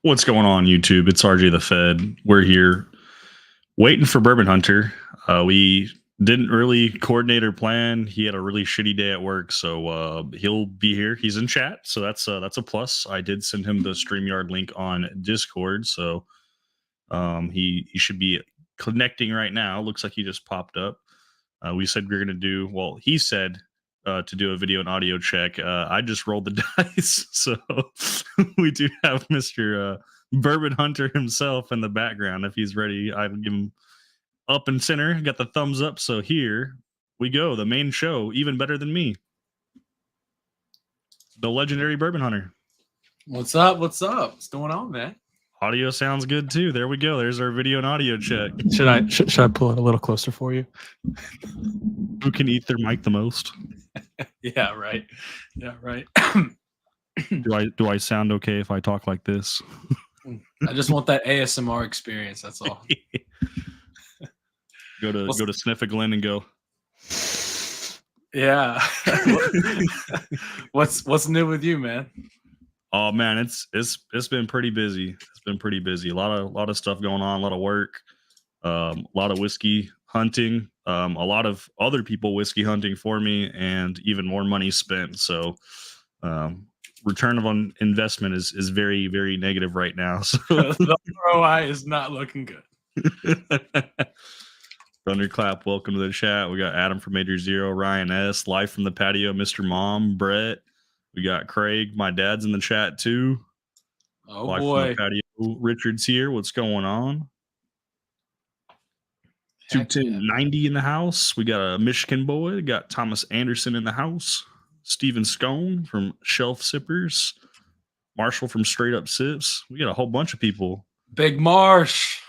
What's going on, YouTube? It's RJ the Fed. We're here waiting for Bourbon Hunter. We didn't really coordinate or plan. He had a really shitty day at work, so he'll be here. He's in chat, so that's a plus. I did send him the StreamYard link on Discord, so he should be connecting right now. Looks like he just popped up. We said we are gonna do. Well, he said to do a video and audio check. I just rolled the dice, so we do have Mr. Bourbon Hunter himself in the background. If he's ready, I would give him up and center. Got the thumbs up. So here we go. The main show, even better than me. The legendary Bourbon Hunter. What's up? What's up? What's going on, man? Audio sounds good too. There we go. There's our video and audio check. Should I pull it a little closer for you? Who can eat their mic the most? Yeah, right. Yeah, right. Do I sound okay if I talk like this? I just want that ASMR experience. That's all. go to sniff a Glen and go. Yeah. What's new with you, man? Oh man, it's been pretty busy. It's been pretty busy. A lot of stuff going on. A lot of work. A lot of whiskey hunting. A lot of other people whiskey hunting for me, and even more money spent. So, return on investment is very, very negative right now. So the ROI is not looking good. Thunderclap, welcome to the chat. We got Adam from Major Zero, Ryan S, live from the patio, Mr. Mom, Brett. We got Craig. My dad's in the chat too. Oh live boy, from the patio. Richard's here. What's going on? 21090 in the house. We got a Michigan boy. We got Thomas Anderson in the house. Steven Scone from Shelf Sippers. Marshall from Straight Up Sips. We got a whole bunch of people. Big Marsh.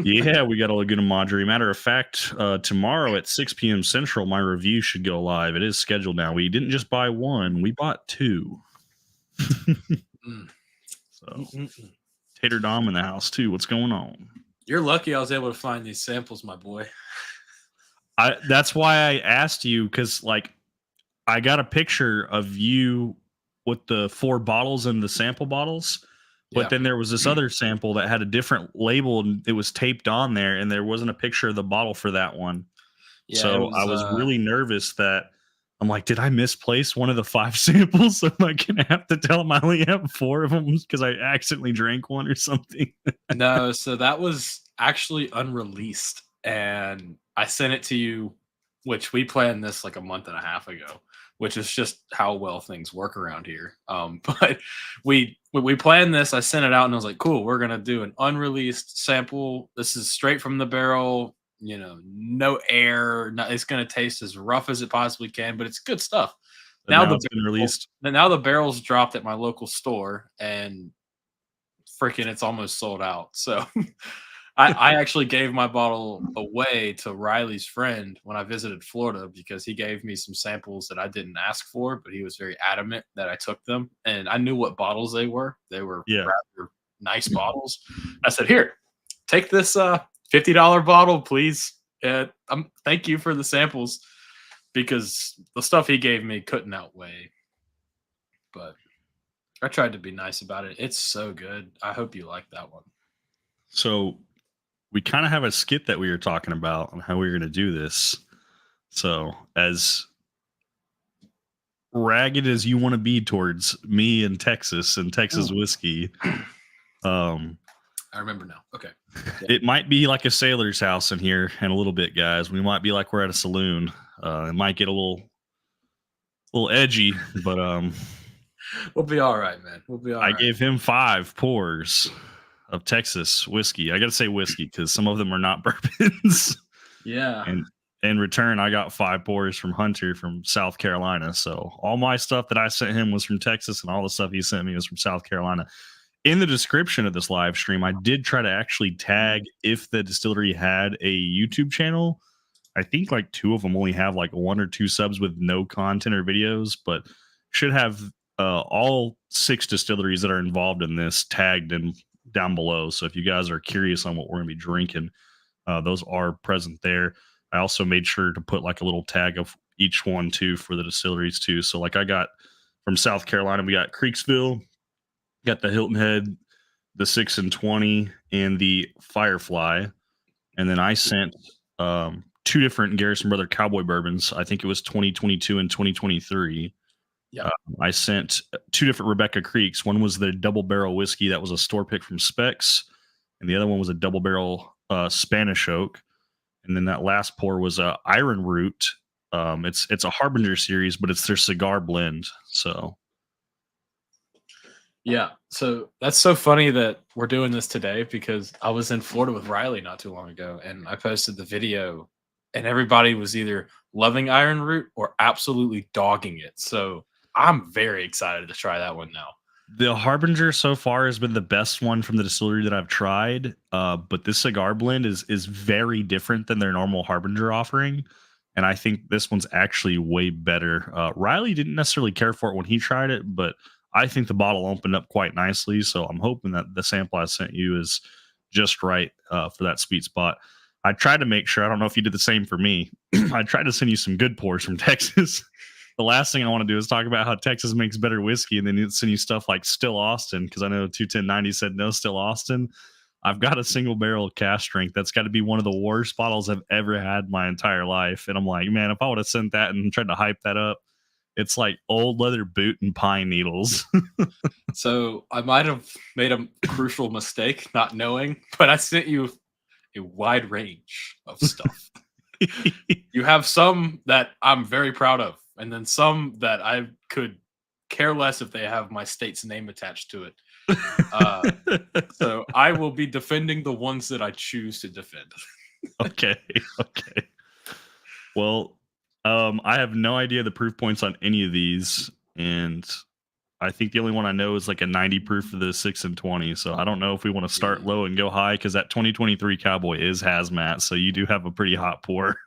Yeah, we got a Laguna Madre. Matter of fact, tomorrow at 6 p.m. Central, my review should go live. It is scheduled now. We didn't just buy one. We bought two. So, Tater Dom in the house too. What's going on? You're lucky I was able to find these samples, my boy. That's why I asked you, because I got a picture of you with the 4 bottles and the sample bottles, but then there was this other sample that had a different label and it was taped on there, and there wasn't a picture of the bottle for that one. Yeah, so I was really nervous that I'm like, did I misplace one of the 5 samples? So I'm gonna have to tell them I only have 4 of them because I accidentally drank one or something. No, so that was actually unreleased, and I sent it to you, which we planned this like a month and a half ago, which is just how well things work around here. But we planned this. I sent it out and I was like, cool, we're gonna do an unreleased sample. This is straight from the barrel. No air. It's going to taste as rough as it possibly can, but it's good stuff. Now it's been released. Now the barrel's dropped at my local store, and freaking it's almost sold out. So I actually gave my bottle away to Riley's friend when I visited Florida, because he gave me some samples that I didn't ask for, but he was very adamant that I took them, and I knew what bottles they were. They were rather nice bottles. I said, here, take this $50 bottle, please. Thank you for the samples, because the stuff he gave me couldn't outweigh. But I tried to be nice about it. It's so good. I hope you like that one. So we kind of have a skit that we were talking about on how we were going to do this. So as ragged as you want to be towards me and Texas whiskey, I remember now. Okay. Yeah. It might be like a sailor's house in here in a little bit, guys. We might be like we're at a saloon. It might get a little edgy, but we'll be all right, man. We'll be all right. I gave him 5 pours of Texas whiskey. I got to say whiskey because some of them are not bourbons. Yeah. And in return, I got 5 pours from Hunter from South Carolina. So all my stuff that I sent him was from Texas, and all the stuff he sent me was from South Carolina. In the description of this live stream, I did try to actually tag if the distillery had a YouTube channel. I think 2 of them only have 1 or 2 subs with no content or videos, but should have all 6 distilleries that are involved in this tagged and down below. So if you guys are curious on what we're going to be drinking, those are present there. I also made sure to put a little tag of each one too for the distilleries too. So I got from South Carolina, we got Creeksville, got the Hilton Head the 6 and 20, and the Firefly. And then I sent 2 different Garrison Brother Cowboy bourbons. I think it was 2022 and 2023. Yeah. I sent 2 different Rebecca Creeks. One was the double barrel whiskey that was a store pick from Specs, and the other one was a double barrel Spanish oak. And then that last pour was a Iron Root. It's a Harbinger series, but it's their cigar blend. So Yeah. So that's so funny that we're doing this today because I was in Florida with Riley not too long ago and I posted the video and everybody was either loving Iron Root or absolutely dogging it. So I'm very excited to try that one now. the Harbinger so far has been the best one from the distillery that I've tried. But this cigar blend is very different than their normal Harbinger offering. And I think this one's actually way better. Riley didn't necessarily care for it when he tried it, but I think the bottle opened up quite nicely. So I'm hoping that the sample I sent you is just right for that sweet spot. I tried to make sure, I don't know if you did the same for me. I tried to send you some good pours from Texas. The last thing I want to do is talk about how Texas makes better whiskey and then send you stuff like Still Austin, because I know 21090 said no Still Austin. I've got a single barrel cask strength. That's got to be one of the worst bottles I've ever had my entire life. And I'm like, man, if I would have sent that and tried to hype that up, it's like old leather boot and pine needles. So I might have made a crucial mistake not knowing, but I sent you a wide range of stuff. You have some that I'm very proud of, and then some that I could care less if they have my state's name attached to it. So I will be defending the ones that I choose to defend. Okay. Well, I have no idea the proof points on any of these, and I think the only one I know is like a 90 proof for the 6 and 20. So I don't know if we want to start low and go high, because that 2023 Cowboy is hazmat, so you do have a pretty hot pour.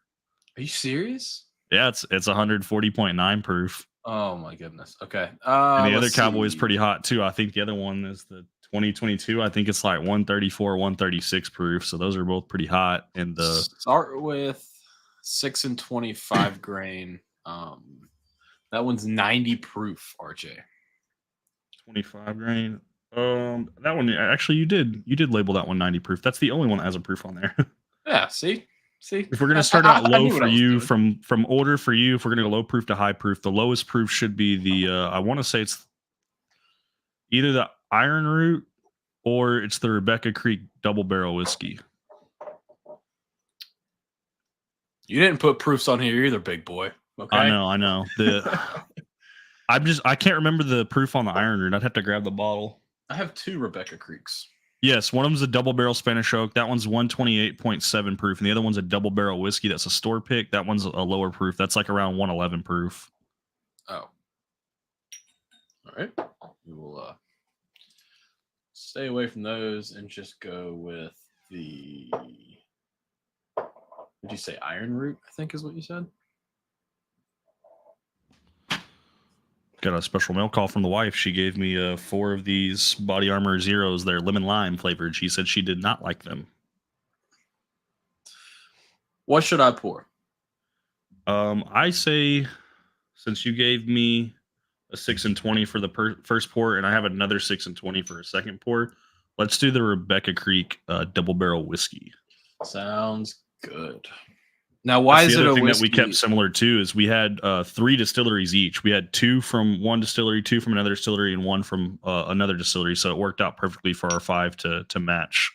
Are you serious? Yeah, it's 140.9 proof. Oh my goodness. Okay. And the other Cowboy is pretty hot too. I think the other one is the 2022. I think it's like 134, 136 proof. So those are both pretty hot. And the start with 6 and 25 grain. That one's 90 proof, RJ. 25 grain. That one actually you did label that one 90 proof. That's the only one that has a proof on there. Yeah, see? If we're gonna start out low for you, from order for you, if we're gonna go low proof to high proof, the lowest proof should be the I want to say it's either the Iron Root or it's the Rebecca Creek double barrel whiskey. You didn't put proofs on here either, big boy. Okay. I know. I can't remember the proof on the Iron Root. I'd have to grab the bottle. I have 2 Rebecca Creeks. Yes, one of them's a double barrel Spanish oak. That one's 128.7 proof, and the other one's a double barrel whiskey. That's a store pick. That one's a lower proof. That's like around 111 proof. Oh. All right. We will stay away from those and just go with the, did you say Iron Root, I think is what you said? Got a special mail call from the wife. She gave me 4 of these Body Armor Zeros. They're lemon lime flavored. She said she did not like them. What should I pour? I say, since you gave me a 6 and 20 for the first pour, and I have another 6 and 20 for a second pour, let's do the Rebecca Creek double barrel whiskey. Sounds good. Now, why That's is the it other a thing whiskey that we kept similar too? Is we had 3 distilleries each. We had 2 from one distillery, 2 from another distillery, and 1 from another distillery. So it worked out perfectly for our 5 to match.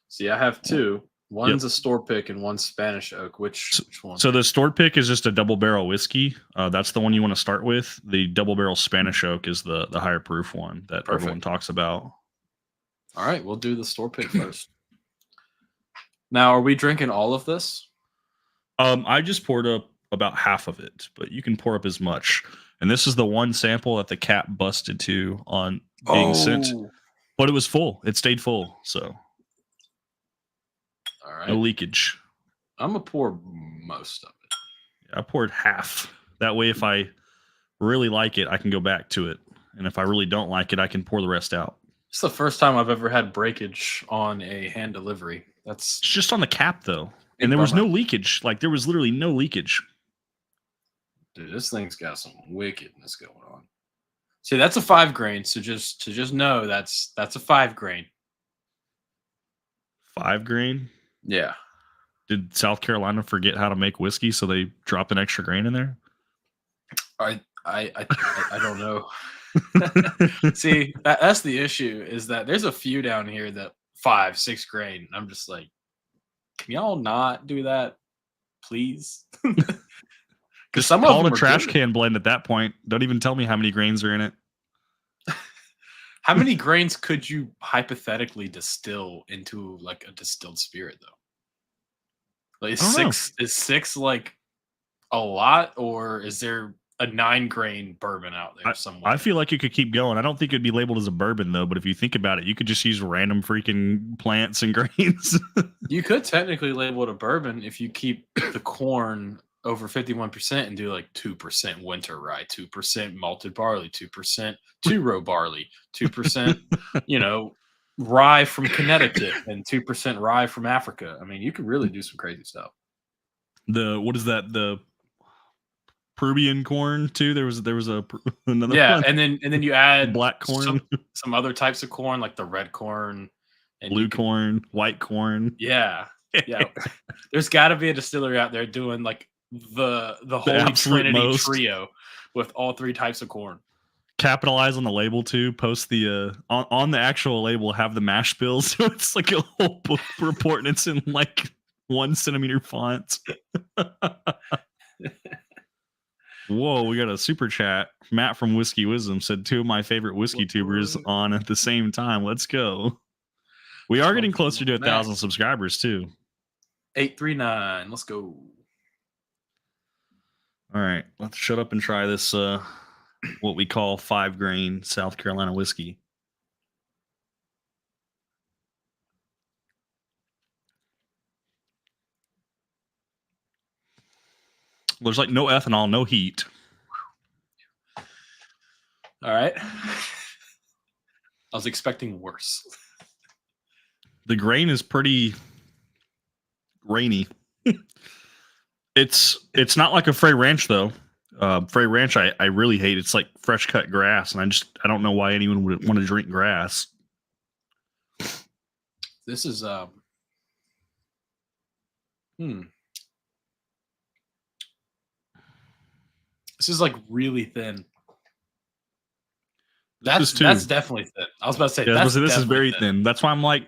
See, I have 2. One's a store pick and one's Spanish oak. Which one? So the store pick is just a double barrel whiskey. That's the one you want to start with. The double barrel Spanish oak is the higher proof one that everyone talks about. All right, we'll do the store pick first. Now, are we drinking all of this? I just poured up about half of it, but you can pour up as much. And this is the one sample that the cap busted to on being sent, but it was full. It stayed full, so all right, no leakage. I'm gonna pour most of it. Yeah, I poured half. That way, if I really like it, I can go back to it, and if I really don't like it, I can pour the rest out. It's the first time I've ever had breakage on a hand delivery. It's just on the cap, though. And there was no leakage. Like, there was literally no leakage. Dude, this thing's got some wickedness going on. See, that's a 5 grain. So just know that's a 5 grain. 5 grain. Yeah. Did South Carolina forget how to make whiskey, so they dropped an extra grain in there? I don't know. See, that's the issue, is that there's a few down here that 5, 6 grain. I'm just like, can y'all not do that, please? Because some of Call them it a are trash good. can blend at that point. Don't even tell me how many grains are in it. How many grains could you hypothetically distill into like a distilled spirit, though? Like, I don't know. is 6 like a lot, or is there a 9 grain bourbon out there somewhere? I feel like you could keep going. I don't think it'd be labeled as a bourbon though, but if you think about it, you could just use random freaking plants and grains. You could technically label it a bourbon if you keep the corn over 51% and do like 2% winter rye, 2% malted barley, 2% two-row barley, 2%, rye from Connecticut, and 2% rye from Africa. I mean, you could really do some crazy stuff. What is that? The Peruvian corn too. There was another Yeah, one. and then you add Black corn, some other types of corn, like the red corn, and blue corn, white corn. Yeah. There's got to be a distillery out there doing like the holy absolute trinity most. trio with all 3 types of corn. Capitalize on the label too. Post the on the actual label, have the mash bill, so it's like a whole book report, and it's in like 1 centimeter font. Whoa, we got a super chat. Matt from Whiskey Wisdom said 2 of my favorite whiskey tubers on at the same time. Let's go. We are getting closer to 1,000 subscribers too. 839. Let's go. All right, let's shut up and try this. What we call 5 grain South Carolina whiskey. There's like no ethanol, no heat. All right. I was expecting worse. The grain is pretty grainy. It's not like a Frey Ranch though. Frey Ranch I really hate. It's like fresh cut grass, and I don't know why anyone would want to drink grass. This is This is like really thin. That's definitely thin. I was about to say, this is very thin. That's why I'm like,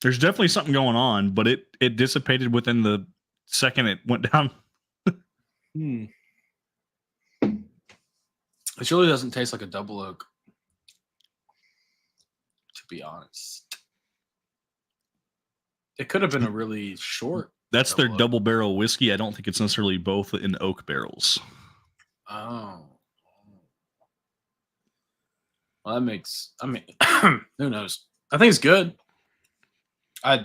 there's definitely something going on, but it dissipated within the second it went down. It really doesn't taste like a double oak, to be honest. It could have been a really short. That's their double barrel whiskey. I don't think it's necessarily both in oak barrels. Oh. Well, that makes, who knows? I think it's good. There's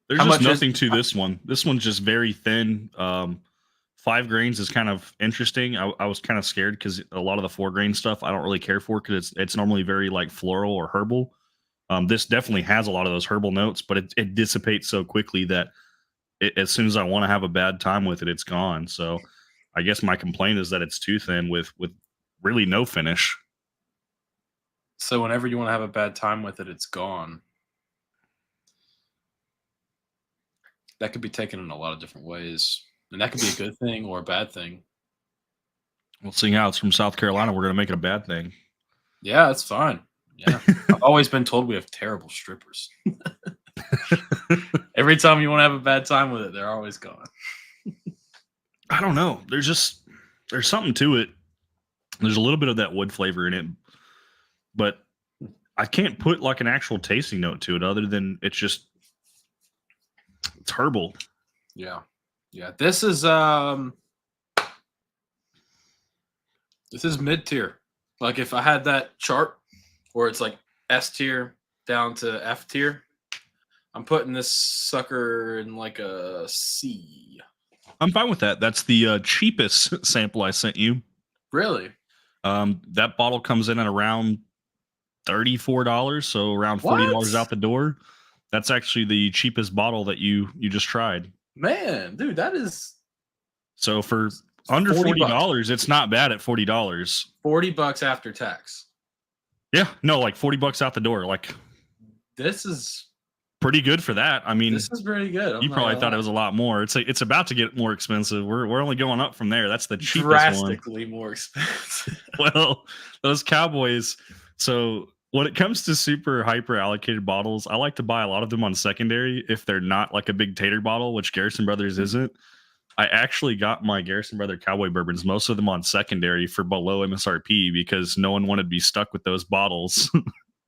just nothing to this one. This one's just very thin. 5 grains is kind of interesting. I was kind of scared because a lot of the 4 grain stuff I don't really care for because it's normally very like floral or herbal. This definitely has a lot of those herbal notes, but it dissipates so quickly that as soon as I want to have a bad time with it, it's gone. So I guess my complaint is that it's too thin with really no finish. So whenever you want to have a bad time with it, it's gone. That could be taken in a lot of different ways. And that could be a good thing or a bad thing. Well, seeing how it's from South Carolina, we're going to make it a bad thing. Yeah, that's fine. Yeah. I've always been told we have terrible strippers. Every time you want to have a bad time with it, they're always gone. I don't know. There's something to it. There's a little bit of that wood flavor in it, but I can't put like an actual tasting note to it other than it's herbal. Yeah. Yeah. This is mid-tier. Like if I had that chart where it's like S tier down to F tier, I'm putting this sucker in like a C. I'm fine with that. That's the cheapest sample I sent you. Really? That bottle comes in at around $34, so around $40 out the door. That's actually the cheapest bottle that you just tried. Man, dude, that is so for under $40, it's not bad at $40. $40 after tax. Yeah, no, like $40 out the door. Like this is pretty good for that. I mean, This is pretty good. you probably thought it was a lot more. It's about to get more expensive. We're only going up from there. That's the cheapest drastically more expensive. Well, those Cowboys. So when it comes to super hyper allocated bottles, I like to buy a lot of them on secondary if they're not like a big tater bottle, which Garrison Brothers isn't. I actually got my Garrison Brother Cowboy bourbons, most of them on secondary for below MSRP because no one wanted to be stuck with those bottles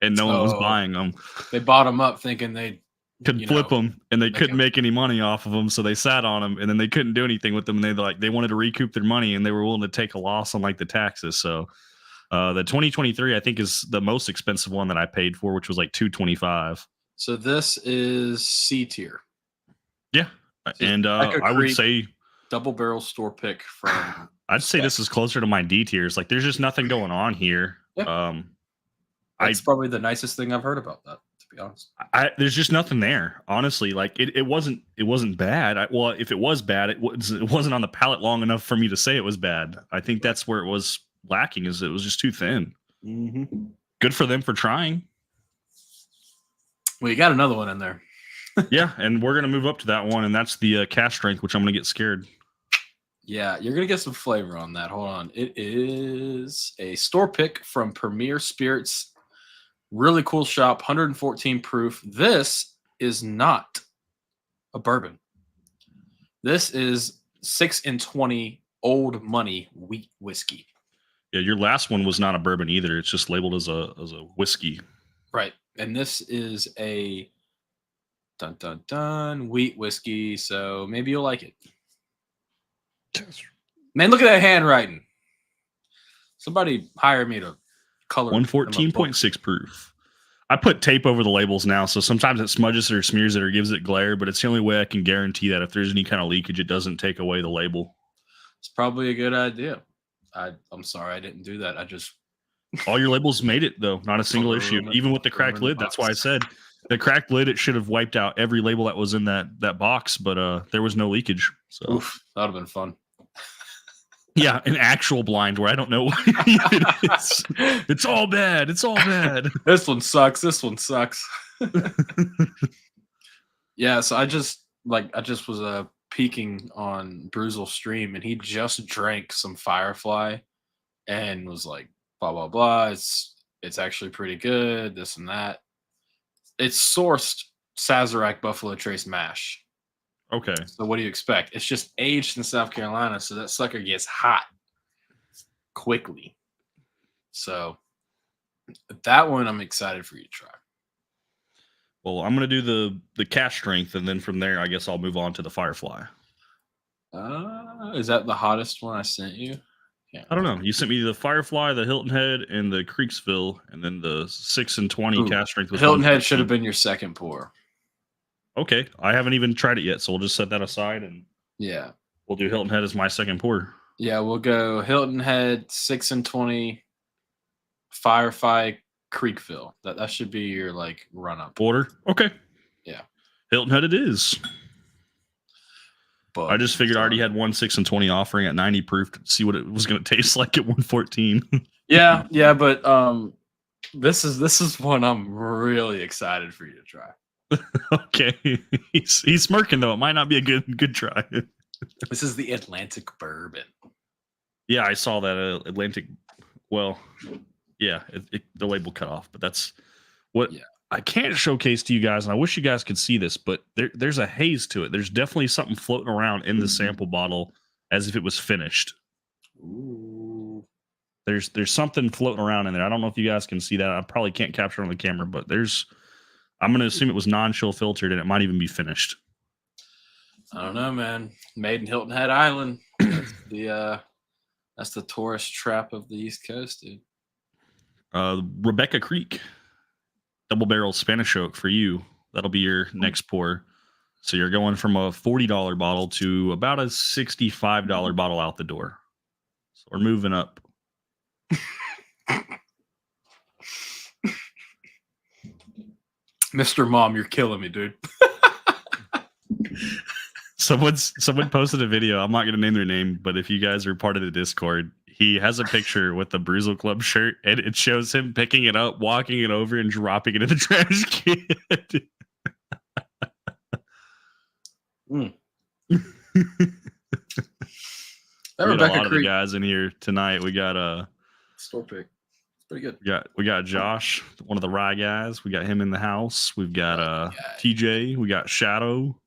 and no one was buying them. They bought them up thinking they could flip them and they couldn't make any money off of them. So they sat on them and then they couldn't do anything with them. And they wanted to recoup their money and they were willing to take a loss on like the taxes. So the 2023, I think, is the most expensive one that I paid for, which was like $225. So this is C tier. Yeah. And I would say double barrel store pick from I'd say this is closer to my D tiers. Like there's just nothing going on here. Yep. That's probably the nicest thing I've heard about that, to be honest. There's just nothing there, honestly. Like it wasn't bad. Well, if it was bad, it wasn't on the palate long enough for me to say it was bad. I think that's where it was lacking, is it was just too thin. Mm-hmm. Good for them for trying. Well, you got another one in there. Yeah, and we're gonna move up to that one, and that's the cash strength, which I'm gonna get scared. Yeah, you're gonna get some flavor on that. Hold on, it is a store pick from Premier Spirits. Really cool shop, 114 proof. This is not a bourbon. This is 6 and 20 old money wheat whiskey. Yeah, your last one was not a bourbon either. It's just labeled as a whiskey. Right, and this is a wheat whiskey. So maybe you'll like it. Man, look at that handwriting. Somebody hire me to color. 114.6 proof. I put tape over the labels now, so sometimes it smudges it or smears it or gives it glare, but it's the only way I can guarantee that if there's any kind of leakage, it doesn't take away the label. It's probably a good idea. I'm sorry I didn't do that. All your labels made it, though. Not a single issue. Even with the cracked lid. That's why I said the cracked lid, it should have wiped out every label that was in that box, but there was no leakage. So oof, that would have been fun. Yeah, an actual blind where I don't know what it is. It's all bad. It's all bad. This one sucks. This one sucks. Yeah, so I just was peeking on Bruzel's stream, and he just drank some Firefly and was like, blah blah blah. It's actually pretty good. This and that. It's sourced Sazerac Buffalo Trace mash. Okay. So what do you expect? It's just aged in South Carolina, so that sucker gets hot quickly. So that one I'm excited for you to try. Well, I'm going to do the cash strength, and then from there, I guess I'll move on to the Firefly. Is that the hottest one I sent you? Yeah. I don't know. You sent me the Firefly, the Hilton Head, and the Creeksville, and then the 6 and 20 cash strength. Was Hilton Head should have been your second pour. Okay, I haven't even tried it yet, so we'll just set that aside, and yeah, we'll do Hilton Head as my second pour. Yeah, we'll go Hilton Head, 6 and 20, Firefly, Creekville. That should be your like run up order. Okay. Yeah, Hilton Head it is. But I just figured I already had 1 6 and 20 offering at 90 proof to see what it was going to taste like at 114. yeah, but this is one I'm really excited for you to try. Okay, he's smirking though. It might not be a good try. This is the Atlantic Bourbon. Yeah, I saw that Atlantic. Well, yeah, the label cut off, but that's what I can't showcase to you guys, and I wish you guys could see this, but there's a haze to it. There's definitely something floating around in the sample bottle as if it was finished. Ooh. There's something floating around in there. I don't know if you guys can see that. I probably can't capture it on the camera, but I'm going to assume it was non-chill filtered, and it might even be finished. I don't know, man. Made in Hilton Head Island. That's the tourist trap of the East Coast, dude. Rebecca Creek, double barrel Spanish oak for you. That'll be your next pour. So you're going from a $40 bottle to about a $65 bottle out the door. So we're moving up. Mr. Mom, you're killing me, dude. Someone posted a video. I'm not going to name their name, but if you guys are part of the Discord, he has a picture with the Bruzel Club shirt, and it shows him picking it up, walking it over, and dropping it in the trash can. Mm. We That got a Rebecca lot of the Creek guys in here tonight. We got store pick. It's pretty good. we got Josh, one of the Rye guys. We got him in the house. We've got Rye guy. TJ. We got Shadow.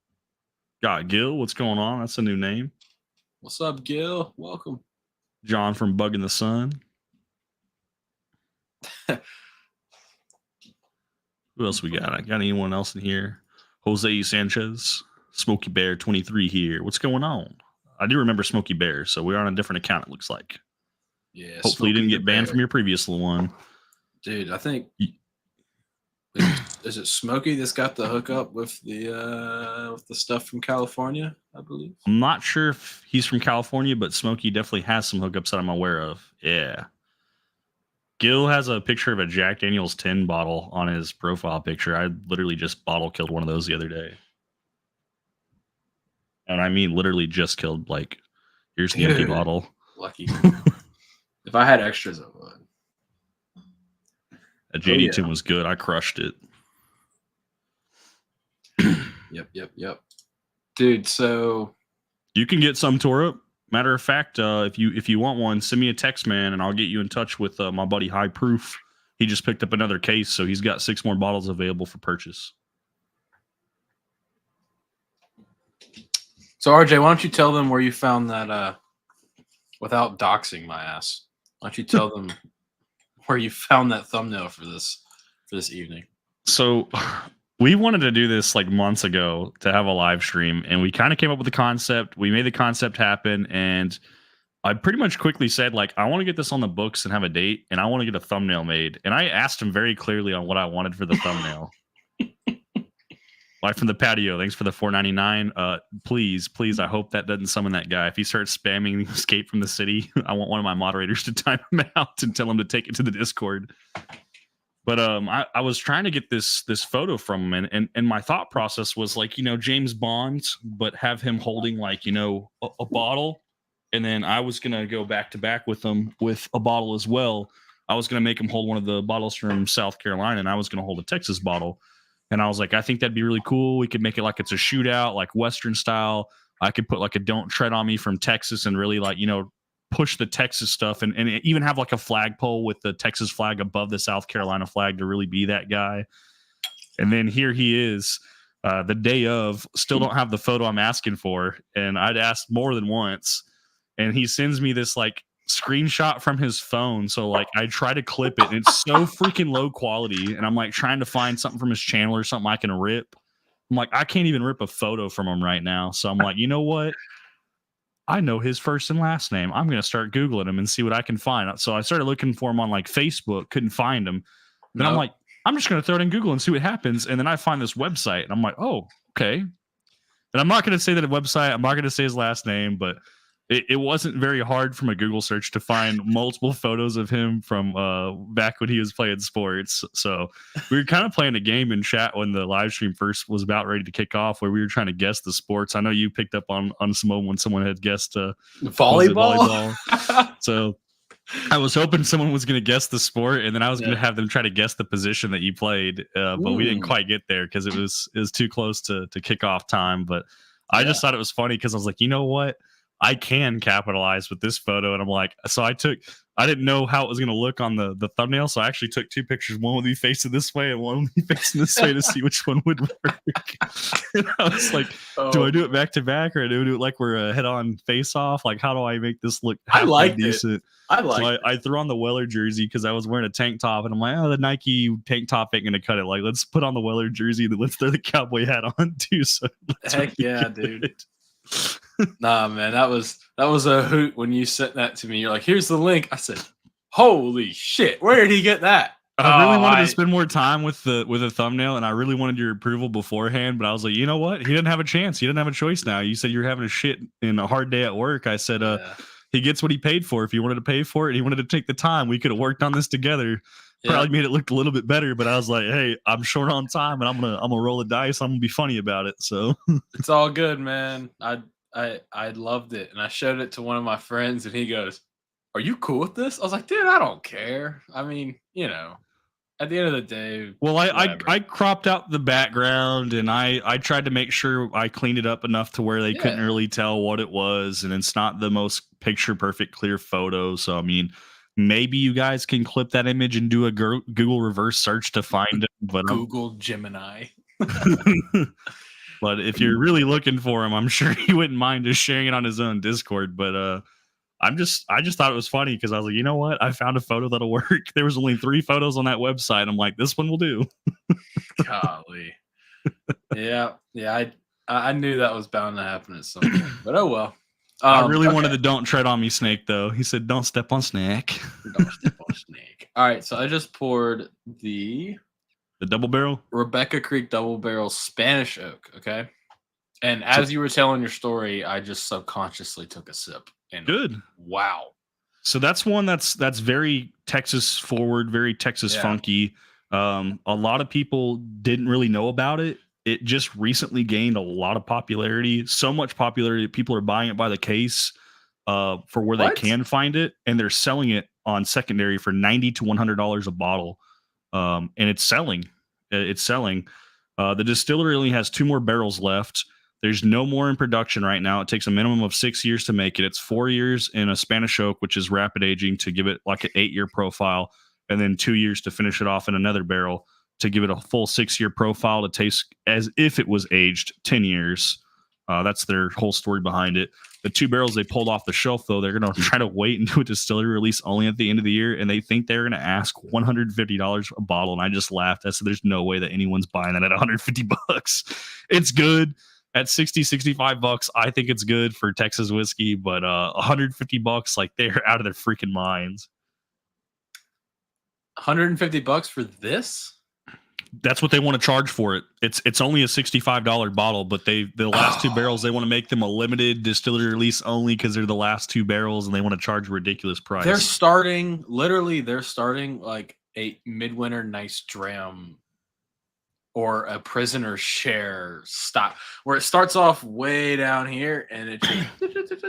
Got Gil. What's going on? That's a new name. What's up, Gil? Welcome. John from Bug in the Sun. Who else we got? I got anyone else in here? Jose Sanchez, Smokey Bear 23 here. What's going on? I do remember Smokey Bear, so we're on a different account, it looks like. Yeah. Hopefully you didn't get banned from your previous one. Dude, I think is it Smokey that's got the hookup with the stuff from California, I believe. I'm not sure if he's from California, but Smokey definitely has some hookups that I'm aware of. Yeah. Gil has a picture of a Jack Daniels 10 bottle on his profile picture. I literally just bottle killed one of those the other day. And I mean literally just killed, like, here's the empty bottle. Lucky. If I had extras, I would. That JD10 was good. I crushed it. Yep. Dude, so you can get some tore up. Matter of fact, if you want one, send me a text, man, and I'll get you in touch with my buddy High Proof. He just picked up another case, so he's got 6 more bottles available for purchase. So RJ, why don't you tell them where you found that without doxing my ass? Why don't you tell them where you found that thumbnail for this evening? So we wanted to do this like months ago to have a live stream, and we kind of came up with the concept. We made the concept happen, and I pretty much quickly said, like, I want to get this on the books and have a date, and I want to get a thumbnail made. And I asked him very clearly on what I wanted for the thumbnail. Live from the patio. Thanks for the $4.99. Please, I hope that doesn't summon that guy. If he starts spamming Escape from the City, I want one of my moderators to time him out and tell him to take it to the Discord. But I was trying to get this photo from him, and my thought process was like, James Bond, but have him holding like, a bottle, and then I was gonna go back to back with him with a bottle as well. I was gonna make him hold one of the bottles from South Carolina, and I was gonna hold a Texas bottle. And I was like, I think that'd be really cool. We could make it like it's a shootout, like Western style. I could put like a "Don't Tread on Me" from Texas and really like, push the Texas stuff and even have like a flagpole with the Texas flag above the South Carolina flag to really be that guy. And then here he is the day of, still don't have the photo I'm asking for. And I'd asked more than once. And he sends me this like screenshot from his phone. So like I try to clip it and it's so freaking low quality. And I'm like trying to find something from his channel or something I can rip. I'm like, I can't even rip a photo from him right now. So I'm like, you know what? I know his first and last name. I'm going to start Googling him and see what I can find. So I started looking for him on like Facebook, couldn't find him. Then I'm like, I'm just going to throw it in Google and see what happens. And then I find this website and I'm like, oh, okay. And I'm not going to say that a website, I'm not going to say his last name, but it wasn't very hard from a Google search to find multiple photos of him from back when he was playing sports. So we were kind of playing a game in chat when the live stream first was about ready to kick off, where we were trying to guess the sports. I know you picked up on Simone when someone had guessed volleyball. So I was hoping someone was going to guess the sport, and then I was going to have them try to guess the position that you played. But we didn't quite get there because it was too close to kick off time. But I just thought it was funny because I was like, you know what? I can capitalize with this photo. And I'm like, so I didn't know how it was going to look on the thumbnail. So I actually took 2 pictures. One would be facing this way and one would be facing this way to see which one would work. And I was like, do I do it back to back or do I do it like we're a head on face off? Like, how do I make this look decent? I threw on the Weller jersey because I was wearing a tank top and I'm like, oh, the Nike tank top ain't going to cut it. Like, let's put on the Weller jersey and then let's throw the cowboy hat on too. So heck yeah, dude. Nah, man, that was a hoot when you sent that to me. You're like, here's the link. I said, holy shit, where did he get that? I really wanted to spend more time with the thumbnail, and I really wanted your approval beforehand, but I was like, you know what? He didn't have a chance. He didn't have a choice now. You said you're having a shit in a hard day at work. I said, he gets what he paid for. If he wanted to pay for it, he wanted to take the time. We could have worked on this together. Probably made it look a little bit better, but I was like, hey, I'm short on time, and I'm gonna roll the dice. I'm gonna be funny about it. So it's all good, man. I loved it, and I showed it to one of my friends, and he goes, "Are you cool with this?" I was like, "Dude, I don't care. I mean, At the end of the day, Well, I whatever. cropped out the background and I tried to make sure I cleaned it up enough to where they couldn't Yeah. really tell what it was, and it's not the most picture perfect clear photo. So I mean, maybe you guys can clip that image and do a Google reverse search to find it. But Google Gemini. but if you're really looking for him, I'm sure he wouldn't mind just sharing it on his own Discord. But I just thought it was funny because I was like, you know what? I found a photo that'll work. There was only 3 photos on that website. I'm like, this one will do. Golly. Yeah. I knew that was bound to happen at some point. But oh well. I really wanted the "Don't tread on me" snake though. He said, "Don't step on snake." Don't step on snake. All right, so I just poured the double barrel Rebecca Creek Double Barrel Spanish Oak. Okay, and as you were telling your story, I just subconsciously took a sip. And good. Wow. So that's one that's very Texas forward, very Texas funky. A lot of people didn't really know about it. It just recently gained a lot of popularity, so much popularity that people are buying it by the case for where they can find it, and they're selling it on secondary for $90 to $100 a bottle, and it's selling. It's selling. The distillery only has 2 more barrels left. There's no more in production right now. It takes a minimum of 6 years to make it. It's 4 years in a Spanish oak, which is rapid aging, to give it like an 8-year profile, and then 2 years to finish it off in another barrel to give it a full 6-year profile to taste as if it was aged 10 years. That's their whole story behind it. The 2 barrels they pulled off the shelf, though, they're going to try to wait and do a distillery release only at the end of the year, and they think they're going to ask $150 a bottle, and I just laughed. I said, there's no way that anyone's buying that at $150. It's good. At $60-65, I think it's good for Texas whiskey, but $150, like, they're out of their freaking minds. $150 for this? That's what they want to charge for it. It's only a $65 bottle, but the last 2 barrels, they want to make them a limited distillery release only because they're the last 2 barrels, and they want to charge a ridiculous price. They're starting like a midwinter nice dram or a prisoner share stop, where it starts off way down here and it just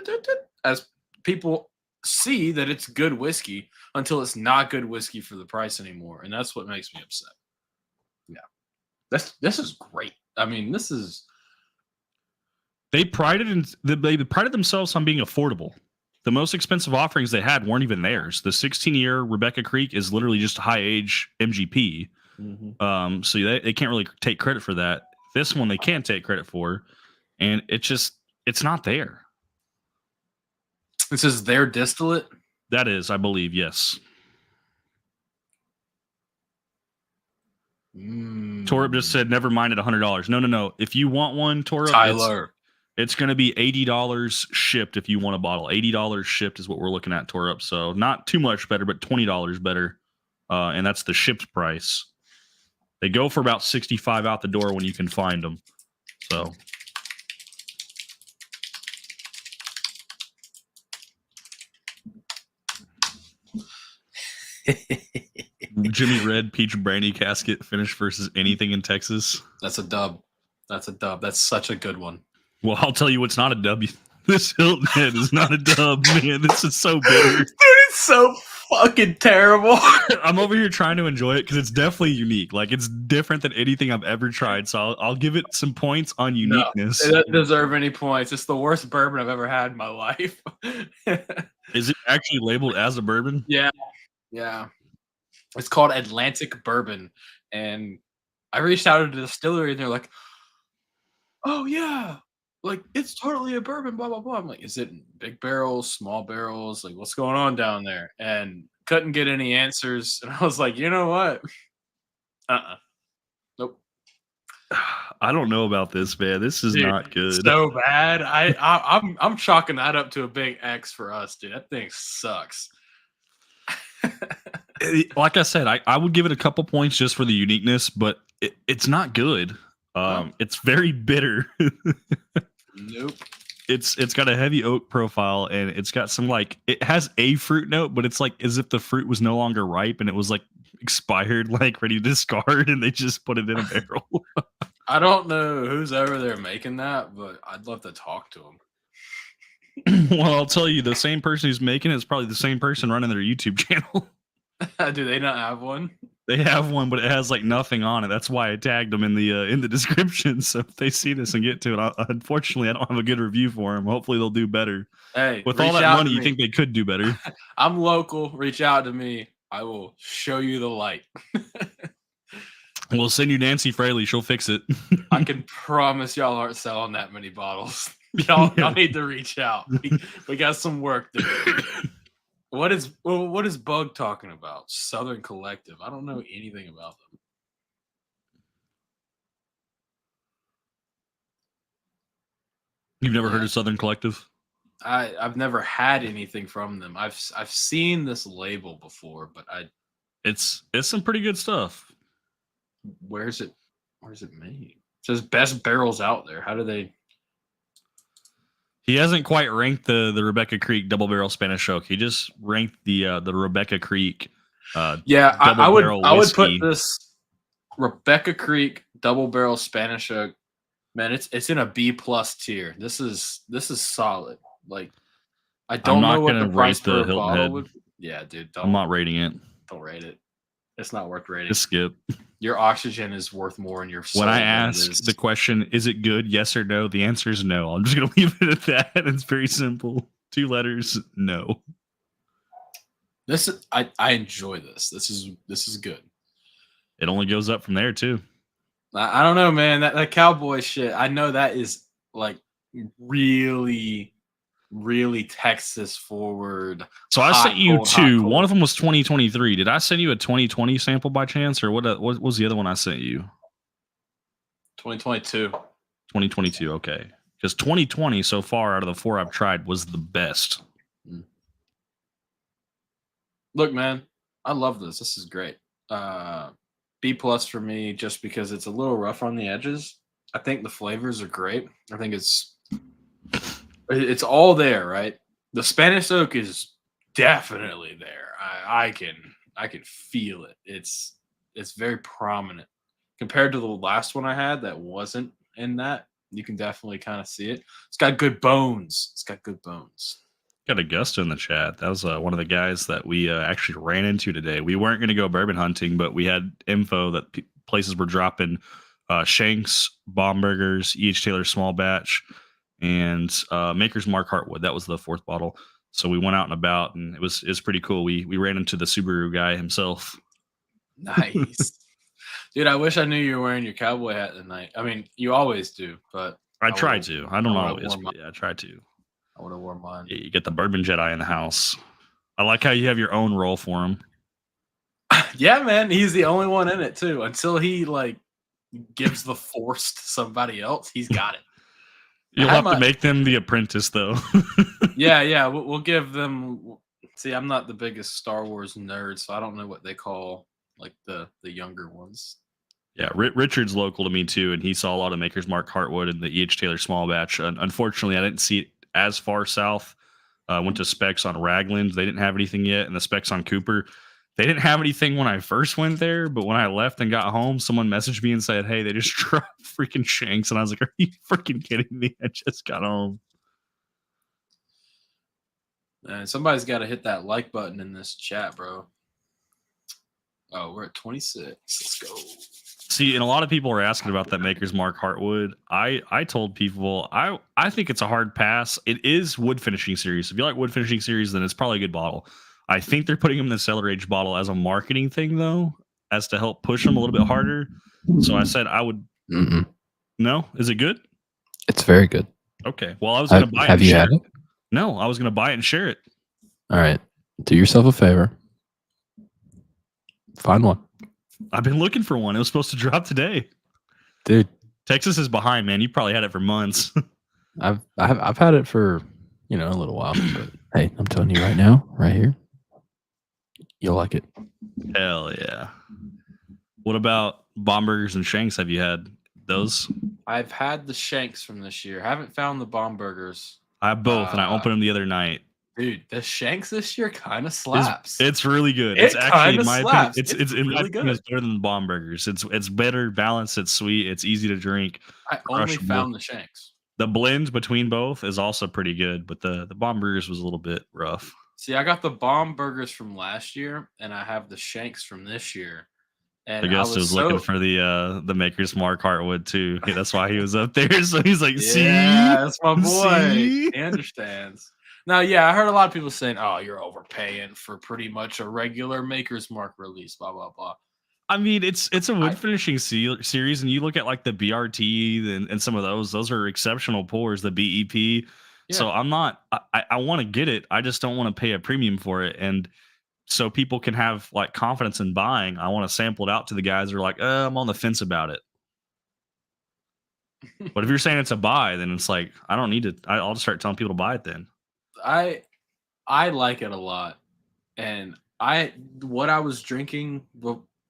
as people see that it's good whiskey until it's not good whiskey for the price anymore, and that's what makes me upset. Yeah, this is great. I mean, this is they prided themselves on being affordable. The most expensive offerings they had weren't even theirs. The 16-year Rebecca Creek is literally just high age MGP. Mm-hmm. So they can't really take credit for that. This one they can take credit for, and it's not there. This is their distillate? That is, I believe, yes. Torup just said, never mind at $100. No. If you want one, Torup, Tyler, it's going to be $80 shipped if you want a bottle. $80 shipped is what we're looking at, Torup. So not too much better, but $20 better. And that's the shipped price. They go for about $65 out the door when you can find them. So Jimmy Red Peach Brandy Casket finish versus anything in Texas. That's a dub. That's such a good one. Well, I'll tell you what's not a dub. This Hilton Head is not a dub, man. This is so bitter. Dude, it's so fucking terrible. I'm over here trying to enjoy it because it's definitely unique. Like, it's different than anything I've ever tried. So I'll give it some points on uniqueness. No, it doesn't deserve any points. It's the worst bourbon I've ever had in my life. Is it actually labeled as a bourbon? Yeah. It's called Atlantic Bourbon. And I reached out to the distillery and they're like, oh, yeah. Like, it's totally a bourbon, blah, blah, blah. I'm like, is it big barrels, small barrels? Like, what's going on down there? And couldn't get any answers. And I was like, you know what? Nope. I don't know about this, man. This is not good. So bad. I'm chalking that up to a big X for us, dude. That thing sucks. Like I said, I would give it a couple points just for the uniqueness, but it's not good. It's very bitter. Nope. It's got a heavy oak profile, and it's got some, like, it has a fruit note, but it's like as if the fruit was no longer ripe and it was like expired, like ready to discard, and they just put it in a barrel. I don't know who's over there making that, but I'd love to talk to them. Well, I'll tell you, the same person who's making it is probably the same person running their YouTube channel. Do they not have one? They have one, but it has like nothing on it. That's why I tagged them in the description. So if they see this and get to it, unfortunately, I don't have a good review for them. Hopefully, they'll do better. Hey, With all reach that out money, to you me. think they could do better? I'm local. Reach out to me. I will show you the light. We'll send you Nancy Fraley. She'll fix it. I can promise y'all aren't selling that many bottles. Y'all need to reach out. We got some work to do. What is Bug talking about? Southern Collective. I don't know anything about them. You've never heard of Southern Collective? I've never had anything from them. I've seen this label before, but it's some pretty good stuff. Where's it made? It says best barrels out there. How do they? He hasn't quite ranked the Rebecca Creek double barrel Spanish oak. He just ranked the Rebecca Creek. I would put this Rebecca Creek double barrel Spanish oak. Man, it's in a B+ tier. This is solid. Like, I don't know what the price per bottle would. Yeah, dude. I'm not rating it. Don't rate it. It's not worth rating. Just skip. Your oxygen is worth more in your soul. When I ask the question, is it good? Yes or no? The answer is no. I'm just gonna leave it at that. It's very simple. 2 letters. No. I enjoy this. This is good. It only goes up from there too. I don't know, man. That cowboy shit. I know that is like really, really Texas forward. So I sent you 2. One of them was 2023. Did I send you a 2020 sample by chance, or what was the other one I sent you? 2022. 2022. Okay, because 2020 so far out of the 4 I've tried was the best. Look, man, I love this. This is great. B+ for me, just because it's a little rough on the edges. I think the flavors are great. I think it's all there, right? The Spanish oak is definitely there. I can feel it. It's very prominent compared to the last one I had that wasn't in that. You can definitely kind of see it. It's got good bones. Got Augusta in the chat. That was one of the guys that we actually ran into today. We weren't going to go bourbon hunting, but we had info that places were dropping Shanks, Baumburgers, E.H. Taylor small batch, and Maker's Mark Heartwood. That was the 4th bottle. So we went out and about, and it was pretty cool. We ran into the Subaru guy himself. Nice. Dude, I wish I knew you were wearing your cowboy hat tonight. I mean, you always do, but I try to. I don't always, but yeah, I try to. I would have worn mine. Yeah, you get the Bourbon Jedi in the house. I like how you have your own role for him. Yeah, man. He's the only one in it, too. Until he, like, gives the Force to somebody else, he's got it. You'll have to make them the apprentice, though. Yeah. We'll give them... See, I'm not the biggest Star Wars nerd, so I don't know what they call, like, the younger ones. Yeah, Richard's local to me, too, and he saw a lot of Maker's Mark Heartwood and the E.H. Taylor small batch. Unfortunately, I didn't see it as far south. Went to specs on Ragland. They didn't have anything yet. And the specs on Cooper, they didn't have anything when I first went there. But when I left and got home, someone messaged me and said, hey, they just dropped freaking Shanks. And I was like, are you freaking kidding me? I just got home. And somebody's got to hit that like button in this chat, bro. Oh, we're at 26. Let's go. See, and a lot of people are asking about that Maker's Mark Heartwood. I told people I think it's a hard pass. It is wood finishing series. If you like wood finishing series, then it's probably a good bottle. I think they're putting them in the cellar age bottle as a marketing thing, though, as to help push them a little bit harder. So I said I would. No, is it good? It's very good. Okay. Well, I was going to buy it. Have you had it? No, I was going to buy it and share it. All right. Do yourself a favor. Find one. I've been looking for one. It was supposed to drop today. Dude. Texas is behind, man. You probably had it for months. I've had it for, a little while. But hey, I'm telling you right now, right here, you'll like it. Hell yeah. What about Baumburgers and Shanks? Have you had those? I've had the Shanks from this year. I haven't found the Baumburgers. I have both, and I opened them the other night. Dude, the Shanks this year kind of slaps. It's really good. It's actually, in my opinion, it's really good. It's better than the Baumburgers. It's better balanced. It's sweet. It's easy to drink. I only found the Shanks. The blend between both is also pretty good, but the Baumburgers was a little bit rough. See, I got the Baumburgers from last year, and I have the Shanks from this year. And I Augusta was looking for the Maker's Mark Heartwood too. Yeah, that's why he was up there. So he's like, see, that's my boy. See? He understands. Now, yeah, I heard a lot of people saying, "Oh, you're overpaying for pretty much a regular Maker's Mark release." Blah blah blah. I mean, it's a wood finishing series, and you look at like the BRT and some of those are exceptional pours. The BEP. Yeah. So I'm not. I want to get it. I just don't want to pay a premium for it, and so people can have like confidence in buying. I want to sample it out to the guys that are like, I'm on the fence about it. But if you're saying it's a buy, then it's like I don't need to. I'll just start telling people to buy it then. I like it a lot, and what I was drinking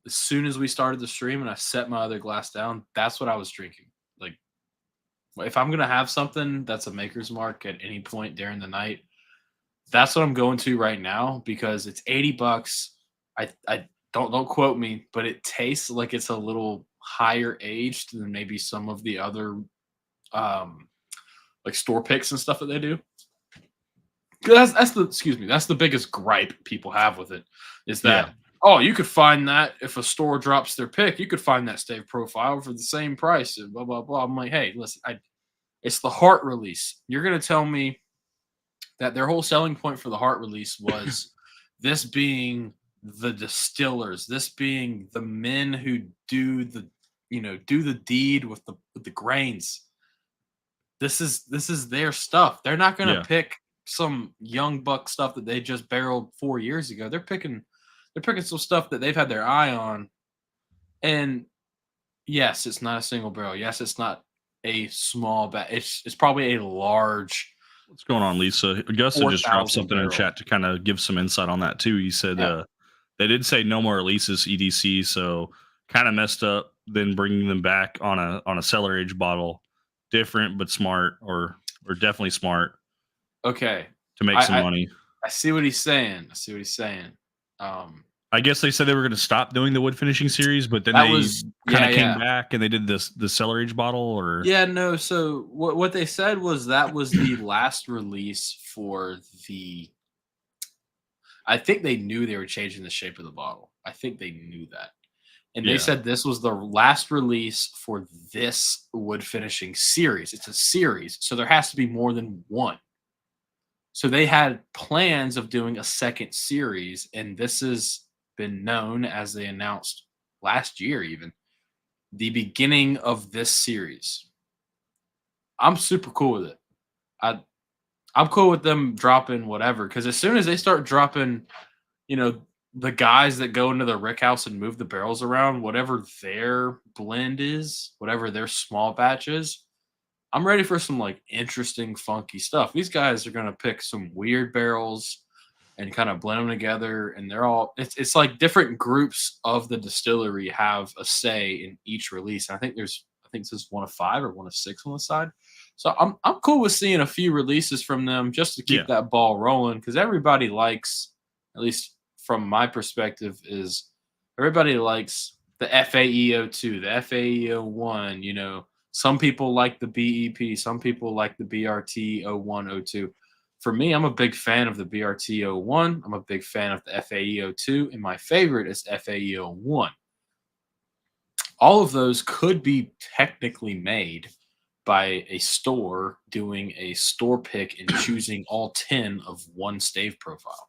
as soon as we started the stream and I set my other glass down, that's what I was drinking. Like, if I'm gonna have something that's a Maker's Mark at any point during the night, that's what I'm going to right now because it's $80. I don't quote me, but it tastes like it's a little higher aged than maybe some of the other like store picks and stuff that they do. That's the biggest gripe people have with it is that you could find that if a store drops their pick, you could find that stave profile for the same price and blah blah blah. I'm like, hey, listen, it's the heart release. You're gonna tell me that their whole selling point for the heart release was this being the distillers, this being the men who do the deed with the grains. This is their stuff. They're not gonna pick some young buck stuff that they just barreled 4 years ago. They're picking some stuff that they've had their eye on. And yes, it's not a single barrel. Yes, it's not a small batch. It's probably a large. What's going on, Lisa? Augusta just dropped something barrel. in the chat to kind of give some insight on that too. He said they did say no more releases EDC, so kind of messed up. Then bringing them back on a cellar age bottle, different but smart, or definitely smart. Okay, to make some money. I see what he's saying. I guess they said they were going to stop doing the wood finishing series, but then they kind of came back and they did the cellar age bottle. Or no. So what they said was that was the last release for the. I think they knew they were changing the shape of the bottle. I think they knew that, and they said this was the last release for this wood finishing series. It's a series, so there has to be more than one. So they had plans of doing a second series, and this has been known, as they announced last year, even the beginning of this series. I'm super cool with it. I'm cool with them dropping whatever, because as soon as they start dropping, the guys that go into the rick house and move the barrels around, whatever their blend is, whatever their small batch is, I'm ready for some like interesting, funky stuff. These guys are gonna pick some weird barrels and kind of blend them together, and they're all it's like different groups of the distillery have a say in each release. And I think this is one of 5 or one of 6 on the side. So I'm cool with seeing a few releases from them just to keep that ball rolling, because everybody likes, at least from my perspective, is everybody likes the FAE02, the FAE01, Some people like the BEP. Some people like the BRT 0102. For me, I'm a big fan of the BRT 01. I'm a big fan of the FAE 02. And my favorite is FAE 01. All of those could be technically made by a store doing a store pick and choosing all 10 of one stave profile.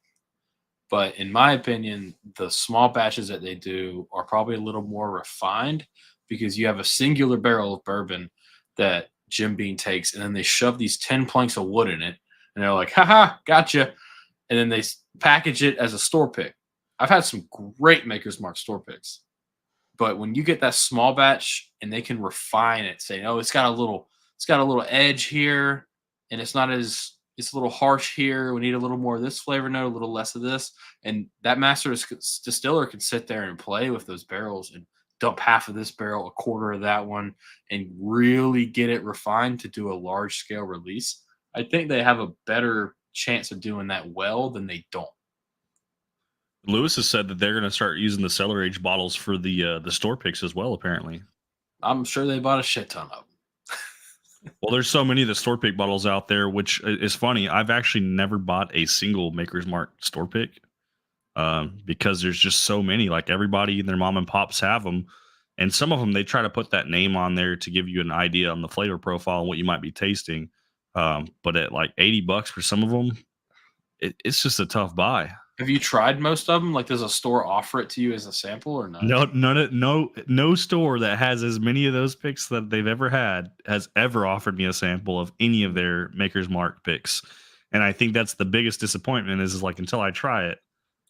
But in my opinion, the small batches that they do are probably a little more refined, because you have a singular barrel of bourbon that Jim Beam takes, and then they shove these 10 planks of wood in it, and they're like, haha, gotcha. And then they package it as a store pick. I've had some great Maker's Mark store picks, but when you get that small batch and they can refine it, saying, oh, it's got a little edge here, and it's a little harsh here. We need a little more of this flavor note, a little less of this. And that master distiller can sit there and play with those barrels and dump half of this barrel, a quarter of that one, and really get it refined to do a large scale release. I think they have a better chance of doing that well than they don't. Lewis has said that they're going to start using the cellar age bottles for the store picks as well, apparently. I'm sure they bought a shit ton of them. Well, there's so many of the store pick bottles out there, which is funny. I've actually never bought a single Maker's Mark store pick. because there's just so many. Like everybody and their mom and pops have them, and some of them they try to put that name on there to give you an idea on the flavor profile and what you might be tasting. But at like $80 for some of them, it's just a tough buy. Have you tried most of them? Like, does a store offer it to you as a sample or not? No store that has as many of those picks that they've ever had has ever offered me a sample of any of their Maker's Mark picks. And I think that's the biggest disappointment is like until I try it,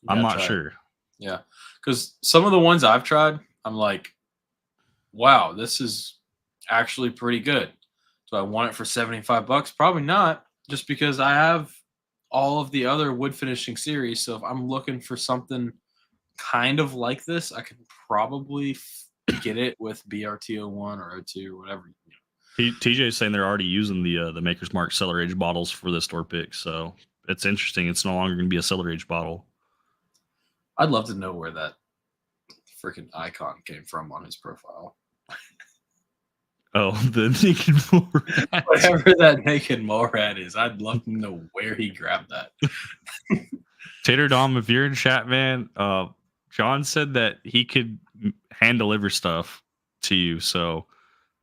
I'm not sure. Yeah. Because some of the ones I've tried, I'm like, wow, this is actually pretty good. Do I want it for $75? Probably not, just because I have all of the other wood finishing series. So if I'm looking for something kind of like this, I could probably get it with BRT01 or 02 or whatever. TJ is saying they're already using the Maker's Mark cellar age bottles for the store picks. So it's interesting. It's no longer going to be a cellar age bottle. I'd love to know where that freaking icon came from on his profile. Oh, the naked mole rat. Whatever that naked mole rat is, I'd love to know where he grabbed that. Tater Dom, if you're in chat, man, John said that he could hand deliver stuff to you. So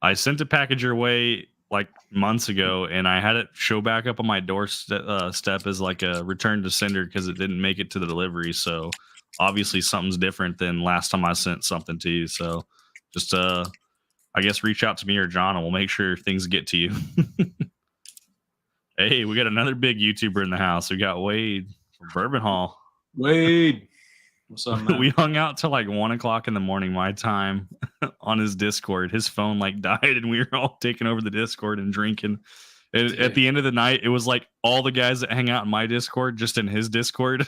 I sent a package your way like months ago, and I had it show back up on my doorstep as like a return to sender because it didn't make it to the delivery. So obviously something's different than last time I sent something to you. So just I guess reach out to me or John and we'll make sure things get to you. Hey, we got another big YouTuber in the house. We got Wade from Bourbon Hall. Wade. What's up, man? We hung out till like 1 o'clock in the morning, my time, on his Discord. His phone like died and we were all taking over the Discord and drinking. And at the end of the night, it was like all the guys that hang out in my Discord, just in his Discord.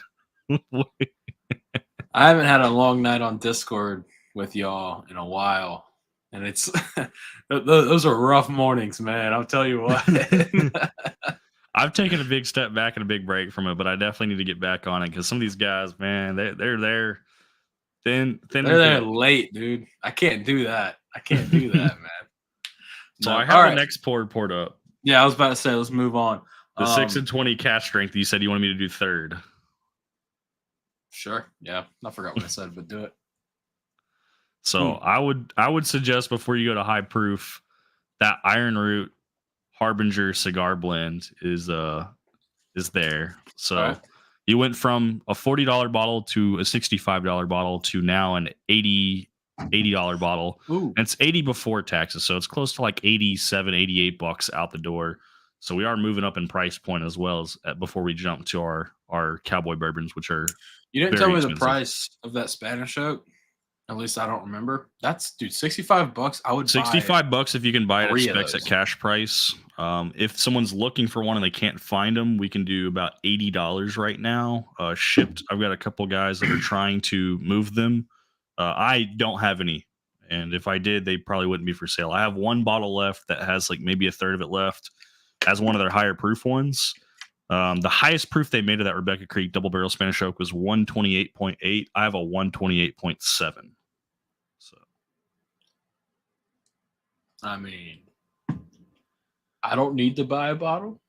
I haven't had a long night on Discord with y'all in a while. And it's those are rough mornings, man. I'll tell you what. I've taken a big step back and a big break from it, but I definitely need to get back on it because some of these guys, man, they're there. They're there late, dude. I can't do that. Man. So I have the next poured up. Yeah, I was about to say, let's move on. The 6 and 20 cash strength. You said you wanted me to do third. Sure. Yeah, I forgot what I said, but do it. So I would suggest before you go to high proof, that Iron Root Harbinger cigar blend is there. So you went from a $40 bottle to a $65 bottle to now an $80 bottle. Ooh. And it's 80 before taxes, so it's close to like 87, 88 bucks out the door. So we are moving up in price point as well as before we jump to our cowboy bourbons, which are you didn't very tell me expensive. The price of that Spanish oak. At least I don't remember. That's $65. I would $65 if you can buy it at specs at cash price. If someone's looking for one and they can't find them, we can do about $80 right now. Shipped. I've got a couple guys that are trying to move them. I don't have any, and if I did, they probably wouldn't be for sale. I have one bottle left that has like maybe a third of it left as one of their higher proof ones. The highest proof they made of that Rebecca Creek double barrel Spanish oak was 128.8. I have a 128.7. So, I mean, I don't need to buy a bottle.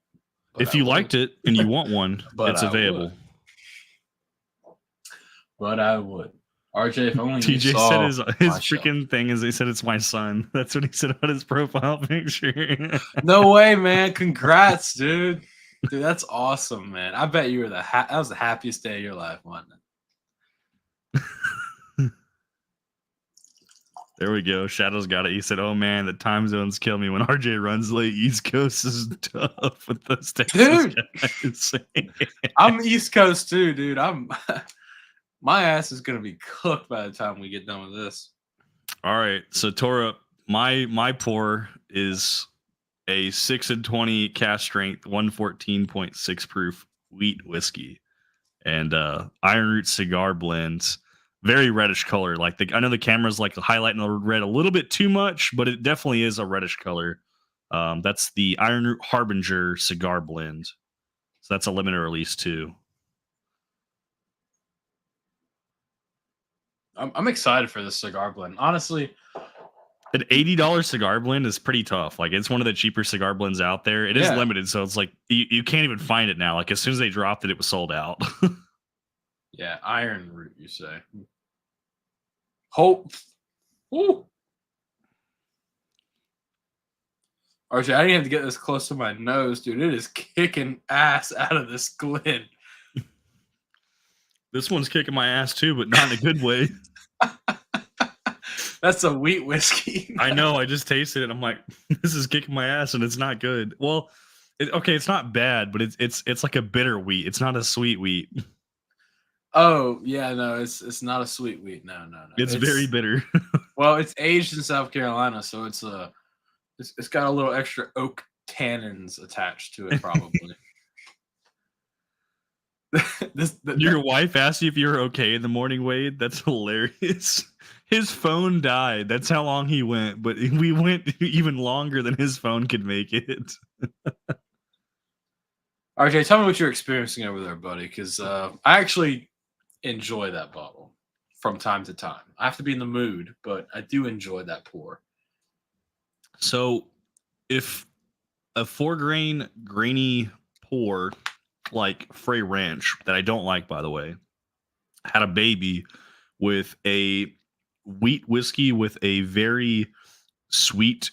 If you liked it and you want one, it's available. But I would. RJ, if only TJ said his freaking thing is he said it's my son. That's what he said on his profile picture. No way, man. Congrats, dude. Dude, that's awesome, man. I bet you were that was the happiest day of your life, wasn't it? There we go. Shadow's got it. He said, "Oh man, the time zones kill me when RJ runs late. East Coast is tough with those Texas guys." I'm East Coast too, dude. My ass is gonna be cooked by the time we get done with this. All right, so Tora, my pour is a 6 and 20 cask strength, 114.6 proof wheat whiskey, and Iron Root cigar blends. Very reddish color. Like I know the camera's like highlighting the red a little bit too much, but it definitely is a reddish color. That's the Iron Root Harbinger cigar blend. So that's a limited release too. I'm excited for this cigar blend. Honestly, an $80 cigar blend is pretty tough. Like it's one of the cheaper cigar blends out there. It is limited, so it's like you can't even find it now. Like as soon as they dropped it, it was sold out. Yeah, iron root, you say. Hope. Ooh. Archie, I didn't have to get this close to my nose, dude. It is kicking ass out of this Glen. This one's kicking my ass too, but not in a good way. That's a wheat whiskey. I know. I just tasted it. I'm like, this is kicking my ass, and it's not good. Well, okay, it's not bad, but it's like a bitter wheat. It's not a sweet wheat. Oh yeah, no, it's not a sweet wheat. No. It's very bitter. Well, it's aged in South Carolina, so it's got a little extra oak tannins attached to it, probably. Your wife asked you if you were okay in the morning, Wade. That's hilarious. His phone died. That's how long he went, but we went even longer than his phone could make it. RJ, tell me what you're experiencing over there, buddy, because I actually enjoy that bottle from time to time. I have to be in the mood, but I do enjoy that pour. So, if a 4-grain grainy pour like Frey Ranch, that I don't like, by the way, had a baby with a wheat whiskey with a very sweet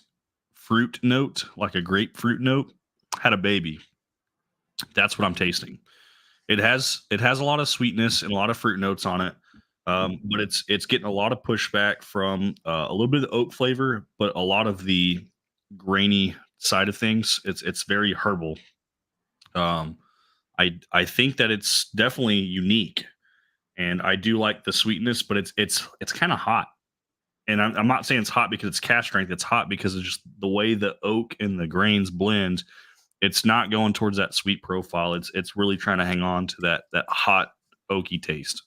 fruit note, like a grapefruit note, had a baby. That's what I'm tasting. It has a lot of sweetness and a lot of fruit notes on it, but it's getting a lot of pushback from a little bit of the oak flavor, but a lot of the grainy side of things. It's very herbal. I think that it's definitely unique, and I do like the sweetness, but it's kind of hot. And I'm not saying it's hot because it's cask strength. It's hot because of just the way the oak and the grains blend. It's not going towards that sweet profile. It's really trying to hang on to that hot oaky taste.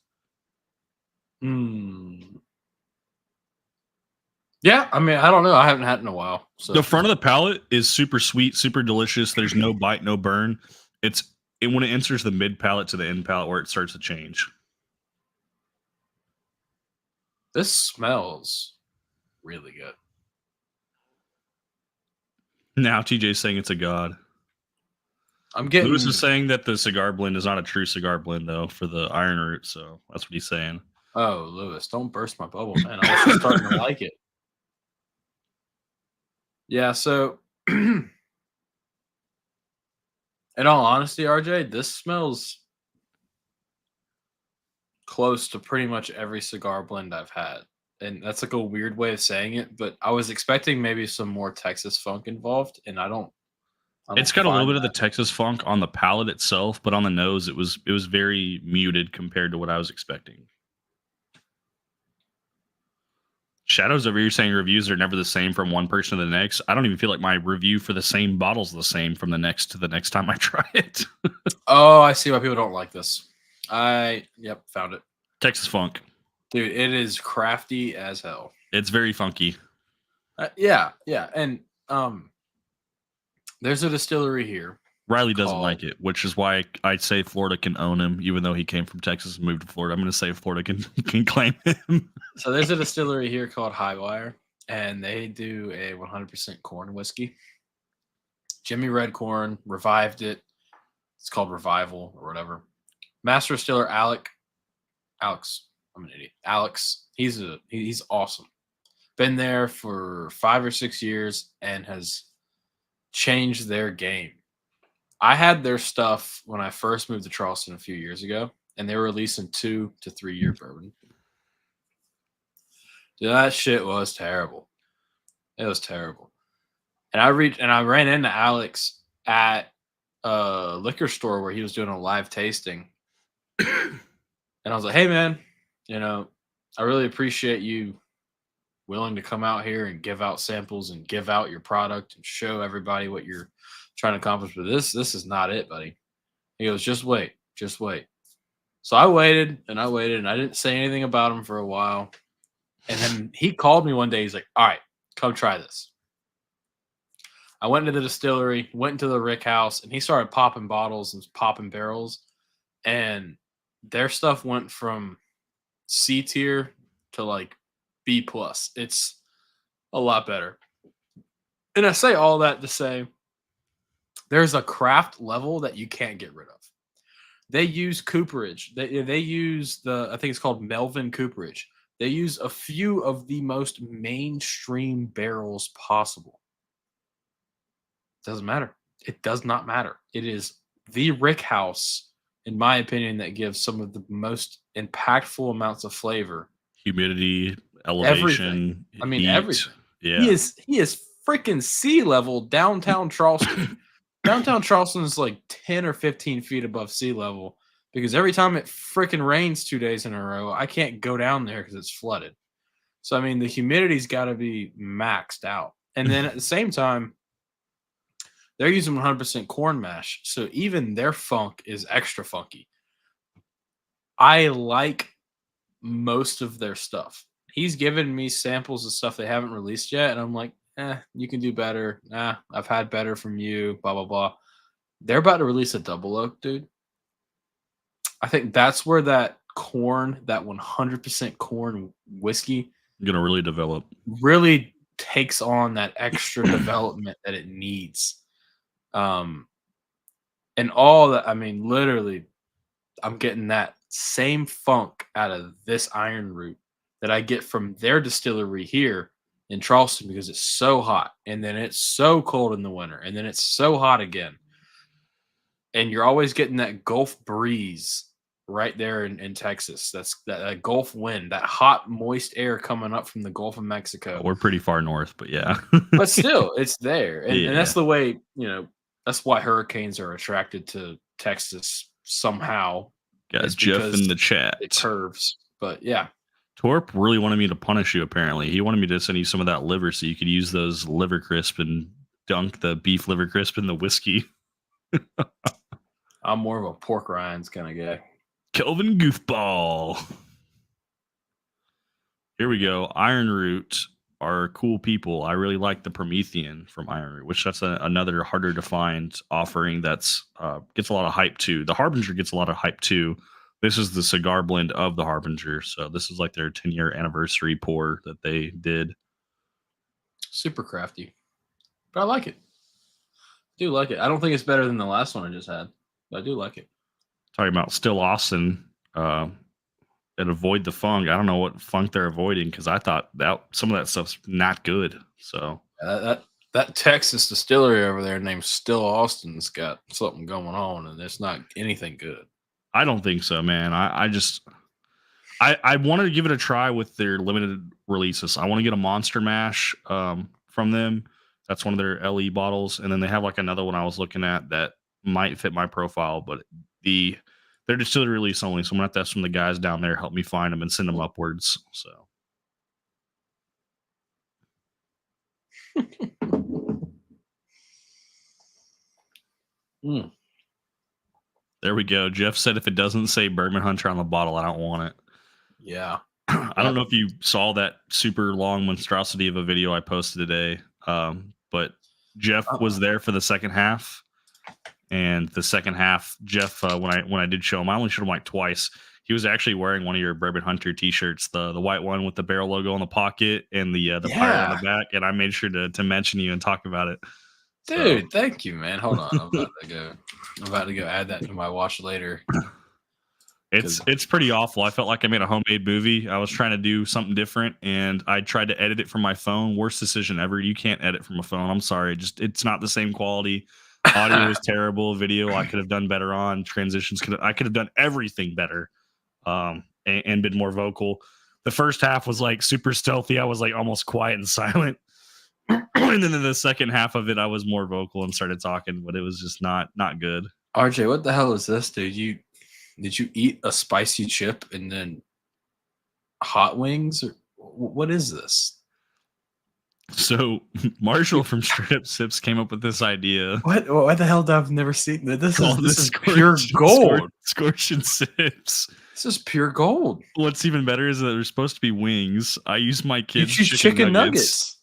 Yeah, I mean, I don't know. I haven't had it in a while. So The front of the palate is super sweet, super delicious. There's no bite, no burn. When it enters the mid palate to the end palate where it starts to change. this smells really good. Now TJ's saying it's a god. I'm getting. Lewis is saying that the cigar blend is not a true cigar blend, though, for the iron root. So that's what he's saying. Oh, Lewis, don't burst my bubble, man. I was just starting to like it. Yeah, so in all honesty, RJ, this smells close to pretty much every cigar blend I've had. And that's like a weird way of saying it, but I was expecting maybe some more Texas funk involved, and I don't It's got a little bit of find the Texas funk on the palate itself, but on the nose, it was very muted compared to what I was expecting. Shadows over here saying reviews are never the same from one person to the next. I don't even feel like my review for the same bottle's the same from the next to the next time I try it. Oh, I see why people don't like this. Yep, found it. Texas funk. Dude, it is crafty as hell. It's very funky. Yeah. And there's a distillery here. Riley doesn't like it, which is why I'd say Florida can own him, even though he came from Texas and moved to Florida. I'm going to say Florida can claim him. So there's a distillery here called Highwire, and they do a 100% corn whiskey. Jimmy Red Corn revived it. It's called Revival or whatever. Master distiller Alex. I'm an idiot. Alex. He's awesome. Been there for 5 or 6 years and has changed their game. I had their stuff when I first moved to Charleston a few years ago, and they were releasing 2 to 3 year bourbon. Dude, that shit was terrible. It was terrible. And I ran into Alex at a liquor store where he was doing a live tasting. And I was like, hey man, I really appreciate you willing to come out here and give out samples and give out your product and show everybody what you're trying to accomplish. But this is not it, buddy. He goes, just wait. So I waited and I didn't say anything about him for a while. And then he called me one day. He's like, all right, come try this. I went into the distillery, went into the Rick house, and he started popping bottles and popping barrels. And their stuff went from C tier to like B plus. It's a lot better. And I say all that to say there's a craft level that you can't get rid of. They use cooperage. They use I think it's called Melvin cooperage. They use a few of the most mainstream barrels possible. Doesn't matter. It does not matter. It is the rick house, in my opinion, that gives some of the most impactful amounts of flavor. Humidity, elevation, I mean, heat. everything. Yeah. He is freaking sea level downtown Charleston. Downtown Charleston is like 10 or 15 feet above sea level because every time it freaking rains 2 days in a row, I can't go down there because it's flooded. So, I mean, the humidity's got to be maxed out. And then at the same time, they're using 100% corn mash. So even their funk is extra funky. I like most of their stuff. He's given me samples of stuff they haven't released yet. And I'm like, you can do better. Nah, I've had better from you, blah, blah, blah. They're about to release a double oak, dude. I think that's where that corn, that 100% corn whiskey, Going to really develop. Really takes on that extra development that it needs. And all that, I mean, literally, I'm getting that same funk out of this iron root that I get from their distillery here in Charleston because it's so hot and then it's so cold in the winter and then it's so hot again. And you're always getting that Gulf breeze right there in Texas. That's that Gulf wind, that hot, moist air coming up from the Gulf of Mexico. We're pretty far north, but yeah. But still, it's there. And that's the way, that's why hurricanes are attracted to Texas somehow. Got Jeff in the chat. It curves. But yeah. Torp really wanted me to punish you, apparently. He wanted me to send you some of that liver so you could use those liver crisp and dunk the beef liver crisp in the whiskey. I'm more of a pork rinds kind of guy. Kelvin Goofball. Here we go. Iron Root are cool people. I really like the Promethean from Iron Root, which that's another harder to find offering that's gets a lot of hype too. The Harbinger gets a lot of hype too. This is the cigar blend of the Harbinger. So this is like their 10-year anniversary pour that they did. Super crafty. But I like it. I do like it. I don't think it's better than the last one I just had, but I do like it. Talking about Still Austin and avoid the funk. I don't know what funk they're avoiding because I thought that some of that stuff's not good. So that Texas distillery over there named Still Austin's got something going on, and it's not anything good. I don't think so, man. I wanted to give it a try with their limited releases. I want to get a Monster Mash from them. That's one of their LE bottles, and then they have like another one I was looking at that might fit my profile, but they're distillery release only, so I'm gonna have to ask some of the guys down there help me find them and send them upwards. So there we go. Jeff said if it doesn't say Bourbon Hunter on the bottle, I don't want it. Yeah. I don't know if you saw that super long monstrosity of a video I posted today, but Jeff was there for the second half. And the second half, Jeff, when I did show him, I only showed him like twice. He was actually wearing one of your Bourbon Hunter t-shirts, the white one with the barrel logo on the pocket and the pirate on the back. And I made sure to mention you and talk about it. Dude, thank you, man. Hold on, I'm about to go add that to my watch later. It's pretty awful. I felt like I made a homemade movie. I was trying to do something different, and I tried to edit it from my phone. Worst decision ever. You can't edit from a phone. I'm sorry. It's not the same quality. Audio was terrible. Video I could have done better on. Transitions I could have done everything better, and been more vocal. The first half was like super stealthy. I was like almost quiet and silent, and then in the second half of it, I was more vocal and started talking. But it was just not good. RJ, what the hell is this, dude? Did you eat a spicy chip and then hot wings? Or what is this? So Marshall from Straight Up Sips came up with this idea. What the hell? I've never seen that. This is pure gold. Scorching Sips. This is pure gold. What's even better is that there's supposed to be wings. I use my kids' You choose chicken nuggets.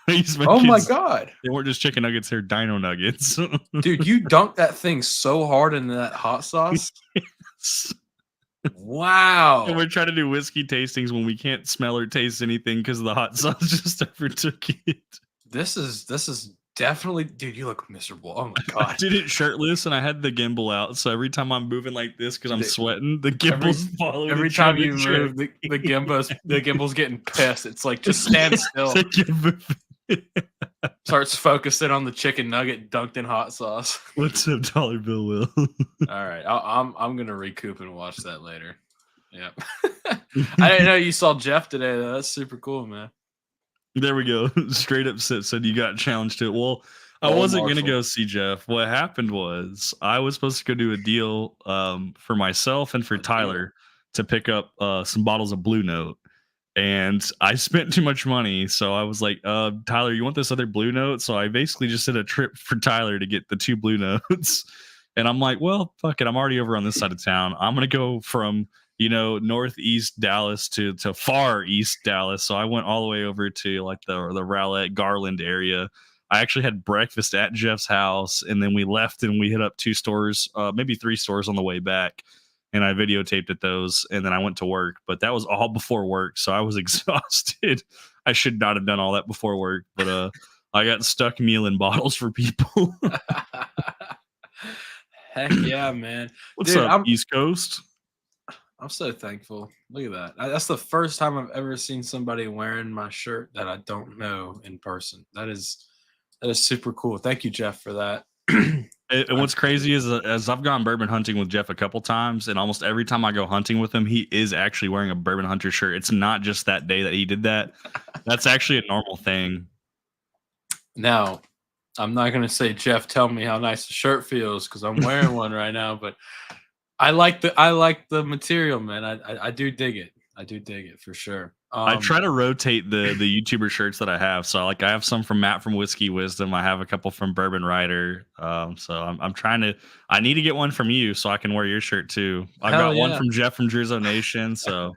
My god! They weren't just chicken nuggets; they're dino nuggets. Dude, you dunked that thing so hard in that hot sauce. Yes. Wow! And we're trying to do whiskey tastings when we can't smell or taste anything because the hot sauce just overtook it. This is definitely, dude, you look miserable. Oh my I god. did it shirtless and I had the gimbal out. So every time I'm moving like this because I'm Dude, sweating, the gimbal's following Every each time other. you move, the gimbal's getting pissed. It's like just stand still. It's like you're moving. Starts focusing on the chicken nugget dunked in hot sauce. What's up, Dollar Bill Will? All right, I'm gonna recoup and watch that later. Yep. I didn't know you saw Jeff today though. That's super cool, man. There we go. Straight up said you got challenged to it. Well, I Old wasn't gonna Marshall. go see Jeff. What happened was I was supposed to go do a deal for myself and for A deal? Tyler to pick up some bottles of Blue Note. And I spent too much money. So I was like, Tyler, you want this other Blue Note? So I basically just did a trip for Tyler to get the 2 Blue Notes. And I'm like, well, fuck it. I'm already over on this side of town. I'm going to go from, northeast Dallas to far east Dallas. So I went all the way over to like the Rowlett Garland area. I actually had breakfast at Jeff's house. And then we left and we hit up 2 stores, maybe 3 stores on the way back. And I videotaped at those, and then I went to work. But that was all before work, so I was exhausted. I should not have done all that before work, but I got stuck mealing bottles for people. Heck yeah, man! What's Dude, up, East Coast? I'm so thankful. Look at that. That's the first time I've ever seen somebody wearing my shirt that I don't know in person. That is super cool. Thank you, Jeff, for that. And what's crazy is as I've gone bourbon hunting with Jeff a couple times, and almost every time I go hunting with him, he is actually wearing a Bourbon Hunter shirt. It's not just that day that he did that. That's actually a normal thing. Now, I'm not going to say, Jeff, tell me how nice the shirt feels because I'm wearing one right now, but I like the material, man. I do dig it. I do dig it for sure. I try to rotate the YouTuber shirts that I have. So like I have some from Matt from Whiskey Wisdom. I have a couple from Bourbon Rider. So I'm trying to. I need to get one from you so I can wear your shirt too. I got one from Jeff from Drizzo Nation. So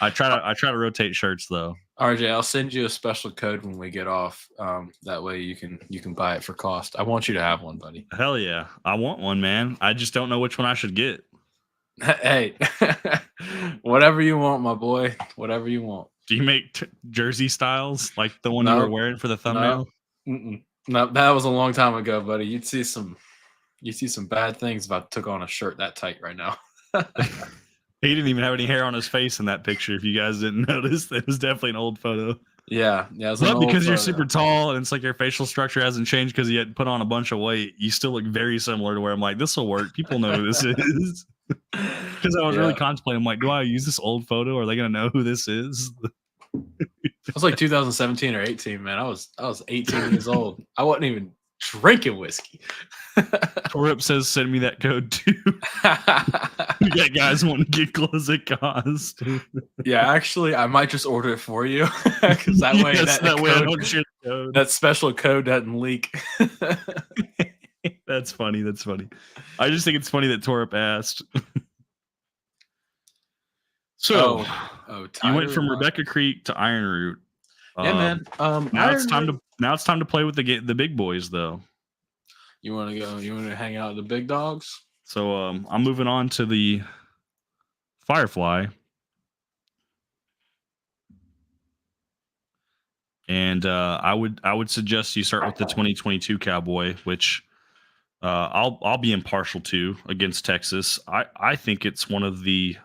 I try to rotate shirts though. RJ, I'll send you a special code when we get off. That way you can buy it for cost. I want you to have one, buddy. Hell yeah, I want one, man. I just don't know which one I should get. Hey, whatever you want, my boy. Whatever you want. Do you make jersey styles like the one you were wearing for the thumbnail? No, that was a long time ago, buddy. You'd see some bad things if I took on a shirt that tight right now. He didn't even have any hair on his face in that picture. If you guys didn't notice, it was definitely an old photo. Yeah. But because you're super tall and it's like your facial structure hasn't changed because you had put on a bunch of weight, you still look very similar to where I'm like, this will work. People know who this is. Because I was really contemplating, I'm like, do I use this old photo? Are they gonna know who this is? It was like 2017 or 18, man. I was 18 years old. I wasn't even drinking whiskey. Torip says, send me that code too. We got guys wanting to get clothes at cost. Yeah, actually, I might just order it for you because that way I don't share the code. That special code doesn't leak. That's funny. I just think it's funny that Torip asked. So, you went from Rebecca Creek to Iron Root. Yeah, man. Now it's time to play with the big boys, though. You want to go? You want to hang out with the big dogs? So, I'm moving on to the Firefly, and I would suggest you start with the 2022 Cowboy, which. I'll be impartial to against Texas. I think it's one of the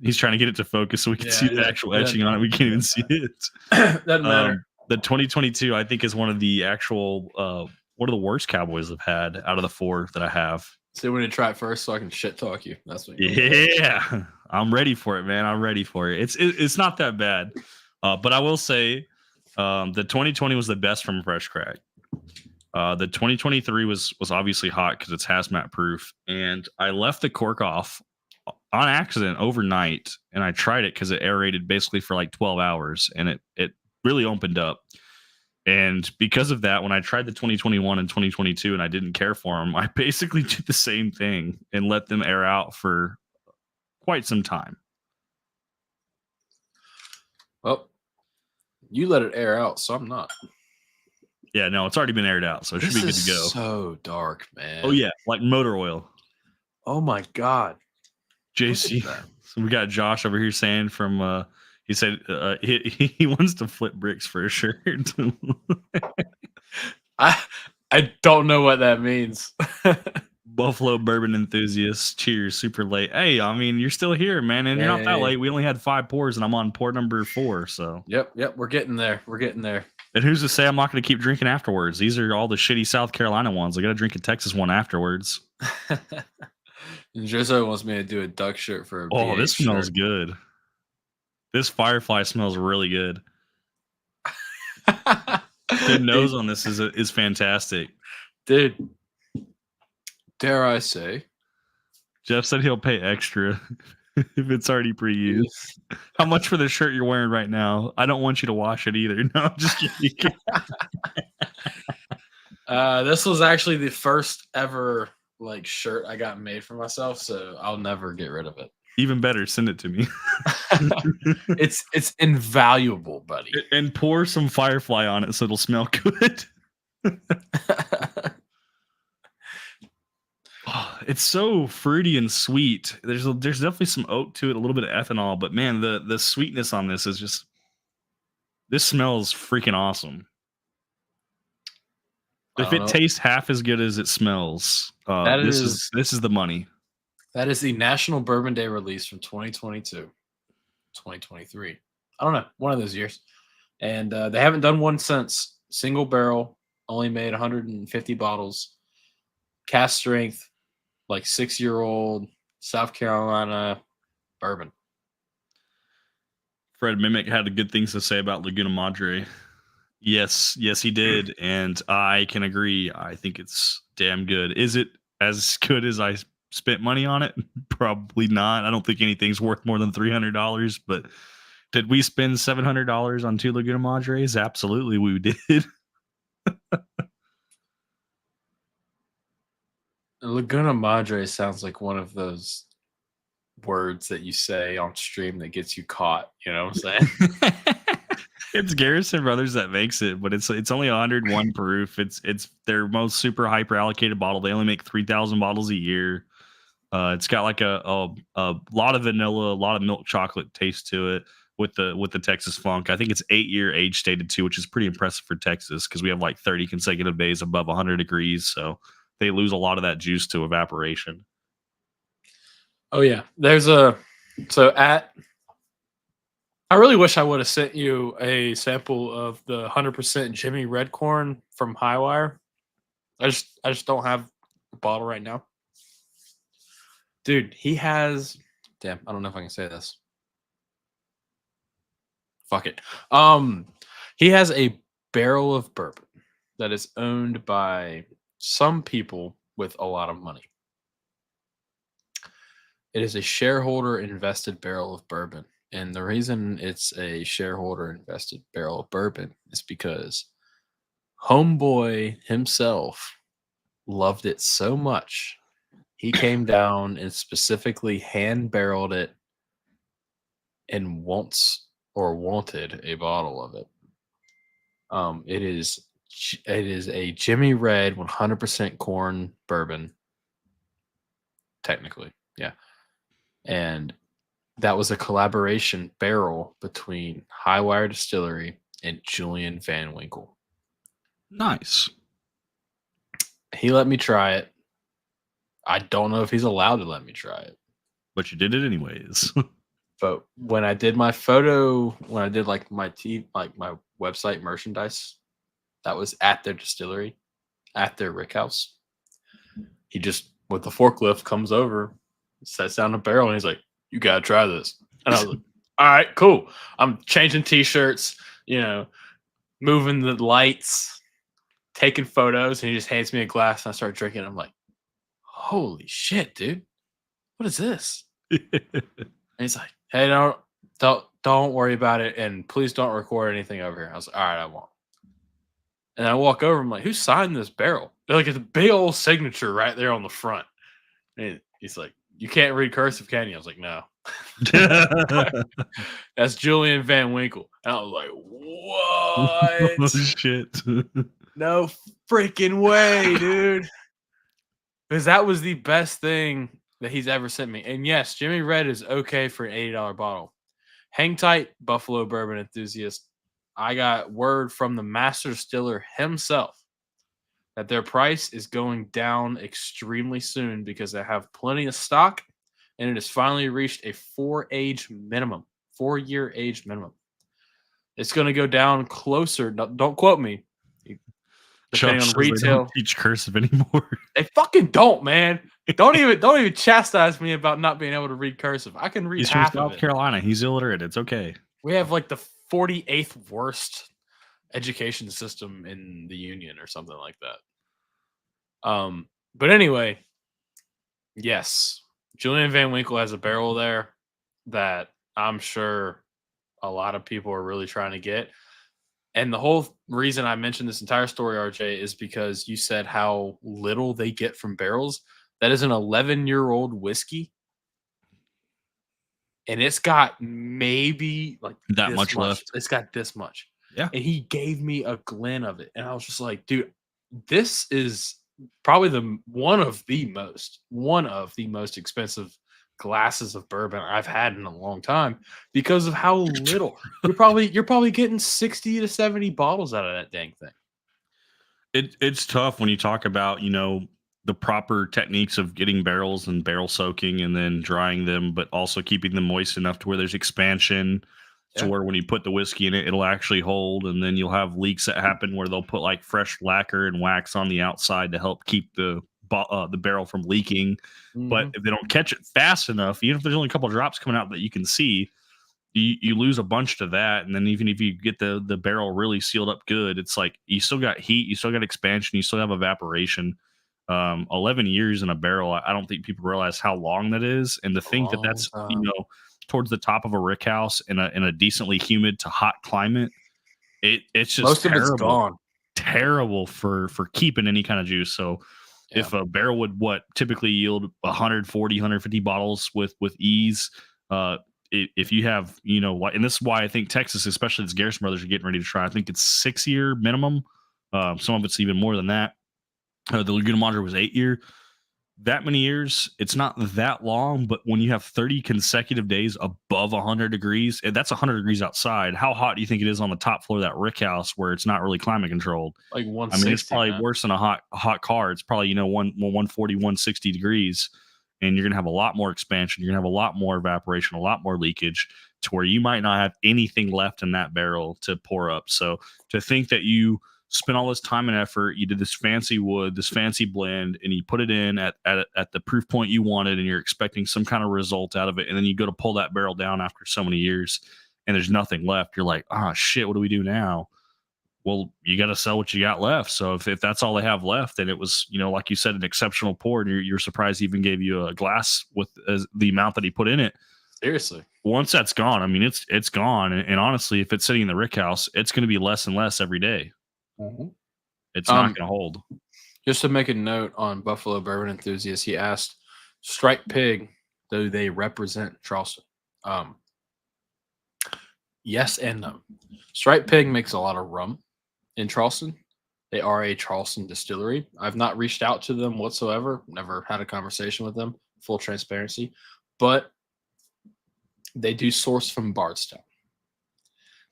he's trying to get it to focus so we can see the actual etching on it. We can't even see it. Doesn't matter. The 2022 I think is one of the actual one of the worst Cowboys I've had out of the 4 that I have. So we need to try it first so I can shit talk you. That's what. I'm ready for it, man. I'm ready for it. It's not that bad, but I will say the 2020 was the best from Fresh Crack. The 2023 was obviously hot because it's hazmat proof, and I left the cork off on accident overnight, and I tried it because it aerated basically for like 12 hours, and it really opened up. And because of that, when I tried the 2021 and 2022 and I didn't care for them, I basically did the same thing and let them air out for quite some time. Well, you let it air out, so I'm not. Yeah, no, it's already been aired out, so it should be good to go. So dark, man. Oh yeah, like motor oil. Oh my god, JC. So we got Josh over here saying from he said he wants to flip bricks for a shirt. I don't know what that means. Buffalo bourbon enthusiasts, cheers! Super late. Hey, I mean, you're still here, man, and you're not that Yay. late. We only had 5 pours, and I'm on pour number 4. So, Yep, we're getting there. We're getting there. and who's to say I'm not going to keep drinking afterwards? These are all the shitty South Carolina ones. I got to drink a Texas one afterwards. And Jose wants me to do a duck shirt for a Oh, this BH smells shirt. good. This Firefly smells really good. The nose on this is fantastic. Dude, dare I say? Jeff said he'll pay extra if it's already pre-used. How much for the shirt you're wearing right now? I don't want you to wash it either. No, I'm just kidding. This was actually the first ever like shirt I got made for myself, so I'll never get rid of it. Even better, send it to me. It's invaluable, buddy. And pour some Firefly on it so it'll smell good. Oh, it's so fruity and sweet. There's definitely some oak to it, a little bit of ethanol, but man, the sweetness on this is just, this smells freaking awesome. If it tastes half as good as it smells, this is the money. That is the National Bourbon Day release from 2022, 2023. I don't know, one of those years. And they haven't done one since. Single barrel, only made 150 bottles. Cast strength, like 6-year-old South Carolina bourbon. Fred Mimic had good things to say about Laguna Madre. Yes, he did. And I can agree. I think it's damn good. Is it as good as I spent money on it? Probably not. I don't think anything's worth more than $300, but did we spend $700 on 2 Laguna Madres? Absolutely, we did. Laguna Madre sounds like one of those words that you say on stream that gets you caught. You know what I'm saying? It's Garrison Brothers that makes it, but it's only 101 proof. It's their most super hyper allocated bottle. They only make 3,000 bottles a year. It's got like a lot of vanilla, a lot of milk chocolate taste to it with the Texas funk. I think it's 8-year age stated too, which is pretty impressive for Texas because we have like 30 consecutive days above 100 degrees. So they lose a lot of that juice to evaporation. Oh yeah, I really wish I would have sent you a sample of the 100% Jimmy Red Corn from Highwire. I just don't have a bottle right now. Dude, he has, damn, I don't know if I can say this. Fuck it. He has a barrel of bourbon that is owned by some people with a lot of money. It is a shareholder invested barrel of bourbon. And the reason it's a shareholder invested barrel of bourbon is because homeboy himself loved it so much. He came down and specifically hand barreled it and wanted a bottle of it. It is a Jimmy Red 100% corn bourbon. Technically, yeah. And that was a collaboration barrel between Highwire Distillery and Julian Van Winkle. Nice. He let me try it. I don't know if he's allowed to let me try it. But you did it anyways. But when I did my photo, when I did like my my website merchandise, that was at their distillery, at their rick house. He just, with the forklift, comes over, sets down the barrel, and he's like, "You gotta try this." And I was like, "All right, cool." I'm changing t-shirts, moving the lights, taking photos, and he just hands me a glass, and I start drinking. I'm like, "Holy shit, dude! What is this?" And he's like, "Hey, don't worry about it, and please don't record anything over here." I was like, "All right, I won't." And I walk over. I'm like, "Who signed this barrel?" They're like, "It's a big old signature right there on the front." And he's like, "You can't read cursive, can you?" I was like, "No." That's Julian Van Winkle. And I was like, "What?" Oh, shit. No freaking way, dude. Because that was the best thing that he's ever sent me. And yes, Jimmy Red is okay for an $80 bottle. Hang tight, Buffalo bourbon enthusiast. I got word from the master distiller himself that their price is going down extremely soon because they have plenty of stock, and it has finally reached a 4-year age minimum. It's going to go down closer. Don't quote me. Depending on retail, they don't teach cursive anymore. They fucking don't, man. Don't even chastise me about not being able to read cursive. I can read He's from half of South it. Carolina. He's illiterate. It's okay. We have like the 48th worst education system in the union or something like that. But anyway, yes, Julian Van Winkle has a barrel there that I'm sure a lot of people are really trying to get. And the whole reason I mentioned this entire story, RJ, is because you said how little they get from barrels. That is an 11-year-old whiskey. And it's got maybe like that much left. It's got this much. Yeah. And he gave me a glen of it. And I was just like, dude, this is probably one of the most expensive glasses of bourbon I've had in a long time because of how little. You're probably getting 60 to 70 bottles out of that dang thing. It's tough when you talk about, the proper techniques of getting barrels and barrel soaking and then drying them, but also keeping them moist enough to where there's expansion to where when you put the whiskey in it, it'll actually hold. And then you'll have leaks that happen where they'll put like fresh lacquer and wax on the outside to help keep the barrel from leaking. But if they don't catch it fast enough, even if there's only a couple of drops coming out that you can see, you lose a bunch to that. And then even if you get the barrel really sealed up good, it's like you still got heat, you still got expansion, you still have evaporation. 11 years in a barrel, I don't think people realize how long that is. And to think that that's towards the top of a rick house in a decently humid to hot climate, it's just most terrible. Of it's gone. Terrible for keeping any kind of juice. So if a barrel would typically yield 140, 150 bottles with ease, if you have, and this is why I think Texas, especially this Garrison Brothers, are getting ready to try. I think it's 6-year minimum. Some of it's even more than that. The Laguna Madre was 8-year. That many years, it's not that long, but when you have 30 consecutive days above 100 degrees, and that's 100 degrees outside, how hot do you think it is on the top floor of that rick house where it's not really climate controlled? Like 160. I mean, it's probably worse than a hot car. It's probably, 140, 160 degrees, and you're going to have a lot more expansion. You're going to have a lot more evaporation, a lot more leakage to where you might not have anything left in that barrel to pour up. So to think that you spent all this time and effort, you did this fancy wood, this fancy blend, and you put it in at the proof point you wanted, and you're expecting some kind of result out of it, and then you go to pull that barrel down after so many years, and there's nothing left. You're like, shit, what do we do now? Well, you got to sell what you got left. So if that's all they have left, and it was, like you said, an exceptional pour, and you're surprised he even gave you a glass with the amount that he put in it. Seriously. Once that's gone, I mean, it's gone. And honestly, if it's sitting in the rick house, it's going to be less and less every day. It's not going to hold. Just to make a note on Buffalo Bourbon Enthusiast, he asked, Striped Pig, do they represent Charleston? Yes and no. Striped Pig makes a lot of rum in Charleston. They are a Charleston distillery. I've not reached out to them whatsoever. Never had a conversation with them. Full transparency. But they do source from Bardstown.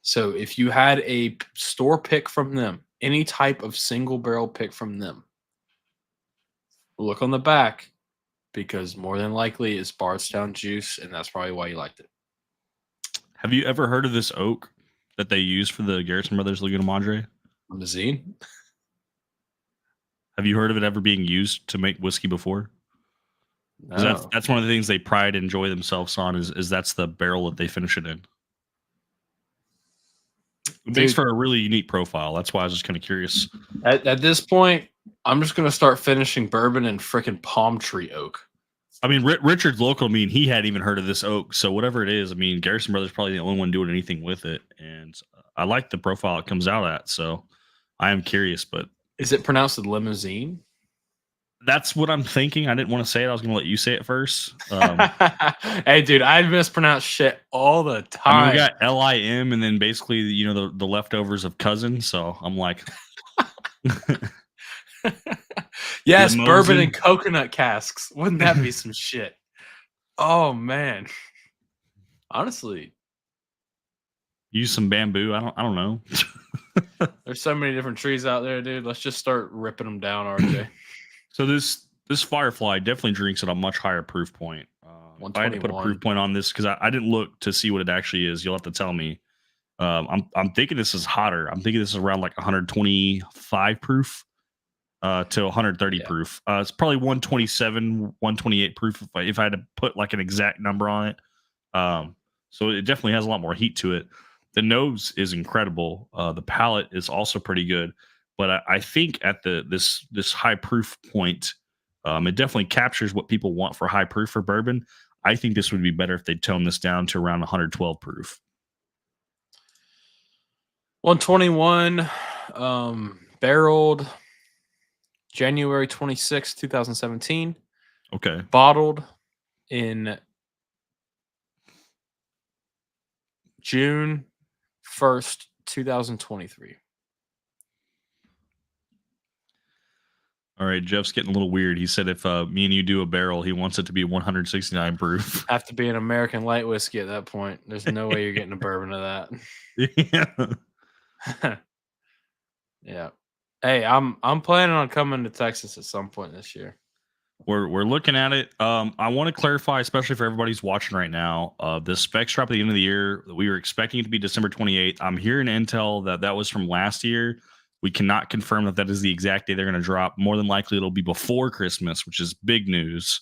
So if you had a store pick from them, any type of single barrel pick from them, look on the back, because more than likely it's Bardstown juice, and that's probably why you liked it. Have you ever heard of this oak that they use for the Garrison Brothers Laguna Madre? Mazine? Have you heard of it ever being used to make whiskey before? No. That's one of the things they pride and enjoy themselves on is that's the barrel that they finish it in. It makes for a really unique profile. That's why I was just kind of curious. At this point, I'm just going to start finishing bourbon and freaking palm tree oak. I mean, Richard's local. I mean, he hadn't even heard of this oak. So whatever it is, I mean, Garrison Brothers probably the only one doing anything with it. And I like the profile it comes out at. So I am curious, but is it pronounced limousine? That's what I'm thinking. I didn't want to say it. I was going to let you say it first. Hey, dude, I mispronounce shit all the time. I mean, we got LIM and then basically, the leftovers of cousin. So I'm like, yes, Limousine. Bourbon and coconut casks. Wouldn't that be some shit? Oh man. Honestly, Use some bamboo. I don't know. There's so many different trees out there, dude. Let's just start ripping them down, RJ. So this Firefly definitely drinks at a much higher proof point. If I had to put a 121. proof point on this because I didn't look to see what it actually is. You'll have to tell me. I'm thinking this is hotter. I'm thinking this is around like 125 proof to 130 proof. It's probably 127, 128 proof if I had to put like an exact number on it. So it definitely has a lot more heat to it. The nose is incredible. The palate is also pretty good. But I think at this high proof point, it definitely captures what people want for high proof for bourbon. I think this would be better if they tone this down to around 112 proof. 121, barreled January 26, 2017. Okay. Bottled in June 1st, 2023. All right, Jeff's getting a little weird. He said if me and you do a barrel, he wants it to be 169 proof. Have to be an American light whiskey at that point. There's no way you're getting a bourbon of that. Yeah. Yeah. Hey, I'm planning on coming to Texas at some point this year. We're looking at it. I want to clarify, especially for everybody who's watching right now, the specs drop at the end of the year. We were expecting it to be December 28th. I'm hearing intel that was from last year. We cannot confirm that is the exact day they're going to drop. More than likely, it'll be before Christmas, which is big news.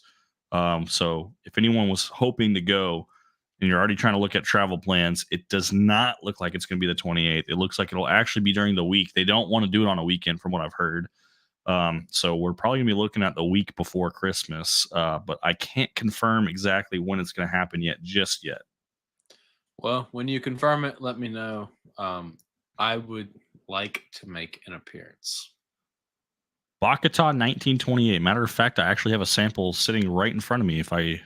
So if anyone was hoping to go and you're already trying to look at travel plans, it does not look like it's going to be the 28th. It looks like it'll actually be during the week. They don't want to do it on a weekend from what I've heard. So we're probably gonna be looking at the week before Christmas, but I can't confirm exactly when it's gonna happen just yet. Well, when you confirm it, let me know. I would like to make an appearance. Bacata 1928. Matter of fact, I actually have a sample sitting right in front of me if I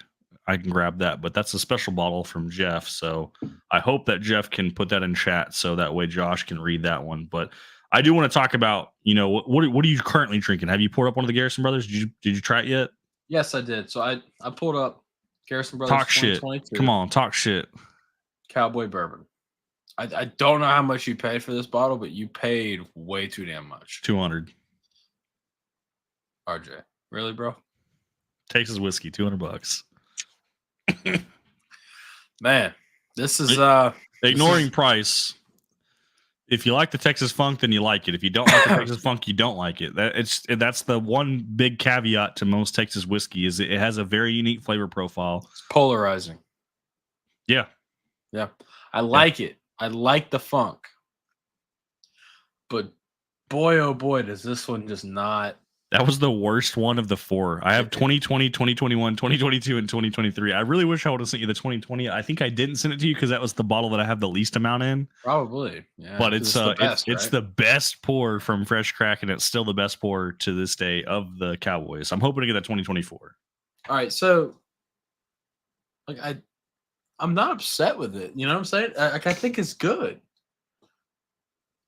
can grab that, but that's a special bottle from Jeff. So I hope that Jeff can put that in chat so that way Josh can read that one. But I do want to talk about, what are you currently drinking? Have you poured up one of the Garrison Brothers? Did you try it yet? Yes, I did. So I pulled up Garrison Brothers. Talk shit. Come on, talk shit. Cowboy bourbon. I don't know how much you paid for this bottle, but you paid way too damn much. 200. RJ, really, bro? Texas whiskey, $200. Man, this is ignoring price. If you like the Texas Funk, then you like it. If you don't like the Texas Funk, you don't like it. That's the one big caveat to most Texas whiskey is it has a very unique flavor profile. It's polarizing. Yeah. Yeah. I like it. I like the funk. But boy, oh boy, does this one just not. That was the worst one of the four. I have 2020, 2021, 2022, and 2023. I really wish I would have sent you the 2020. I think I didn't send it to you because that was the bottle that I have the least amount in. Probably, yeah. But it's the best, it's the best pour from Fresh Crack, and it's still the best pour to this day of the Cowboys. I'm hoping to get that 2024. All right, so I'm not upset with it. You know what I'm saying? I think it's good,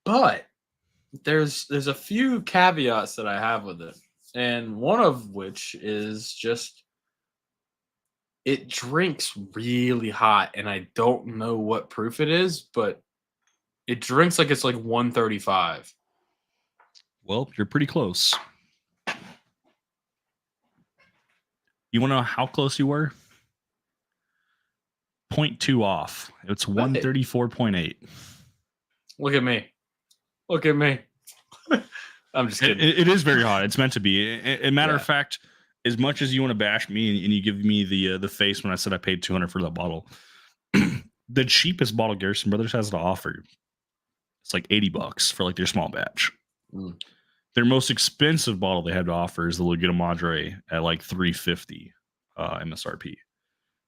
but there's a few caveats that I have with it, and one of which is just it drinks really hot, and I don't know what proof it is, but it drinks like it's like 135. Well, you're pretty close. You want to know how close you were? 0.2 off. It's 134.8. Look at me. Look at me. I'm just kidding. It is very hot. It's meant to be. A matter of fact, as much as you want to bash me and you give me the face when I said I paid $200 for that bottle, the cheapest bottle Garrison Brothers has to offer, it's like $80 for like their small batch. Their most expensive bottle they have to offer is the Laguna Madre at like $350 MSRP.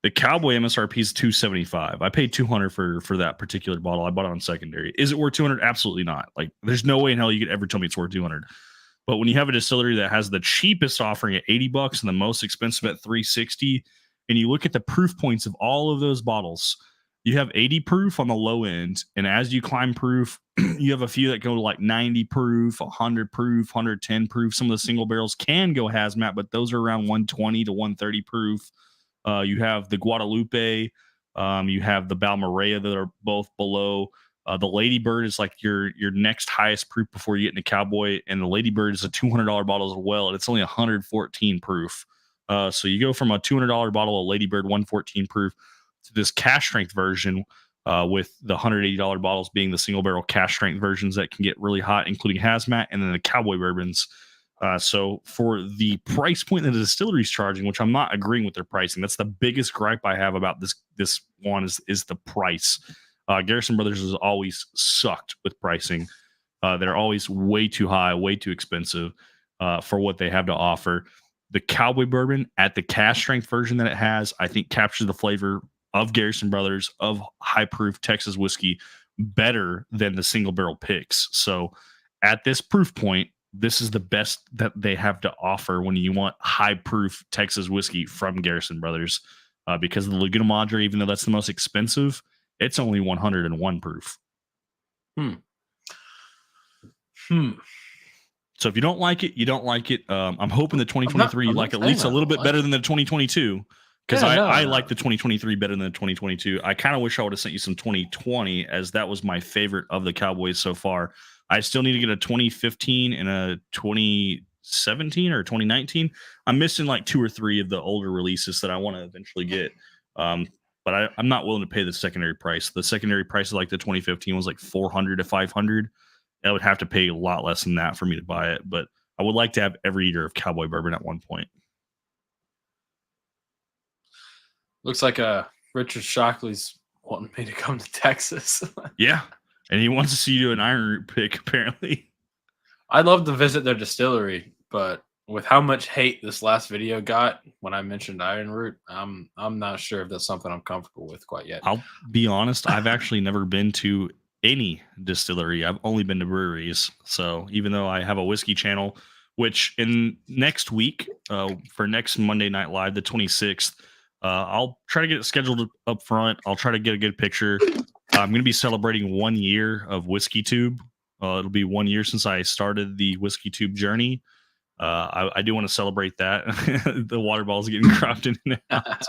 The Cowboy MSRP is $275. I paid $200 for that particular bottle. I bought it on secondary. Is it worth $200? Absolutely not. Like, there's no way in hell you could ever tell me it's worth $200. But when you have a distillery that has the cheapest offering at $80 and the most expensive at $360, and you look at the proof points of all of those bottles, you have 80 proof on the low end, and as you climb proof, you have a few that go to like 90 proof, 100 proof, 110 proof. Some of the single barrels can go hazmat, but those are around 120 to 130 proof. You have the Guadalupe, You have the Balmorea that are both below. The Ladybird is like your next highest proof before you get into Cowboy, and the Ladybird is a $200 bottle as well, and it's only 114 proof. So you go from a $200 bottle of Ladybird 114 proof to this cash strength version, with the $180 bottles being the single barrel cash strength versions that can get really hot, including hazmat, and then the Cowboy bourbons. So for the price point that the distillery is charging, which I'm not agreeing with their pricing, that's the biggest gripe I have about this one is the price. Garrison Brothers has always sucked with pricing. They're always way too high, way too expensive for what they have to offer. The Cowboy bourbon at the cash strength version that it has, I think captures the flavor of Garrison Brothers, of high proof Texas whiskey better than the single barrel picks. So at this proof point, this is the best that they have to offer when you want high proof Texas whiskey from Garrison Brothers, because the Laguna Madre, even though that's the most expensive, it's only 101 proof. So if you don't like it, you don't like it. I'm hoping the 2023 you like at least a little bit better than the 2022, because I like the 2023 better than the 2022. I kind of wish I would have sent you some 2020, as that was my favorite of the Cowboys so far. I still need to get a 2015 and a 2017 or 2019. I'm missing like 2 or 3 of the older releases that I want to eventually get. But I'm not willing to pay the secondary price. The secondary price of like the 2015 was like 400 to 500. I would have to pay a lot less than that for me to buy it. But I would like to have every liter of Cowboy bourbon at one point. Looks like Richard Shockley's wanting me to come to Texas. Yeah. And he wants to see you do an Iron Root pick, apparently. I'd love to visit their distillery, but with how much hate this last video got when I mentioned Iron Root, I'm not sure if that's something I'm comfortable with quite yet. I'll be honest, I've actually never been to any distillery. I've only been to breweries. So even though I have a whiskey channel, which in next week, for next Monday Night Live, the 26th, I'll try to get it scheduled up front. I'll try to get a good picture. I'm going to be celebrating 1 year of Whiskey Tube. It'll be 1 year since I started the Whiskey Tube journey. I do want to celebrate that. The water ball's getting cropped in and out.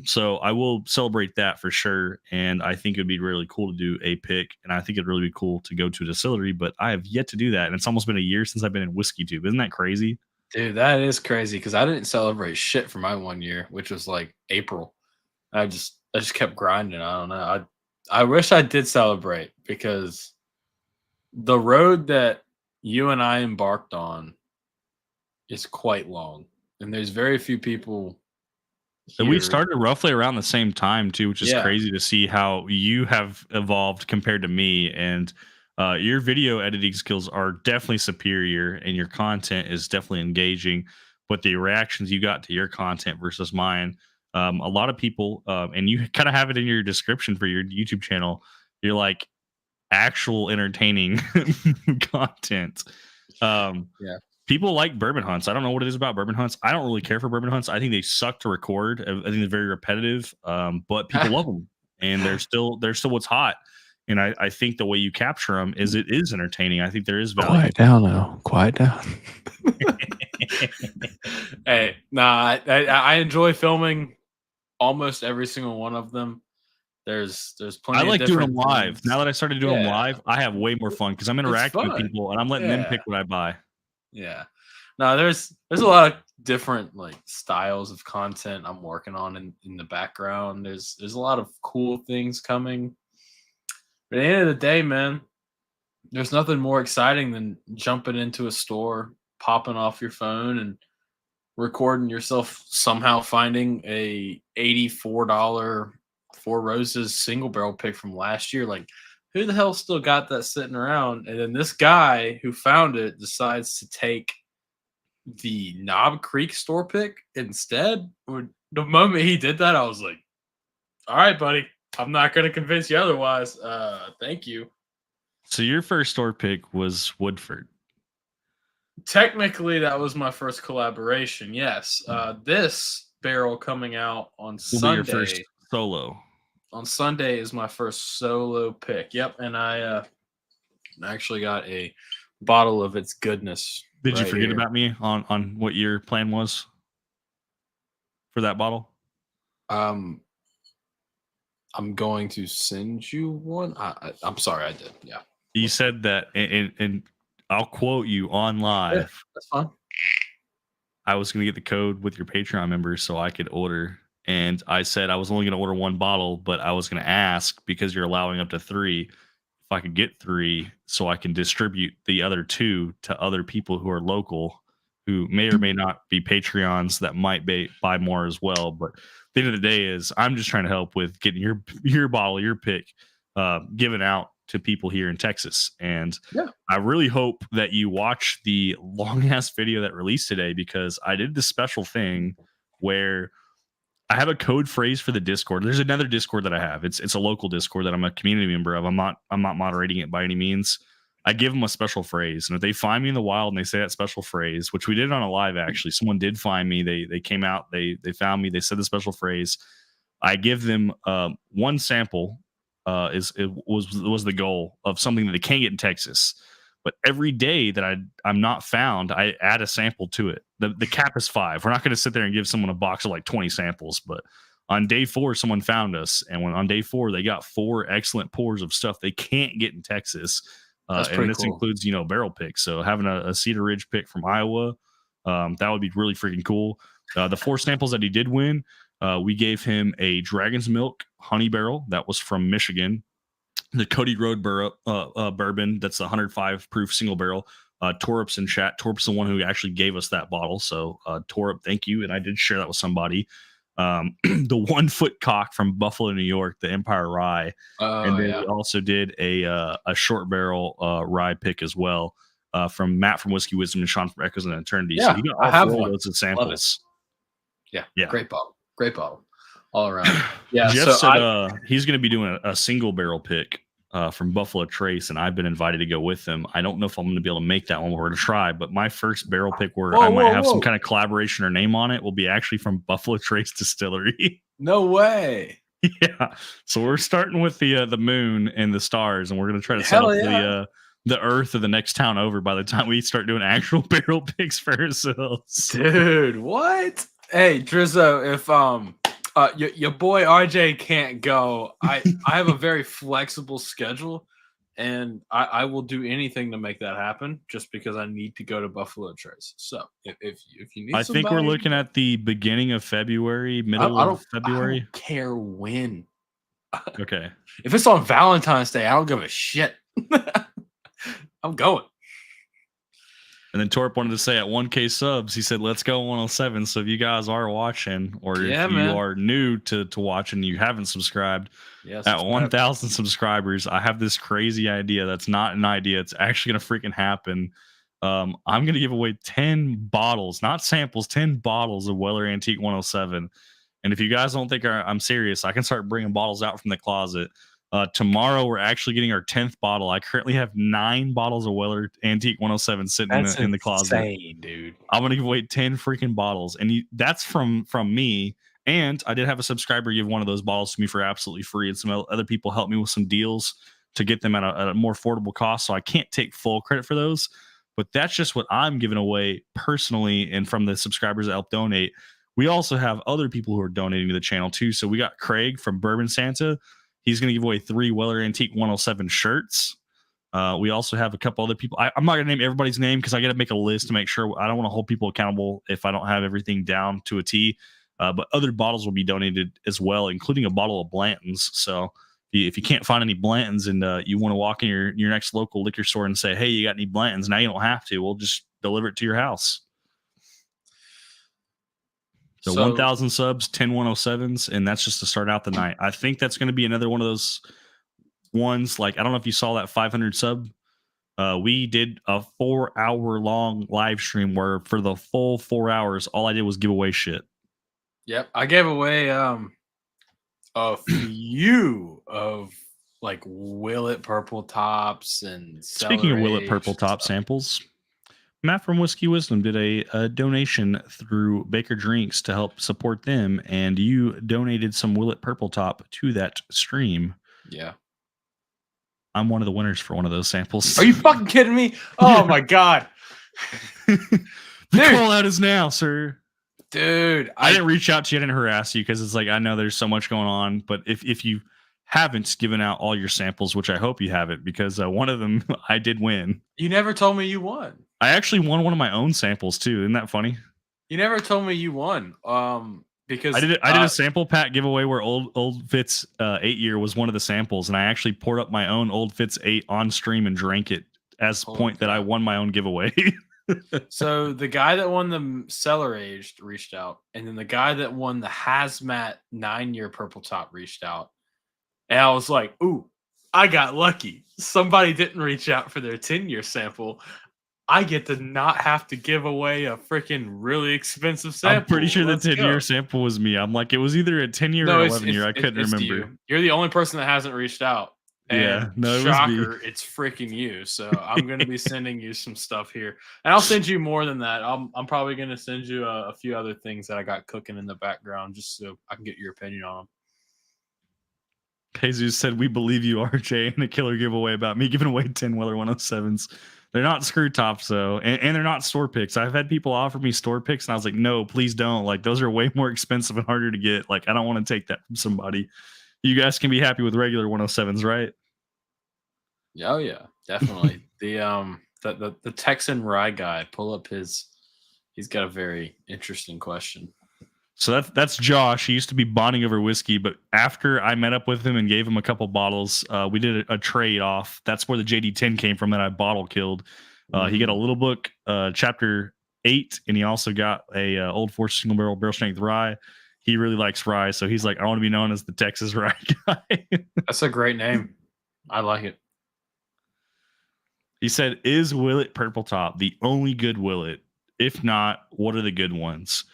So I will celebrate that for sure. And I think it'd be really cool to do a pick. And I think it'd really be cool to go to a distillery, but I have yet to do that. And it's almost been a year since I've been in Whiskey Tube. Isn't that crazy? Dude, that is crazy, because I didn't celebrate shit for my 1 year, which was like April. I just kept grinding. I don't know. I wish I did celebrate, because the road that you and I embarked on is quite long, and there's very few people. And we started roughly around the same time too, which is crazy to see how you have evolved compared to me. And your video editing skills are definitely superior, and your content is definitely engaging. But the reactions you got to your content versus mine, a lot of people, and you kind of have it in your description for your YouTube channel, you're like actual entertaining content. People like bourbon hunts. I don't know what it is about bourbon hunts. I don't really care for bourbon hunts. I think they suck to record. I think they're very repetitive, but people love them, and they're still what's hot. And I think the way you capture them is it is entertaining. I think there is value. Quiet down now. Quiet down. Hey, nah, I enjoy filming almost every single one of them. There's plenty. I like of doing them different live. things. Now that I started doing them live, I have way more fun because I'm interacting with people and I'm letting them pick what I buy. Yeah. No, there's a lot of different like styles of content I'm working on in the background. There's a lot of cool things coming. But at the end of the day, man, there's nothing more exciting than jumping into a store, popping off your phone, and recording yourself somehow finding a $84 Four Roses single barrel pick from last year. Like, who the hell still got that sitting around? And then this guy who found it decides to take the Knob Creek store pick instead. The moment he did that, I was like, all right, buddy, I'm not going to convince you otherwise. Thank you. So your first store pick was Woodford. Technically, that was my first collaboration. Yes. This barrel coming out on Sunday. Your first solo. On Sunday is my first solo pick. Yep. And I actually got a bottle of its goodness. Did you forget about me on what your plan was for that bottle? I'm going to send you one. I'm sorry, I did. Yeah. You said that, and I'll quote you on Yeah, live. that's fine. I was going to get the code with your Patreon members so I could order. And I said I was only going to order one bottle, but I was going to ask because you're allowing up to 3 if I could get 3 so I can distribute the other 2 to other people who are local who may or may not be Patreons that might buy more as well. But the end of the day is I'm just trying to help with getting your bottle, your pick, given out to people here in Texas. And Yeah. I really hope that you watch the long ass video that released today because I did this special thing where I have a code phrase for the Discord. There's another Discord that I have. It's a local Discord that I'm a community member of. I'm not moderating it by any means. I give them a special phrase, and if they find me in the wild and they say that special phrase, which we did on a live actually, someone did find me. They came out, they found me, they said the special phrase. I give them one sample. Was the goal of something that they can't get in Texas. But every day that I'm not found, I add a sample to it. The cap is 5. We're not going to sit there and give someone a box of like 20 samples. But on day 4, someone found us, and on day 4 they got 4 excellent pours of stuff they can't get in Texas. And this cool. includes barrel picks. So having a Cedar Ridge pick from Iowa, that would be really freaking cool. The 4 samples that he did win, we gave him a Dragon's Milk honey barrel that was from Michigan. The Cody Road bourbon, that's the 105 proof single barrel. Torup's in chat. Torup's the one who actually gave us that bottle. So Torup, thank you. And I did share that with somebody. The 1 foot cock from Buffalo, New York, the Empire Rye. And then we also did a short barrel rye pick as well from Matt from Whiskey Wisdom and Sean from Echoes and Eternity. Yeah, so you got all I have 4 one. of those samples. Yeah, yeah, great bottle. All around. Yeah, Jeff so said he's going to be doing a single barrel pick from Buffalo Trace, and I've been invited to go with them. I don't know if I'm going to be able to make that one. We're going to try, but my first barrel pick where I might have some kind of collaboration or name on it will be actually from Buffalo Trace Distillery. No way. Yeah, so we're starting with the moon and the stars, and we're going to try to set up the Earth of the next town over by the time we start doing actual barrel picks for ourselves. Dude, what? Hey, Drizzo, if your boy RJ can't go, I have a very flexible schedule, and I will do anything to make that happen just because I need to go to Buffalo Trace. So if you need, I think we're looking at the beginning of February, middle of February. I don't care when. Okay. If it's on Valentine's Day, I don't give a shit. I'm going. And then Torp wanted to say at 1K subs, he said, let's go 107. So if you guys are watching, or if you are new to watching, you haven't subscribed, at 1,000 subscribers, I have this crazy idea that's not an idea. It's actually going to freaking happen. I'm going to give away 10 bottles, not samples, 10 bottles of Weller Antique 107. And if you guys don't think I'm serious, I can start bringing bottles out from the closet. Tomorrow, we're actually getting our 10th bottle. I currently have 9 bottles of Weller Antique 107 sitting in the closet. Insane, dude. I'm going to give away 10 freaking bottles. And that's from me. And I did have a subscriber give one of those bottles to me for absolutely free. And some other people helped me with some deals to get them at a more affordable cost. So I can't take full credit for those. But that's just what I'm giving away personally and from the subscribers that help donate. We also have other people who are donating to the channel too. So we got Craig from Bourbon Santa. He's going to give away 3 Weller Antique 107 shirts. We also have a couple other people. I'm not going to name everybody's name because I got to make a list to make sure. I don't want to hold people accountable if I don't have everything down to a T. But other bottles will be donated as well, including a bottle of Blanton's. So if you can't find any Blanton's and you want to walk in your next local liquor store and say, hey, you got any Blanton's? Now you don't have to. We'll just deliver it to your house. So 1,000 subs, 10 107s, and that's just to start out the night. I think that's going to be another one of those ones. Like, I don't know if you saw that 500 sub. We did a 4-hour-long live stream where for the full 4 hours, all I did was give away shit. Yep, I gave away a few of like Willet Purple Tops and Speaking of Willet Purple Top samples, Matt from Whiskey Wisdom did a donation through Baker Drinks to help support them, and you donated some Willet Purple Top to that stream. Yeah. I'm one of the winners for one of those samples. Are you fucking kidding me? Oh, my God. The call out is now, sir. Dude. I didn't reach out to you. I didn't harass you because it's like, I know there's so much going on, but if you haven't given out all your samples, which I hope you haven't, because one of them I did win. You never told me you won. I actually won one of my own samples too. Isn't that funny? You never told me you won. Because I did a sample pack giveaway where old Fitz 8-year was one of the samples, and I actually poured up my own old Fitz 8 on stream and drank it as point that I won my own giveaway. So the guy that won the cellar aged reached out, and then the guy that won the hazmat 9-year purple top reached out, and I was like, "Ooh, I got lucky. Somebody didn't reach out for their 10-year sample. I get to not have to give away a freaking really expensive sample." I'm pretty sure the Let's 10-year go. sample was me. I'm like, it was either a 10-year No, or it's 11-year. I couldn't remember. You're the only person that hasn't reached out. And Yeah, no, it was shocker, me. it's freaking you. So I'm going to be sending you some stuff here, and I'll send you more than that. I'm probably going to send you a few other things that I got cooking in the background, just so I can get your opinion on them. Jesus said, "We believe you, RJ," and a killer giveaway about me giving away 10 Weller 107s. They're not screw tops though, and they're not store picks. I've had people offer me store picks, and I was like, no, please don't. Like, those are way more expensive and harder to get. Like, I don't want to take that from somebody. You guys can be happy with regular 107s, right? Oh yeah, definitely. The Texan Rye guy, pull up his. He's got a very interesting question. So that's Josh. He used to be bonding over whiskey, but after I met up with him and gave him a couple bottles, we did a trade off. That's where the JD10 came from that I bottle killed. He got a little book, chapter 8, and he also got a Old Force single barrel strength rye. He really likes rye, so he's like, I want to be known as the Texas rye guy. That's a great name. I like it. He said, "Is Willet Purple Top the only good Willet? If not, what are the good ones?"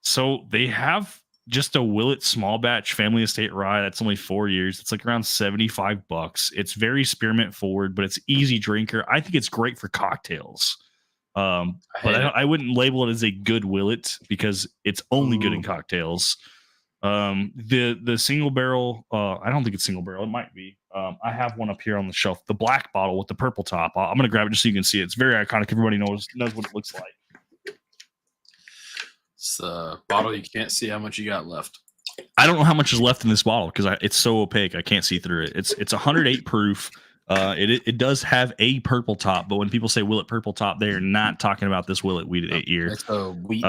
So they have just a Willet small batch family estate rye that's only 4 years. It's like around $75. It's very spearmint forward, but it's easy drinker. I think it's great for cocktails. But I wouldn't label it as a good Willet because it's only good in cocktails. The single barrel, I don't think it's single barrel. It might be. I have one up here on the shelf, the black bottle with the purple top. I'm gonna grab it just so you can see it. It's very iconic. Everybody knows what it looks like. It's a bottle you can't see how much you got left. I don't know how much is left in this bottle because it's so opaque. I can't see through it. It's 108 proof. It does have a purple top, but when people say Willet purple top, they are not talking about this Willet wheated 8-year. It's a wheat.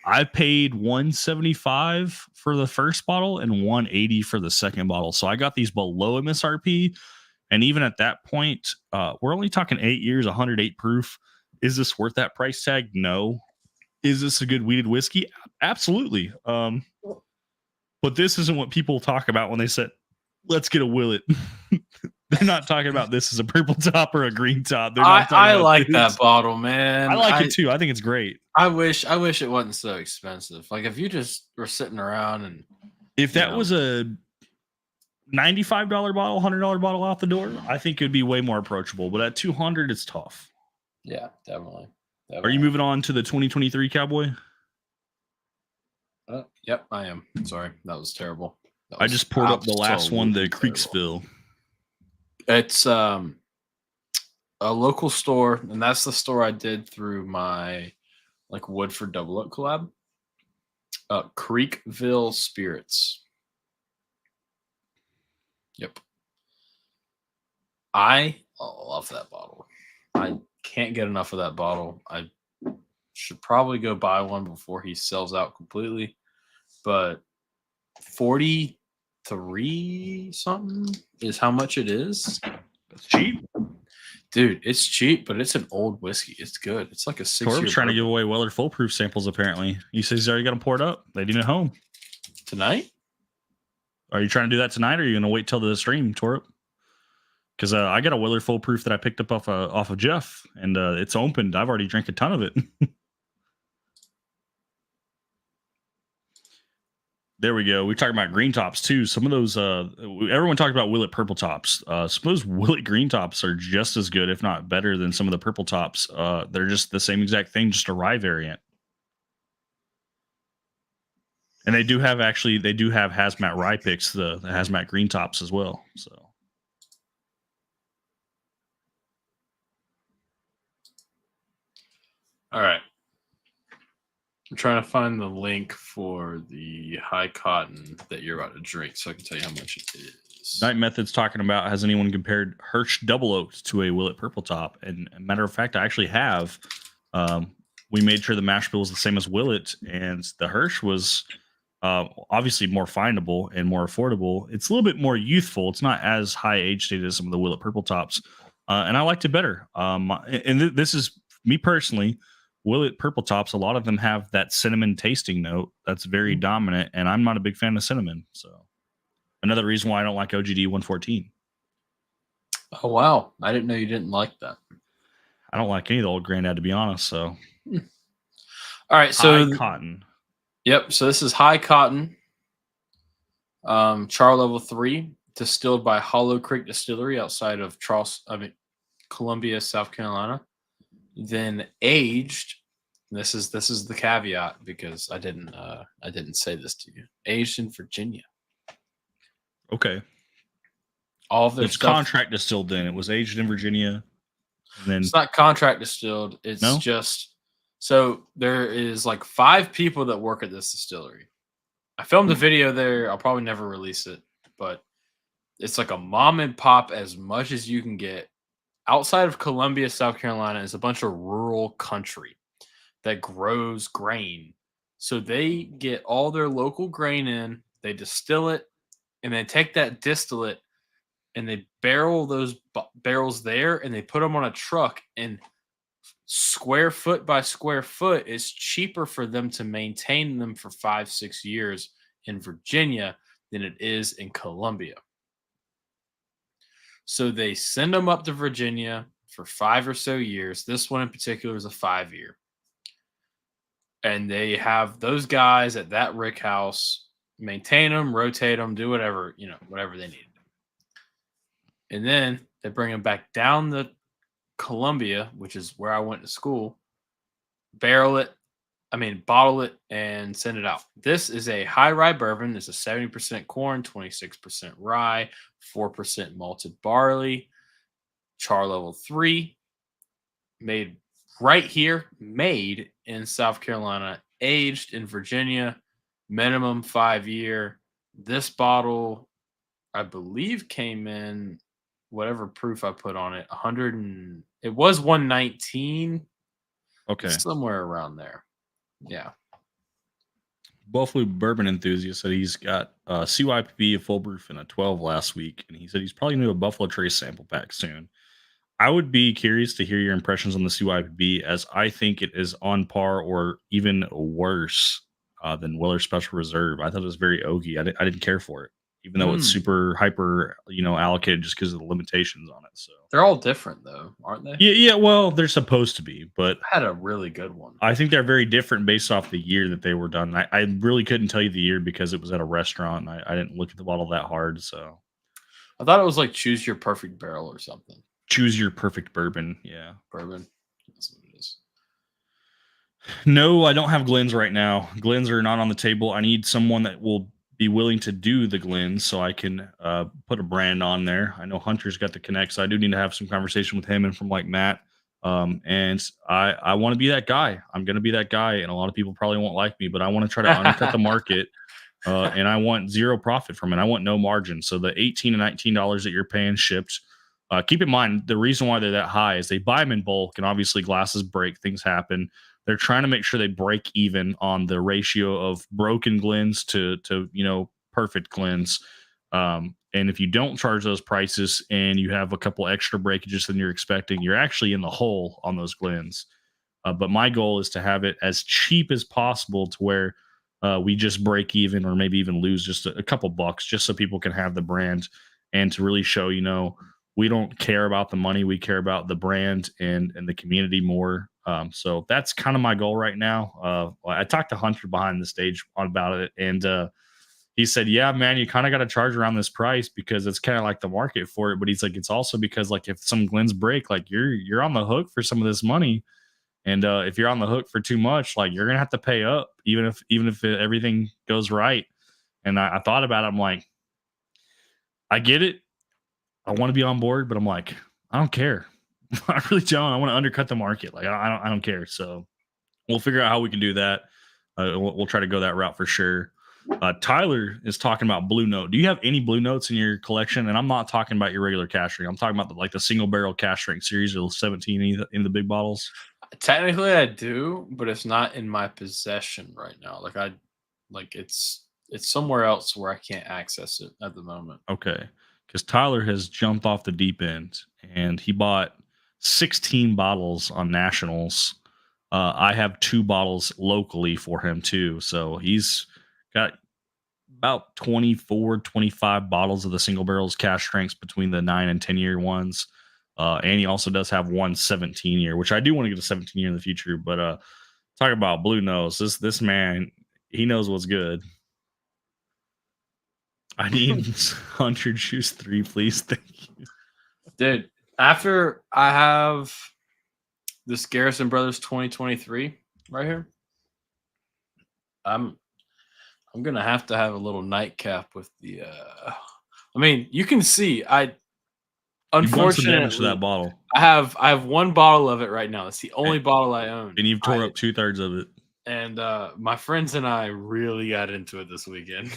I paid $175 for the first bottle and $180 for the second bottle. So I got these below MSRP. And even at that point, we're only talking 8 years, 108 proof. Is this worth that price tag? No. Is this a good wheated whiskey? Absolutely. But this isn't what people talk about when they say, let's get a Willet. They're not talking about this as a purple top or a green top. They're not I like that bottle, man. I like it too. I think it's great. I wish it wasn't so expensive. Like if you just were sitting around and if that was a $95 bottle, $100 bottle out the door, I think it would be way more approachable. But at $200, it's tough. Yeah, definitely. Are you moving on to the 2023 Cowboy? Yep, I am. Sorry, that was terrible. I just poured up the last one, the Creeksville. It's a local store, and that's the store I did through my Woodford Double Up collab. Creekville Spirits. Yep. I love that bottle. I can't get enough of that bottle. I should probably go buy one before he sells out completely. But 43 something is how much it is. That's cheap. Dude, it's cheap, but it's an old whiskey. It's good. It's like a 6-year. Tor's trying to give away Weller full proof samples, apparently. He says he's already got them poured up. They need it home. Tonight? Are you trying to do that tonight, or are you going to wait till the stream, Torp? Because I got a Weller full proof that I picked up off of Jeff, and it's opened. I've already drank a ton of it. There we go. We're talking about green tops too. Some of those, everyone talked about Willet purple tops. Some of those Willet green tops are just as good, if not better, than some of the purple tops. They're just the same exact thing, just a rye variant. And they do have hazmat rye picks, the hazmat green tops as well. So. All right. I'm trying to find the link for the high cotton that you're about to drink so I can tell you how much it is. Night Method's talking about, has anyone compared Hirsch Double Oaked to a Willet Purple Top? And a matter of fact, I actually have. We made sure the mash bill was the same as Willet, and the Hirsch was obviously more findable and more affordable. It's a little bit more youthful. It's not as high age stated as some of the Willet Purple Tops, and I liked it better. This is me personally. Willet Purple Tops, a lot of them have that cinnamon tasting note that's very dominant, and I'm not a big fan of cinnamon. So another reason why I don't like OGD 114. Oh, wow. I didn't know you didn't like that. I don't like any of the old granddad, to be honest. So, all right. So, high cotton. Yep. So, this is high cotton, char level 3, distilled by Hollow Creek Distillery outside of Columbia, South Carolina. Then aged. This is the caveat because I didn't say this to you. Aged in Virginia. Okay. All of their it's stuff, contract distilled. Then it was aged in Virginia. And then it's not contract distilled. It's just so there is like 5 people that work at this distillery. I filmed a video there. I'll probably never release it, but it's like a mom and pop as much as you can get. Outside of Columbia, South Carolina, is a bunch of rural country that grows grain. So they get all their local grain in, they distill it, and then take that distillate and they barrel those barrels there and they put them on a truck, and square foot by square foot, it's cheaper for them to maintain them for 5-6 years in Virginia than it is in Columbia. So they send them up to Virginia for 5 or so years. This one in particular is a 5-year. And they have those guys at that rick house maintain them, rotate them, do whatever, whatever they need to do. And then they bring them back down to Columbia, which is where I went to school, bottle it, and send it out. This is a high rye bourbon. It's a 70% corn, 26% rye, 4% malted barley, char level 3, made right here, made in South Carolina, aged in Virginia, minimum 5-year. This bottle, I believe, came in whatever proof I put on it, it was 119. okay. Somewhere around there. Yeah. Buffalo Bourbon Enthusiast said he's got CYPB, a full proof, and a 12 last week. And he said he's probably going to do a Buffalo Trace sample pack soon. I would be curious to hear your impressions on the CYPB, as I think it is on par or even worse than Weller Special Reserve. I thought it was very oaky. I didn't care for it, even though it's super hyper, allocated just because of the limitations on it. So they're all different, though, aren't they? Yeah. Well, they're supposed to be, but I had a really good one. I think they're very different based off the year that they were done. I really couldn't tell you the year because it was at a restaurant. And I didn't look at the bottle that hard. So I thought it was like choose your perfect barrel or something. Choose your perfect bourbon. Yeah. Bourbon. That's what it is. No, I don't have Glens right now. Glens are not on the table. I need someone that will be willing to do the Glens so I can put a brand on there. I know Hunter's got the connect, so I do need to have some conversation with him and from like Matt. And I want to be that guy. I'm going to be that guy. And a lot of people probably won't like me, but I want to try to undercut the market. And I want zero profit from it. I want no margin. So the $18 and $19 that you're paying shipped, keep in mind, the reason why they're that high is they buy them in bulk, and obviously glasses break, things happen. They're trying to make sure they break even on the ratio of broken Glens to perfect Glens. And if you don't charge those prices and you have a couple extra breakages than you're expecting, you're actually in the hole on those Glens. But my goal is to have it as cheap as possible to where we just break even or maybe even lose just a couple bucks, just so people can have the brand and to really show, we don't care about the money. We care about the brand and the community more. So that's kind of my goal right now. I talked to Hunter behind the stage about it, and he said, yeah, man, you kind of got to charge around this price because it's kind of like the market for it. But he's like, it's also because like if some Glens break, like you're on the hook for some of this money. And if you're on the hook for too much, like you're going to have to pay up even if everything goes right. And I thought about it. I'm like, I get it. I want to be on board, but I'm like, I don't care. I really don't. I want to undercut the market. Like I don't care. So we'll figure out how we can do that. We'll try to go that route for sure. Tyler is talking about Blue Note. Do you have any Blue Notes in your collection? And I'm not talking about your regular cash drink. I'm talking about the single barrel cash drink series or 17 in the big bottles. Technically, I do, but it's not in my possession right now. It's somewhere else where I can't access it at the moment. Okay, because Tyler has jumped off the deep end and he bought 16 bottles on nationals. I have 2 bottles locally for him too, so he's got about 24, 25 bottles of the single barrels cash strengths between the 9 and 10-year ones. And he also does have one 17-year, which I do want to get a 17-year in the future. But talk about Blue Nose. This man, he knows what's good. I need 100 juice 3, please. Thank you. Dude, after I have this Garrison Brothers 2023 right here, I'm gonna have to have a little nightcap with the I mean, you can see You've done some damage unfortunately to that bottle, I have one bottle of it right now. It's the only bottle I own. and you've tore up 2/3 of it. And my friends and I really got into it this weekend.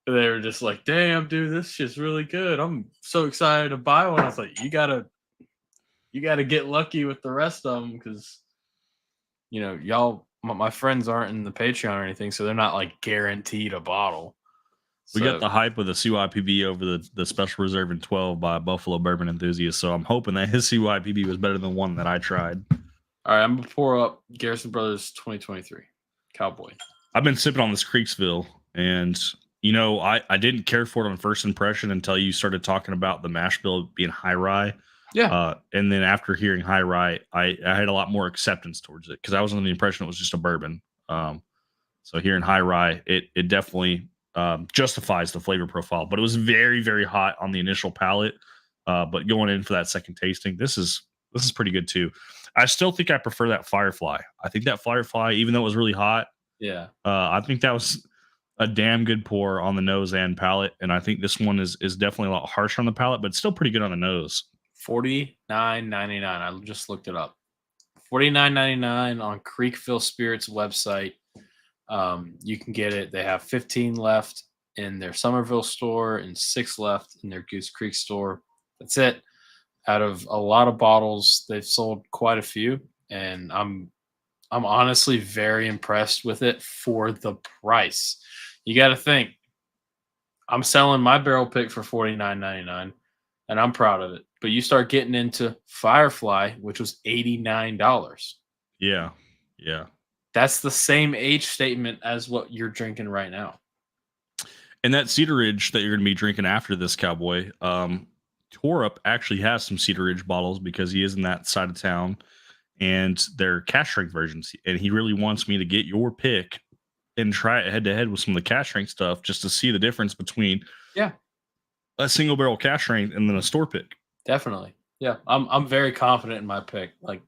They were just like, damn, dude, this shit's really good. I'm so excited to buy one. I was like, you gotta get lucky with the rest of them because y'all, my friends aren't in the Patreon or anything, so they're not like guaranteed a bottle. We got the hype with the CYPB over the Special Reserve in 12 by Buffalo Bourbon Enthusiast, so I'm hoping that his CYPB was better than one that I tried. All right, I'm gonna pour up Garrison Brothers 2023 Cowboy. I've been sipping on this Creeksville, and I didn't care for it on first impression until you started talking about the mash bill being high rye. Yeah. And then after hearing high rye, I had a lot more acceptance towards it because I was under the impression it was just a bourbon. So hearing high rye, it definitely justifies the flavor profile. But it was very, very hot on the initial palate. But going in for that second tasting, this is pretty good too. I still think I prefer that Firefly. I think that Firefly, even though it was really hot, I think that was a damn good pour on the nose and palate. And I think this one is definitely a lot harsher on the palate, but still pretty good on the nose. $49.99. I just looked it up. $49.99 on Creekville Spirits website. You can get it. They have 15 left in their Somerville store and 6 left in their Goose Creek store. That's it. Out of a lot of bottles, they've sold quite a few, and I'm honestly very impressed with it for the price. You got to think, I'm selling my barrel pick for $49.99, and I'm proud of it. But you start getting into Firefly, which was $89. Yeah. That's the same age statement as what you're drinking right now. And that Cedar Ridge that you're going to be drinking after this, Cowboy, Torup actually has some Cedar Ridge bottles because he is in that side of town, and they're cash strength versions. And he really wants me to get your pick and try it head to head with some of the cash strength stuff just to see the difference between a single barrel cash strength and then a store pick. Definitely. Yeah. I'm very confident in my pick. Like,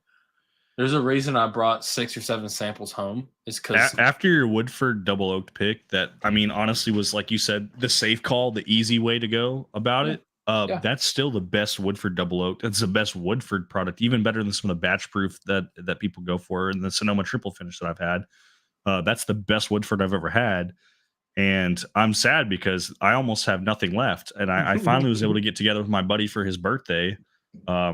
there's a reason I brought 6 or 7 samples home. Is because after your Woodford double oaked pick, that honestly was, like you said, the safe call, the easy way to go about it. That's still the best Woodford double oaked. That's the best Woodford product, even better than some of the batch proof that people go for, and the Sonoma triple finish that I've had. That's the best Woodford I've ever had. And I'm sad because I almost have nothing left. And I finally was able to get together with my buddy for his birthday.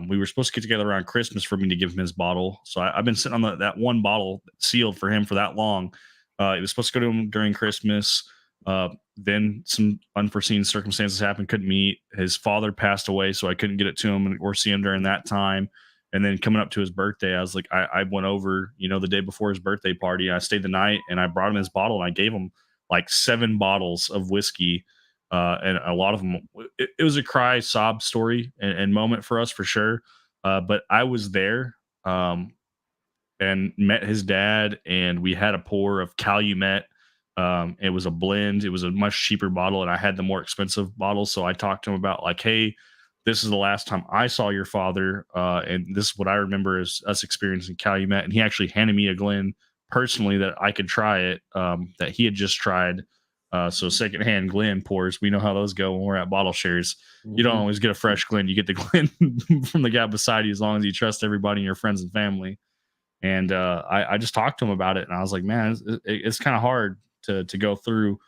We were supposed to get together around Christmas for me to give him his bottle. So I've been sitting on that one bottle sealed for him for that long. It was supposed to go to him during Christmas. Then some unforeseen circumstances happened. Couldn't meet. His father passed away, so I couldn't get it to him or see him during that time. And then coming up to his birthday, I was like, I went over, the day before his birthday party. I stayed the night, and I brought him his bottle, and I gave him like 7 bottles of whiskey. And a lot of them, it was a cry, sob story and moment for us for sure. But I was there and met his dad, and we had a pour of Calumet. It was a blend. It was a much cheaper bottle, and I had the more expensive bottle. So I talked to him about like, hey, this is the last time I saw your father. And this is what I remember as us experiencing Calumet. And he actually handed me a Glen personally that I could try it, that he had just tried. So secondhand Glen pours, we know how those go when we're at bottle shares. You don't always get a fresh Glen. You get the Glen from the guy beside you as long as you trust everybody and your friends and family. And I just talked to him about it, and I was like, man, it's kind of hard to go through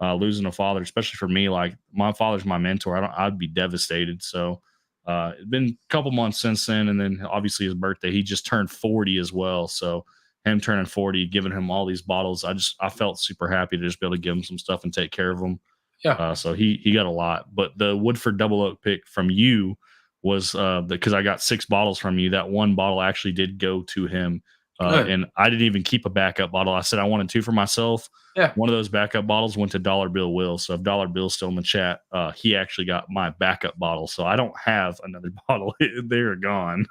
losing a father, especially for me. Like my father's my mentor. I'd be devastated. So it's been a couple months since then, and then obviously his birthday. He just turned 40 as well. So him turning 40, giving him all these bottles, I felt super happy to just be able to give him some stuff and take care of him. Yeah. So he got a lot. But the Woodford Double Oak pick from you was because I got 6 bottles from you. That one bottle actually did go to him. And I didn't even keep a backup bottle. I said I wanted 2 for myself. Yeah. One of those backup bottles went to Dollar Bill Will. So if Dollar Bill's still in the chat, he actually got my backup bottle. So I don't have another bottle. They're gone.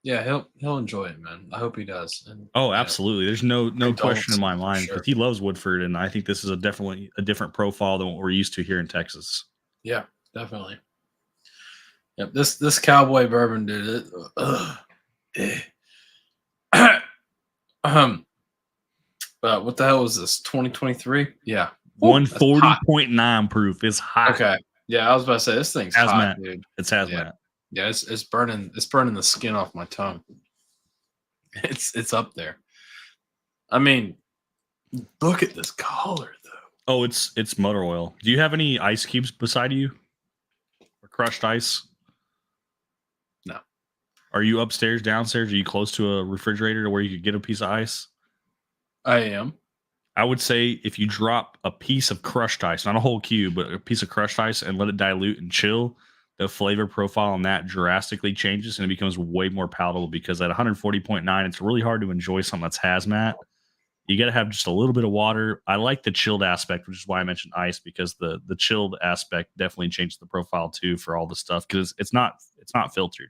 Yeah, he'll enjoy it, man. I hope he does. And, absolutely. There's no question in my mind sure. because he loves Woodford, and I think this is definitely a different profile than what we're used to here in Texas. Yeah, definitely. Yep, this cowboy bourbon, dude. What the hell was this? 2023? Yeah. 140.9 proof is hot. Okay. Yeah, I was about to say this thing's hot, dude. It's hazmat. Yeah, it's burning the skin off my tongue. It's up there. I mean, look at this color though. Oh, it's motor oil. Do you have any ice cubes beside you? Or crushed ice? No. Are you upstairs, downstairs? Are you close to a refrigerator where you could get a piece of ice? I am. I would say if you drop a piece of crushed ice, not a whole cube, but a piece of crushed ice and let it dilute and chill, the flavor profile on that drastically changes and it becomes way more palatable because at 140.9, it's really hard to enjoy something that's hazmat. You got to have just a little bit of water. I like the chilled aspect, which is why I mentioned ice, because the chilled aspect definitely changes the profile too for all the stuff because it's not filtered.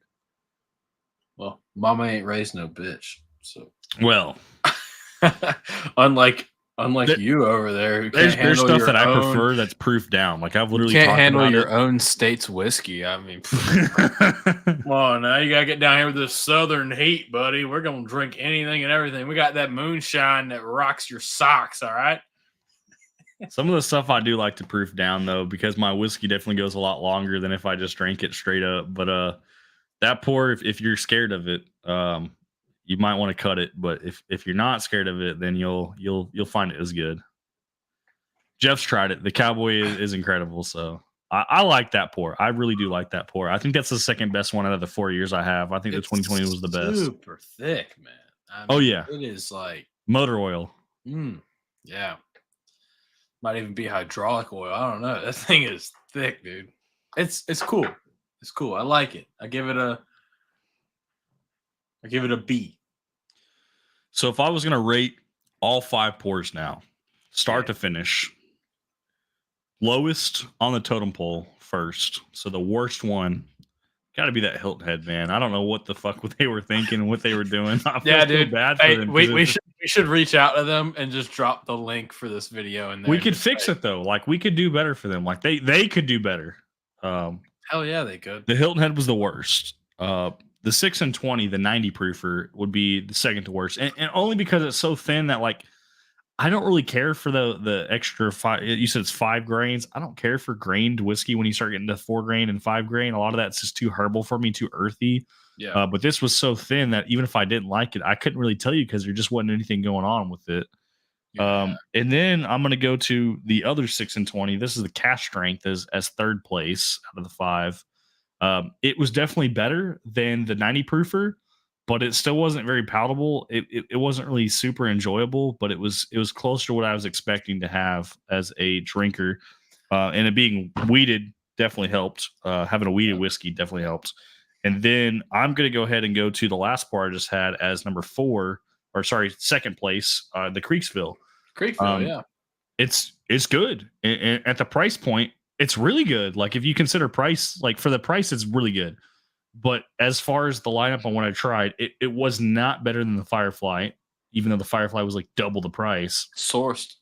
Well, mama ain't raised no bitch. So well, unlike you over there, who there's stuff that I own, prefer that's proof down. Like I've literally can't talked handle about your own state's whiskey. I mean, come on now, you gotta get down here with this southern heat, buddy. We're gonna drink anything and everything. We got that moonshine that rocks your socks. All right. Some of the stuff I do like to proof down though, because my whiskey definitely goes a lot longer than if I just drank it straight up. But that pour, if you're scared of it, you might want to cut it. But if you're not scared of it, then you'll find it is good. Jeff's tried it. The Cowboy is incredible. So I like that pour. I really do like that pour. I think that's the second best one out of the 4 years I have. I think the 2020 was the best. Super thick, man. I mean, yeah, it is like motor oil. Yeah, might even be hydraulic oil. I don't know. That thing is thick, dude. It's cool. It's cool. I like it. I give it a B. So if I was gonna rate all 5 pours now, start to finish, lowest on the totem pole first. So the worst one got to be that Hilton Head, man. I don't know what the fuck they were thinking and what they were doing. I feel dude. Bad for them. We should reach out to them and just drop the link for this video. And we could fix it though. Like we could do better for them. Like they could do better. Hell yeah, they could. The Hilton Head was the worst. The 6 and 20, the 90 proofer would be the second to worst, and only because it's so thin that like I don't really care for the extra 5. You said it's 5 grains. I don't care for grained whiskey when you start getting to 4 grain and 5 grain. A lot of that's just too herbal for me, too earthy. Yeah. But this was so thin that even if I didn't like it, I couldn't really tell you because there just wasn't anything going on with it. Yeah. And then I'm going to go to the other 6 and 20. This is the cash strength as third place out of the 5. It was definitely better than the 90 proofer, but it still wasn't very palatable. It wasn't really super enjoyable, but it was closer to what I was expecting to have as a drinker. And it being weeded definitely helped. Having a weeded whiskey definitely helped. And then I'm going to go ahead and go to the last pour I just had as number 4, or sorry, second place, the Creeksville. Yeah. It's good. And at the price point, it's really good. Like if you consider price, like for the price, it's really good. But as far as the lineup on what I tried, it was not better than the Firefly, even though the Firefly was like double the price. Sourced.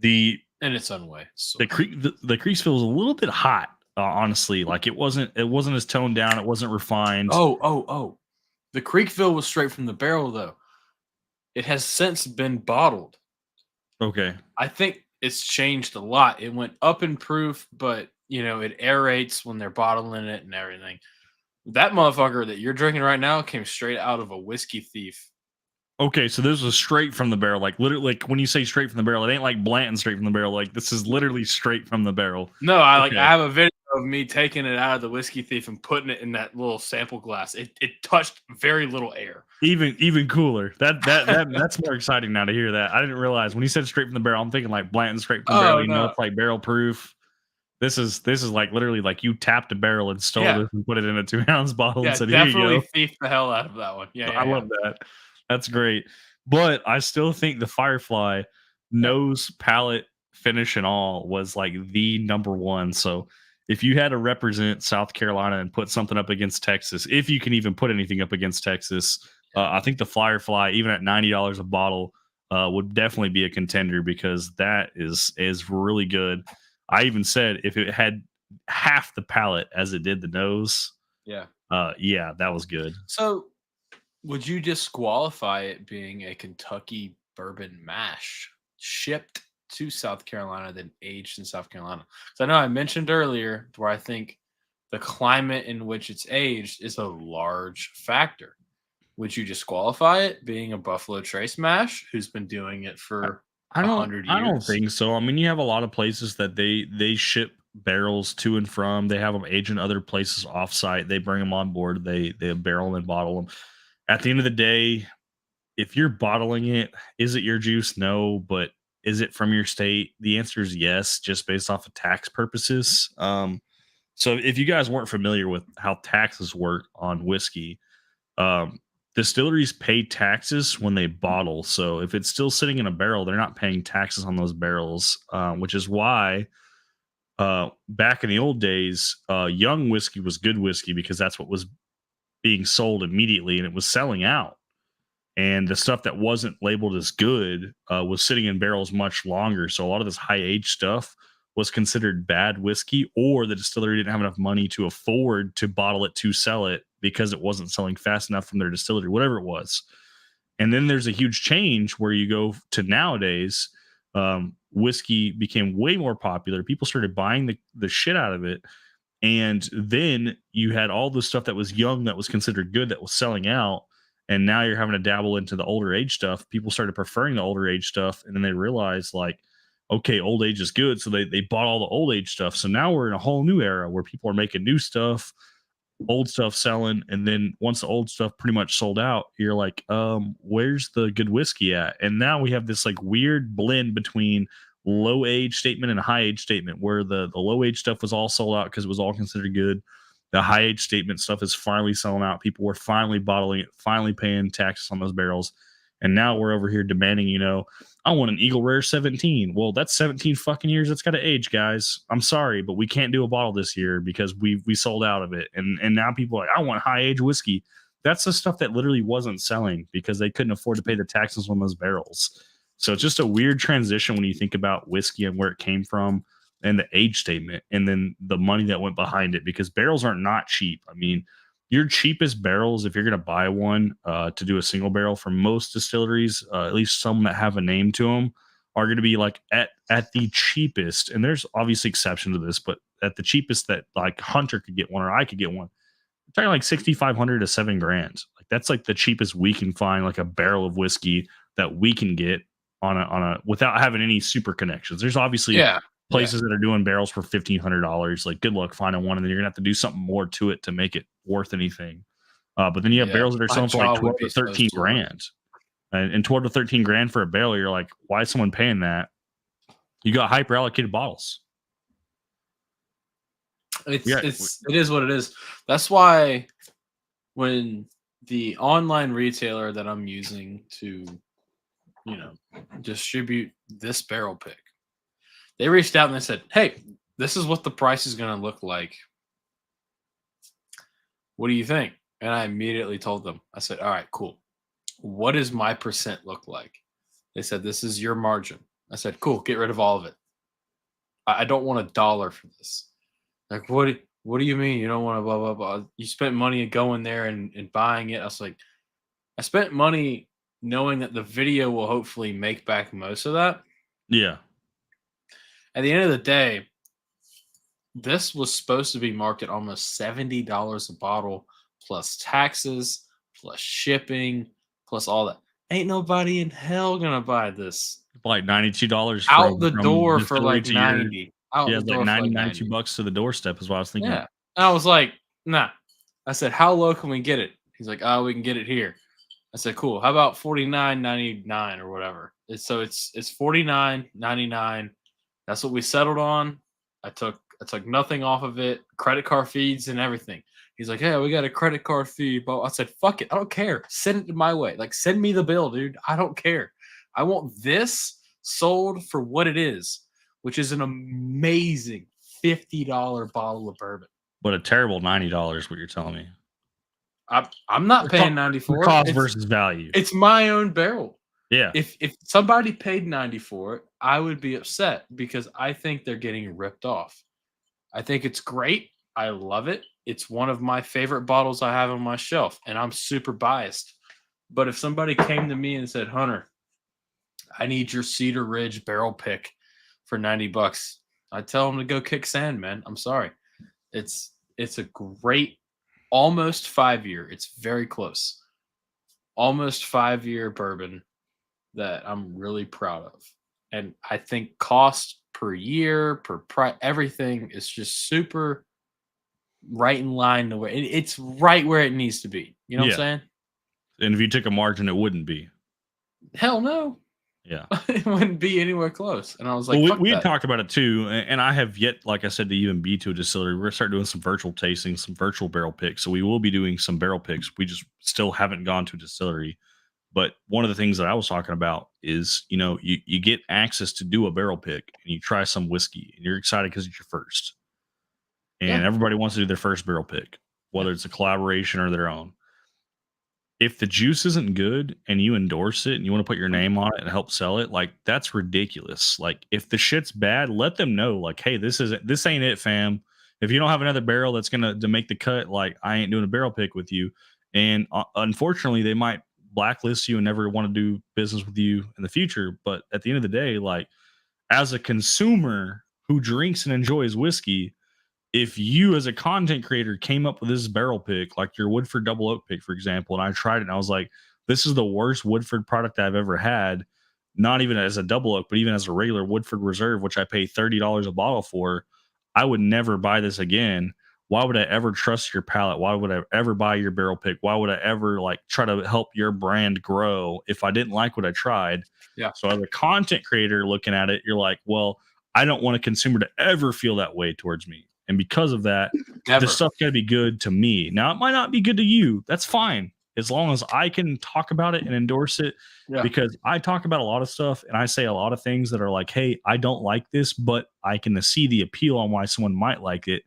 In its own way. The Creeksville was a little bit hot, honestly. Like it wasn't as toned down. It wasn't refined. Oh. The Creekville was straight from the barrel, though. It has since been bottled. Okay. I think it's changed a lot. It went up in proof, but it aerates when they're bottling it and everything. That motherfucker that you're drinking right now came straight out of a whiskey thief. Okay, so this was straight from the barrel. Like literally, like when you say straight from the barrel, it ain't like Blanton straight from the barrel. Like this is literally straight from the barrel. No, I Okay. have a video of me taking it out of the whiskey thief and putting it in that little sample glass. It touched very little air. Even cooler. That's more exciting now to hear that. I didn't realize when he said straight from the barrel, I'm thinking like Blanton straight from the barrel. You know, it's like barrel proof. This is like literally like you tapped a barrel and stole this and put it in a 2-ounce bottle and said, "Here you definitely go." thief the hell out of that one. I love that. That's great. But I still think the Firefly nose, palate, finish, and all was like the number one. So if you had to represent South Carolina and put something up against Texas, if you can even put anything up against Texas, I think the Firefly, even at $90 a bottle, would definitely be a contender because that is really good. I even said if it had half the palate as it did the nose, yeah, that was good. So would you disqualify it being a Kentucky bourbon mash shipped to South Carolina then aged in South Carolina? Because I know I mentioned earlier where I think the climate in which it's aged is a large factor. Would you disqualify it being a Buffalo Trace mash who's been doing it for 100 years? I don't think so. I mean, you have a lot of places that they ship barrels to and from. They have them age in other places offsite. They bring them on board. They barrel them and bottle them. At the end of the day, if you're bottling it, is it your juice? No, but is it from your state? The answer is yes, just based off of tax purposes. So if you guys weren't familiar with how taxes work on whiskey, um, distilleries pay taxes when they bottle. So if it's still sitting in a barrel, they're not paying taxes on those barrels, which is why back in the old days, young whiskey was good whiskey because that's what was being sold immediately and it was selling out. And the stuff that wasn't labeled as good was sitting in barrels much longer. So a lot of this high age stuff was considered bad whiskey, or the distillery didn't have enough money to afford to bottle it to sell it because it wasn't selling fast enough from their distillery, whatever it was. And then there's a huge change where you go to nowadays, whiskey became way more popular. People started buying the shit out of it. And then you had all the stuff that was young that was considered good that was selling out. And now you're having to dabble into the older age stuff. People started preferring the older age stuff. And then they realized, like, okay, old age is good. So they bought all the old age stuff. So now we're in a whole new era where people are making new stuff, old stuff selling. And then once the old stuff pretty much sold out, you're like, where's the good whiskey at? And now we have this like weird blend between low age statement and a high age statement where the low age stuff was all sold out because it was all considered good. The high age statement stuff is finally selling out. People were finally bottling it, finally paying taxes on those barrels. And now we're over here demanding, I want an Eagle Rare 17. Well, that's 17 fucking years. That's got to age, guys. I'm sorry, but we can't do a bottle this year because we sold out of it. And now people are like, I want high age whiskey. That's the stuff that literally wasn't selling because they couldn't afford to pay the taxes on those barrels. So it's just a weird transition when you think about whiskey and where it came from and the age statement and then the money that went behind it, because barrels are not cheap. I mean, your cheapest barrels, if you're going to buy one to do a single barrel from most distilleries, at least some that have a name to them, are going to be like at the cheapest. And there's obviously exception to this, but at the cheapest that like Hunter could get one or I could get one, we're talking like 6,500 to $7,000. Like that's like the cheapest we can find, like a barrel of whiskey that we can get on a without having any super connections. There's obviously places that are doing barrels for $1,500. Like good luck finding one, and then you're gonna have to do something more to it to make it worth anything. But then you have barrels that are selling for like 12 to 13 grand, and 12 to 13 grand for a barrel. You're like, why is someone paying that? You got hyper allocated bottles. It is what it is. That's why when the online retailer that I'm using to distribute this barrel pick, they reached out and they said, hey, this is what the price is going to look like. What do you think? And I immediately told them, I said, all right, cool. What does my percent look like? They said, this is your margin. I said, cool, get rid of all of it. I don't want $1 for this. Like, what do you mean you don't want to blah, blah, blah? You spent money going there and buying it. I was like, I spent money knowing that the video will hopefully make back most of that. Yeah. At the end of the day, this was supposed to be marked at almost $70 a bottle, plus taxes, plus shipping, plus all that. Ain't nobody in hell gonna buy this. Like $92 Out the from door for distillery like to your 90. Out yeah, the it's like door for 90, like 92 90. bucks to the doorstep is what I was thinking. Yeah. And I was like, nah. I said, how low can we get it? He's like, oh, we can get it here. I said, cool. How about $49.99 or whatever? So it's $49.99. That's what we settled on. I took nothing off of it, credit card fees and everything. He's like, yeah, we got a credit card fee. But I said, fuck it. I don't care. Send it my way. Like, send me the bill, dude. I don't care. I want this sold for what it is, which is an amazing $50 bottle of bourbon. But a terrible $90, what you're telling me. I'm not paying 90 for it. Cost versus value. It's my own barrel. Yeah. If somebody paid 90 for it, I would be upset because I think they're getting ripped off. I think it's great. I love it. It's one of my favorite bottles I have on my shelf, and I'm super biased. But if somebody came to me and said, Hunter, I need your Cedar Ridge barrel pick for $90, I'd tell them to go kick sand, man. I'm sorry. It's a great almost 5-year. It's very close. Almost 5-year bourbon that I'm really proud of. And I think cost per year, per price, everything is just super right in line the way it's right where it needs to be. You know what I'm saying? And if you took a margin, it wouldn't be. Hell no. Yeah. It wouldn't be anywhere close. And I was like, well, we had talked about it too. And I have yet, like I said, to even be to a distillery. We're going to start doing some virtual tastings, some virtual barrel picks. So we will be doing some barrel picks. We just still haven't gone to a distillery. But one of the things that I was talking about is, you get access to do a barrel pick and you try some whiskey and you're excited because it's your first. And everybody wants to do their first barrel pick, whether it's a collaboration or their own. If the juice isn't good and you endorse it and you want to put your name on it and help sell it, like, that's ridiculous. Like, if the shit's bad, let them know, like, hey, this ain't it, fam. If you don't have another barrel that's going to make the cut, like, I ain't doing a barrel pick with you. And unfortunately, they might blacklist you and never want to do business with you in the future. But at the end of the day, like, as a consumer who drinks and enjoys whiskey, if you as a content creator came up with this barrel pick, like your Woodford Double Oak pick, for example, and I tried it and I was like, this is the worst Woodford product I've ever had, not even as a double oak, but even as a regular Woodford Reserve, which I pay $30 a bottle for, I would never buy this again. Why would I ever trust your palate? Why would I ever buy your barrel pick? Why would I ever try to help your brand grow if I didn't like what I tried? Yeah. So as a content creator looking at it, you're like, well, I don't want a consumer to ever feel that way towards me. And because of that, the stuff's got to be good to me. Now, it might not be good to you. That's fine. As long as I can talk about it and endorse it, because I talk about a lot of stuff and I say a lot of things that are like, hey, I don't like this, but I can see the appeal on why someone might like it.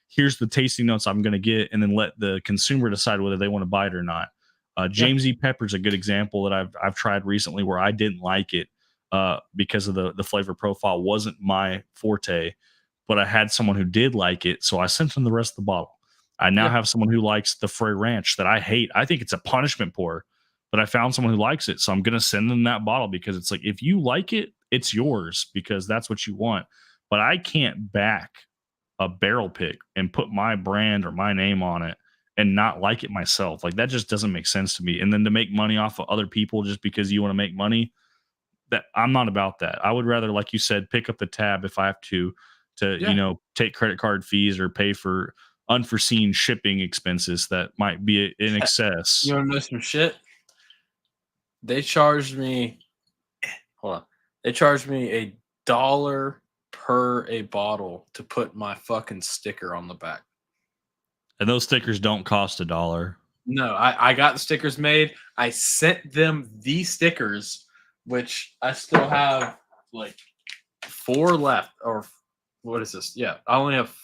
Here's the tasting notes I'm going to get, and then let the consumer decide whether they want to buy it or not. James E. Pepper's a good example that I've tried recently where I didn't like it because of the flavor profile wasn't my forte. But I had someone who did like it, so I sent them the rest of the bottle. I now have someone who likes the Frey Ranch that I hate. I think it's a punishment pour, but I found someone who likes it, so I'm going to send them that bottle because it's like, if you like it, it's yours because that's what you want. But I can't back a barrel pick and put my brand or my name on it and not like it myself. Like, that just doesn't make sense to me. And then to make money off of other people just because you want to make money, that I'm not about that. I would rather, like you said, pick up the tab if I have to take credit card fees or pay for unforeseen shipping expenses that might be in excess. You want to know some shit? They charged me $1 per a bottle to put my fucking sticker on the back. And those stickers don't cost $1. No, I got the stickers made. I sent them the stickers, which I still have like 4 left, or what is this? Yeah, I only have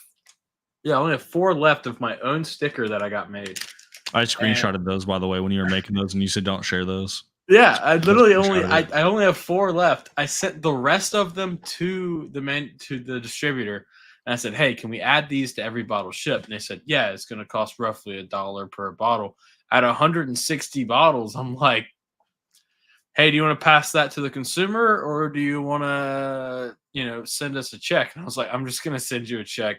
4 left of my own sticker that I got made. I screenshotted those, by the way, when you were making those, and you said don't share those. Yeah, I literally I only have 4 left. I sent the rest of them to the distributor, and I said, "Hey, can we add these to every bottle shipped?" And they said, "Yeah, it's going to cost roughly $1 per bottle." At 160 bottles, I'm like, "Hey, do you want to pass that to the consumer, or do you want to, send us a check?" And I was like, "I'm just going to send you a check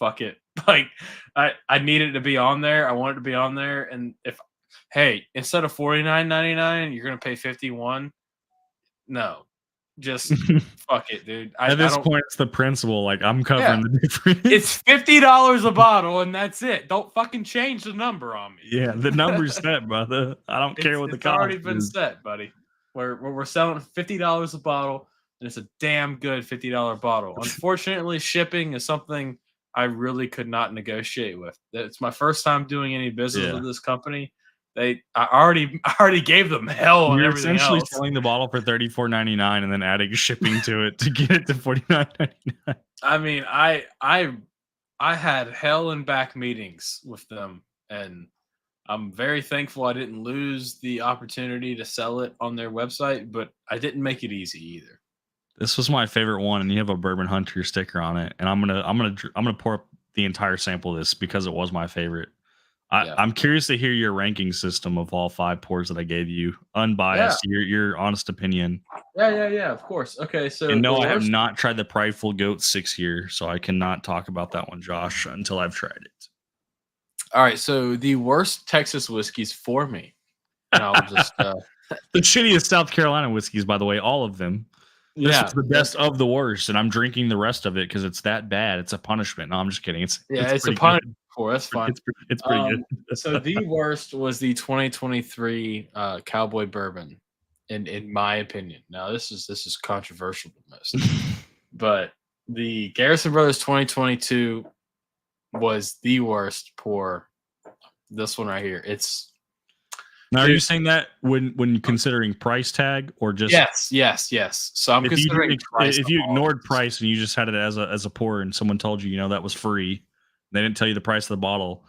fuck it. Like I needed to be on there. I wanted to be on there. And instead of $49.99, you're gonna pay $51. No, just fuck it, dude. At this point, it's the principle. Like, I'm covering the difference. It's $50 a bottle, and that's it. Don't fucking change the number on me. Yeah, the number's set, brother. I don't care what the cost is. It's already been set, buddy. We're selling $50 a bottle, and it's a damn good $50 bottle. Unfortunately, shipping is something I really could not negotiate with. It's my first time doing any business with this company. I already gave them hell and everything essentially else. Selling the bottle for $34.99 and then adding shipping to it to get it to $49.99. I mean, I had hell and back meetings with them, and I'm very thankful I didn't lose the opportunity to sell it on their website, but I didn't make it easy either. This was my favorite one, and you have a Bourbon Hunter sticker on it, and I'm gonna pour up the entire sample of this because it was my favorite. I'm curious to hear your ranking system of all 5 pours that I gave you, unbiased, your honest opinion. Yeah, of course. Okay, so and no, I have not tried the Prideful Goat 6 year, so I cannot talk about that one, Josh, until I've tried it. All right, so the worst Texas whiskeys for me, and I'll just the shittiest South Carolina whiskeys, by the way, all of them. This is the best of the worst, and I'm drinking the rest of it because it's that bad. It's a punishment. No, I'm just kidding. It's a punishment. That's fine. It's pretty good. So the worst was the 2023 Cowboy Bourbon, in my opinion. Now this is controversial the most, but the Garrison Brothers 2022 was the worst pour. This one right here. Now, are you saying that when considering price tag or just yes? So I'm considering price. If you ignored price and you just had it as a pour, and someone told you that was free. They didn't tell you the price of the bottle.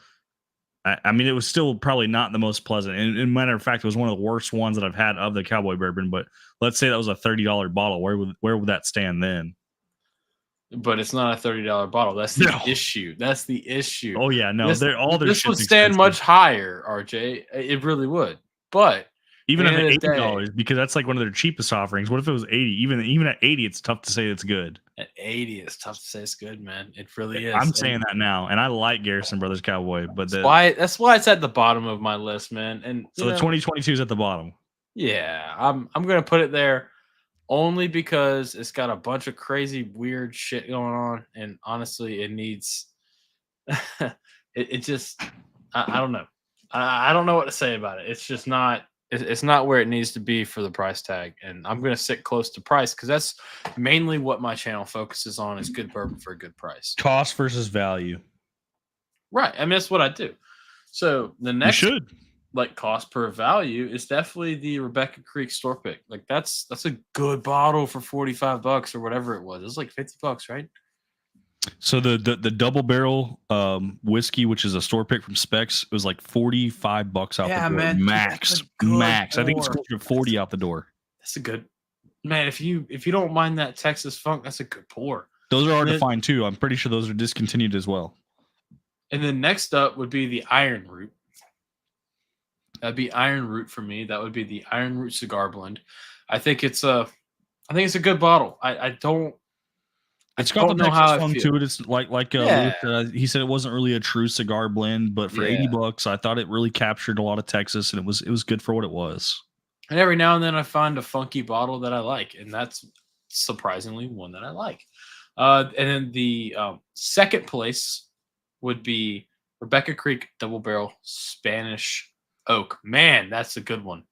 I mean, it was still probably not the most pleasant. And matter of fact, it was one of the worst ones that I've had of the Cowboy Bourbon. But let's say that was a $30 bottle. Where would that stand then? But it's not a $30 bottle. That's the issue. That's the issue. Oh yeah, no. This would stand much higher, RJ. It really would. But even at $80, because that's like one of their cheapest offerings. What if it was 80? Even at 80, it's tough to say it's good. At 80, it's tough to say it's good, man. It really is. I'm saying that now, and I like Garrison Brothers Cowboy, but that's why it's at the bottom of my list, man. And so the 2022 is at the bottom. Yeah, I'm gonna put it there only because it's got a bunch of crazy, weird shit going on, and honestly, it needs. it just, I don't know. I don't know what to say about it. It's just not. It's not where it needs to be for the price tag, and I'm going to sit close to price because that's mainly what my channel focuses on is good bourbon for a good price. Cost versus value. Right. I mean, that's what I do. So the next cost per value is definitely the Rebecca Creek store pick. Like that's a good bottle for $45 or whatever it was. It was like $50, right? So the double barrel whiskey, which is a store pick from Specs, it was like $45 out the door. Man, max. I think it's closer to 40 out the door. That's a good man. If you don't mind that Texas funk, that's a good pour. Those are hard to find too. I'm pretty sure those are discontinued as well. And then next up would be the Iron Root. That'd be Iron Root for me. That would be the Iron Root cigar blend. I think it's a good bottle. It's got the Texas funk to it. It's like he said, it wasn't really a true cigar blend, but for $80, I thought it really captured a lot of Texas, and it was good for what it was. And every now and then I find a funky bottle that I like, and that's surprisingly one that I like. And then the second place would be Rebecca Creek Double Barrel Spanish Oak. Man, that's a good one.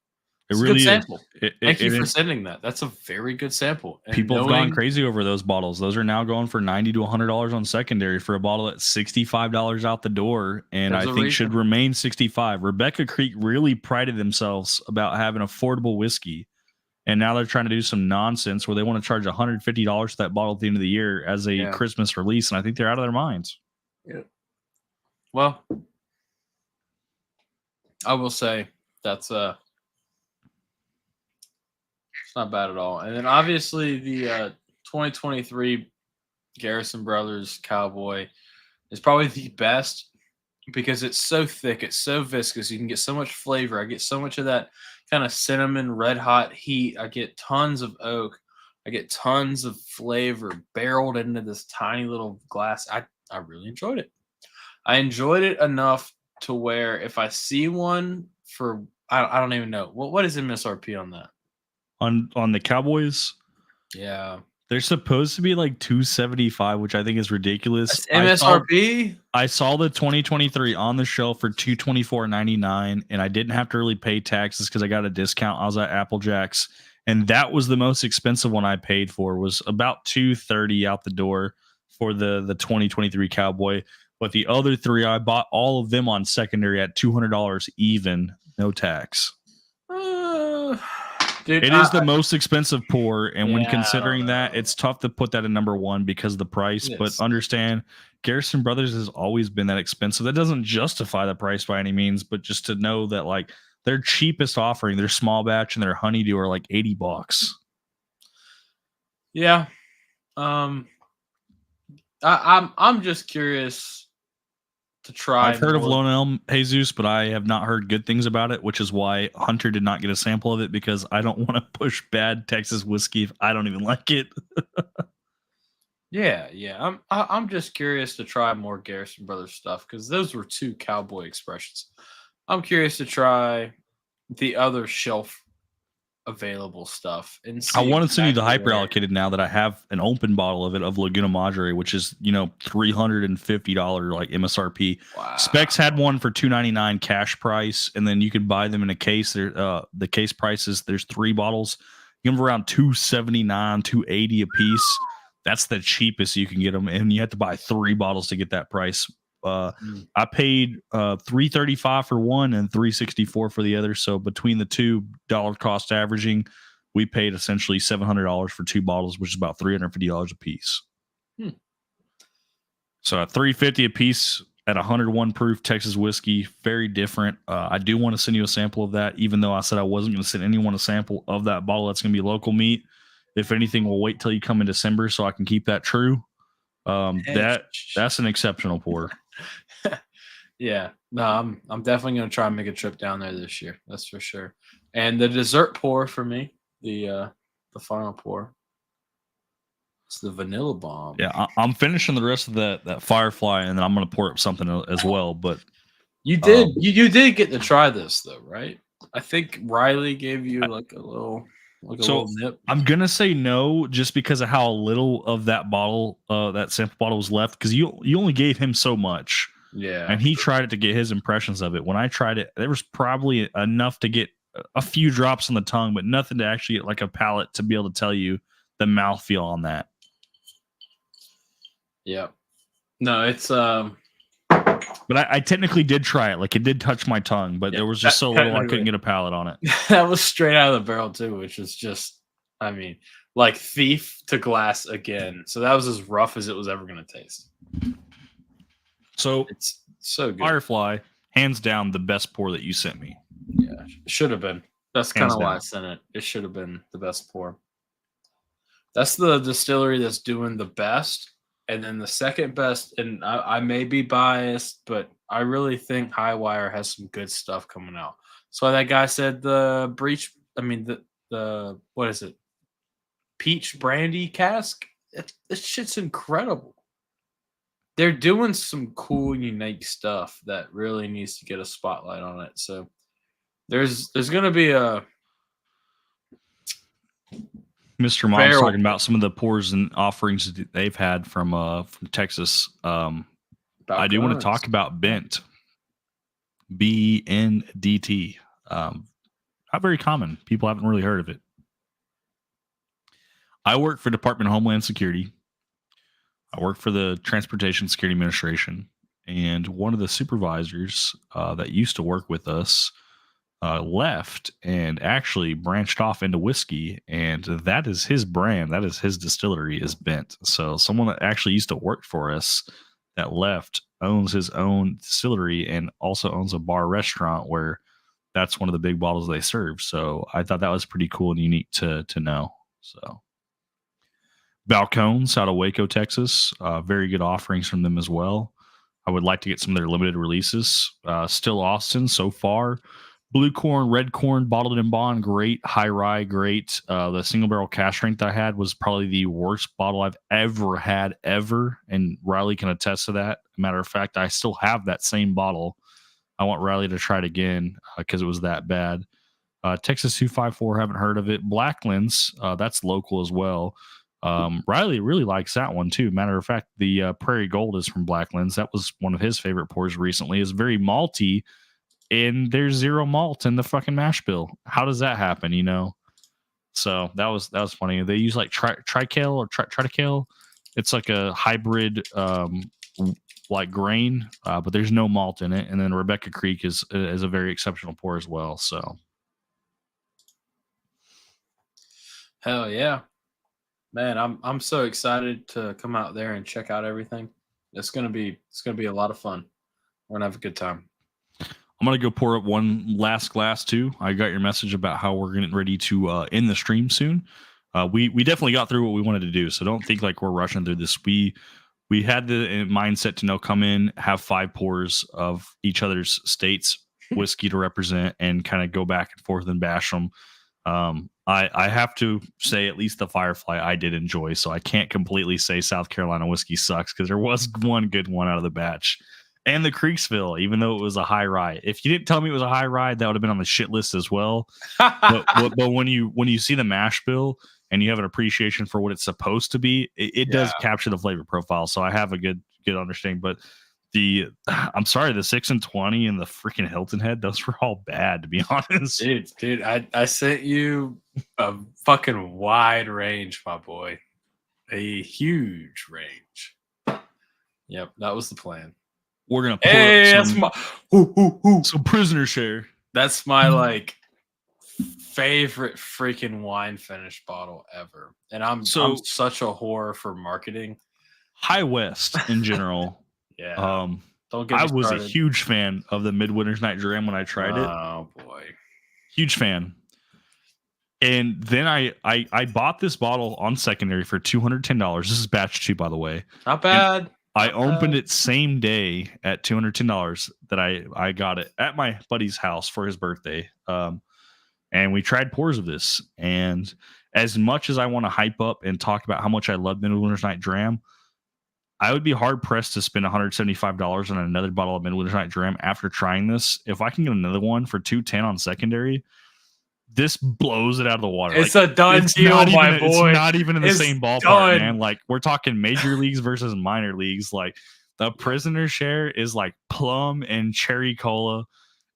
It really is. Sample. Thank you for sending that. That's a very good sample. And people have gone crazy over those bottles. Those are now going for $90 to $100 on secondary for a bottle that's $65 out the door, and I think should remain $65. Rebecca Creek really prided themselves about having affordable whiskey, and now they're trying to do some nonsense where they want to charge $150 for that bottle at the end of the year as a Christmas release, and I think they're out of their minds. Yeah. Well, I will say that's it's not bad at all. And then obviously the 2023 Garrison Brothers Cowboy is probably the best because it's so thick. It's so viscous. You can get so much flavor. I get so much of that kind of cinnamon, red hot heat. I get tons of oak. I get tons of flavor barreled into this tiny little glass. I really enjoyed it. I enjoyed it enough to where if I see one for I don't even know what is MSRP on that. On the Cowboys, Yeah, they're supposed to be like 275, which I think is ridiculous. that's MSRP. I saw the 2023 on the shelf for 224.99, and I didn't have to really pay taxes because I got a discount. I was at Applejack's, and that was the most expensive one I paid for. Was about 230 out the door for the 2023 Cowboy. But the other three, I bought all of them on secondary at $200 even, no tax. Dude, it is the most expensive pour, and when Yeah, considering that, it's tough to put that in number one because of the price. It But is. understand, Garrison Brothers has always been that expensive. That doesn't justify the price by any means, but just to know that like their cheapest offering, their small batch and their honeydew are like $80. Yeah. I'm just curious to try. I've heard of more. Lone Elm Jesus, but I have not heard good things about it, which is why Hunter did not get a sample of it because I don't want to push bad Texas whiskey if I don't even like it. Yeah. I'm just curious to try more Garrison Brothers stuff because those were two cowboy expressions. I'm curious to try the other shelf available stuff and see I want to send you the exactly hyper where- allocated now that I have an open bottle of it of Laguna Madre, which is $350 like MSRP. Wow. Specs had one for $299 cash price, and then you could buy them in a case. There, the case prices there's 3 bottles. You can have around $279, $280 a piece. That's the cheapest you can get them, and you have to buy 3 bottles to get that price. I paid $335 for one and $364 for the other. So between the $2 cost averaging, we paid essentially $700 for 2 bottles, which is about $350 a piece. So at $350 a piece at 101 proof Texas whiskey, very different. I do want to send you a sample of that, even though I said I wasn't going to send anyone a sample of that bottle. That's going to be local meat. If anything, we'll wait till you come in December so I can keep that true. That's an exceptional pour. Yeah, no, I'm definitely gonna try and make a trip down there this year. That's for sure. And the dessert pour for me, the final pour, it's the vanilla bomb. Yeah, I'm finishing the rest of that Firefly, and then I'm gonna pour up something as well. But you did you did get to try this though, right? I think Riley gave you like a little nip. I'm gonna say no, just because of how little of that bottle, that sample bottle was left. Because you only gave him so much. Yeah, And he tried it to get his impressions of it. When I tried it, there was probably enough to get a few drops on the tongue, but nothing to actually get like a palate to be able to tell you the mouthfeel on that. Yeah. No, it's But I technically did try it. Like it did touch my tongue, but there was just so little I couldn't get a palate on it. that was straight out of the barrel too, which is just, I mean, like thief to glass again. So that was as rough as it was ever going to taste. So It's so good. Firefly, hands down, the best pour that you sent me. Yeah, should have been. That's kind Hands of why down. I sent it. It should have been the best pour. That's the distillery that's doing the best. And then the second best, and I may be biased, but I really think Highwire has some good stuff coming out. So that guy said the what is it? Peach brandy cask? This shit's incredible. They're doing some cool, unique stuff that really needs to get a spotlight on it. So there's going to be a Mr. Mom's talking about some of the pours and offerings that they've had from Texas. I do want to talk about Bent, BNDT. Not very common. People haven't really heard of it. I work for Department of Homeland Security. I work for the Transportation Security Administration, and one of the supervisors that used to work with us left and actually branched off into whiskey, and that is his brand. That is his distillery is Bent. So someone that actually used to work for us that left owns his own distillery and also owns a bar restaurant where that's one of the big bottles they serve. So I thought that was pretty cool and unique to know. So Balcones out of Waco, Texas. Very good offerings from them as well. I would like to get some of their limited releases. Still Austin so far. Blue corn, red corn, bottled in bond, great. High rye, great. The single barrel cash strength I had was probably the worst bottle I've ever had, ever. And Riley can attest to that. Matter of fact, I still have that same bottle. I want Riley to try it again because it was that bad. Texas 254, haven't heard of it. Blacklands, that's local as well. Riley really likes that one too. Matter of fact, the Prairie Gold is from Blacklands. That was one of his favorite pours recently. It's very malty, and there's zero malt in the fucking mash bill. How does that happen? You know. So that was funny. They use like tricale or triticale. It's like a hybrid like grain, but there's no malt in it. And then Rebecca Creek is a very exceptional pour as well. So hell yeah. Man, I'm so excited to come out there and check out everything. It's gonna be a lot of fun. We're gonna have a good time. I'm gonna go pour up one last glass too. I got your message about how we're getting ready to end the stream soon. We definitely got through what we wanted to do, so don't think like we're rushing through this. We had the mindset to come in, have 5 pours of each other's states whiskey to represent, and kind of go back and forth and bash them. I have to say at least the Firefly I did enjoy, so I can't completely say South Carolina whiskey sucks because there was one good one out of the batch. And the Creeksville, even though it was a high rye. If you didn't tell me it was a high rye, that would have been on the shit list as well. but when you see the mash bill and you have an appreciation for what it's supposed to be, it does capture the flavor profile. So I have a good understanding. But I'm sorry, the 6 and 20 and the freaking Hilton Head, those were all bad, to be honest. Dude, I sent you a fucking wide range, my boy. A huge range. Yep, that was the plan. We're gonna pour some prisoner share. That's my like favorite freaking wine finish bottle ever. And I'm such a whore for marketing. High West in general. Yeah. Don't get me started. Was a huge fan of the Midwinter's Night Dram when I tried it. Oh boy. Huge fan. And then I bought this bottle on secondary for $210. This is batch 2, by the way. Not bad. I opened it same day at $210 that I got it at my buddy's house for his birthday. And we tried pours of this. And as much as I want to hype up and talk about how much I love Midwinter's Night Dram, I would be hard pressed to spend $175 on another bottle of Midwinter's Night Dram after trying this. If I can get another one for $210 on secondary, this blows it out of the water. It's like, a done deal, my boy. It's not even in the same ballpark, man. Like, we're talking major leagues versus minor leagues. Like, the prisoner share is like plum and cherry cola.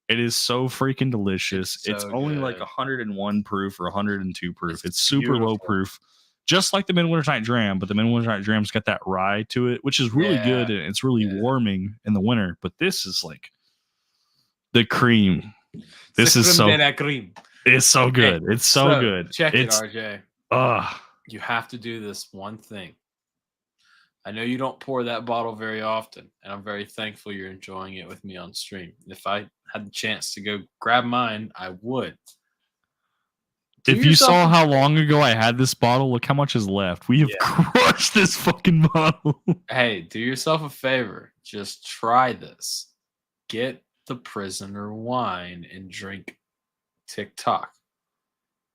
It is so freaking delicious. It's only good. Like 101 proof or 102 proof. It's super beautiful. Low proof, just like the Midwinter's Night Dram. But the Midwinter's Night Dram's got that rye to it, which is really good, and it's really warming in the winter. But this is like the cream. This is so cream. It's so good. It's so good. Check it, RJ. You have to do this one thing. I know you don't pour that bottle very often, and I'm very thankful you're enjoying it with me on stream. If I had the chance to go grab mine, I would. If you saw how long ago I had this bottle, look how much is left. We have crushed this fucking bottle. Hey, do yourself a favor. Just try this. Get the prisoner wine and drink TikTok.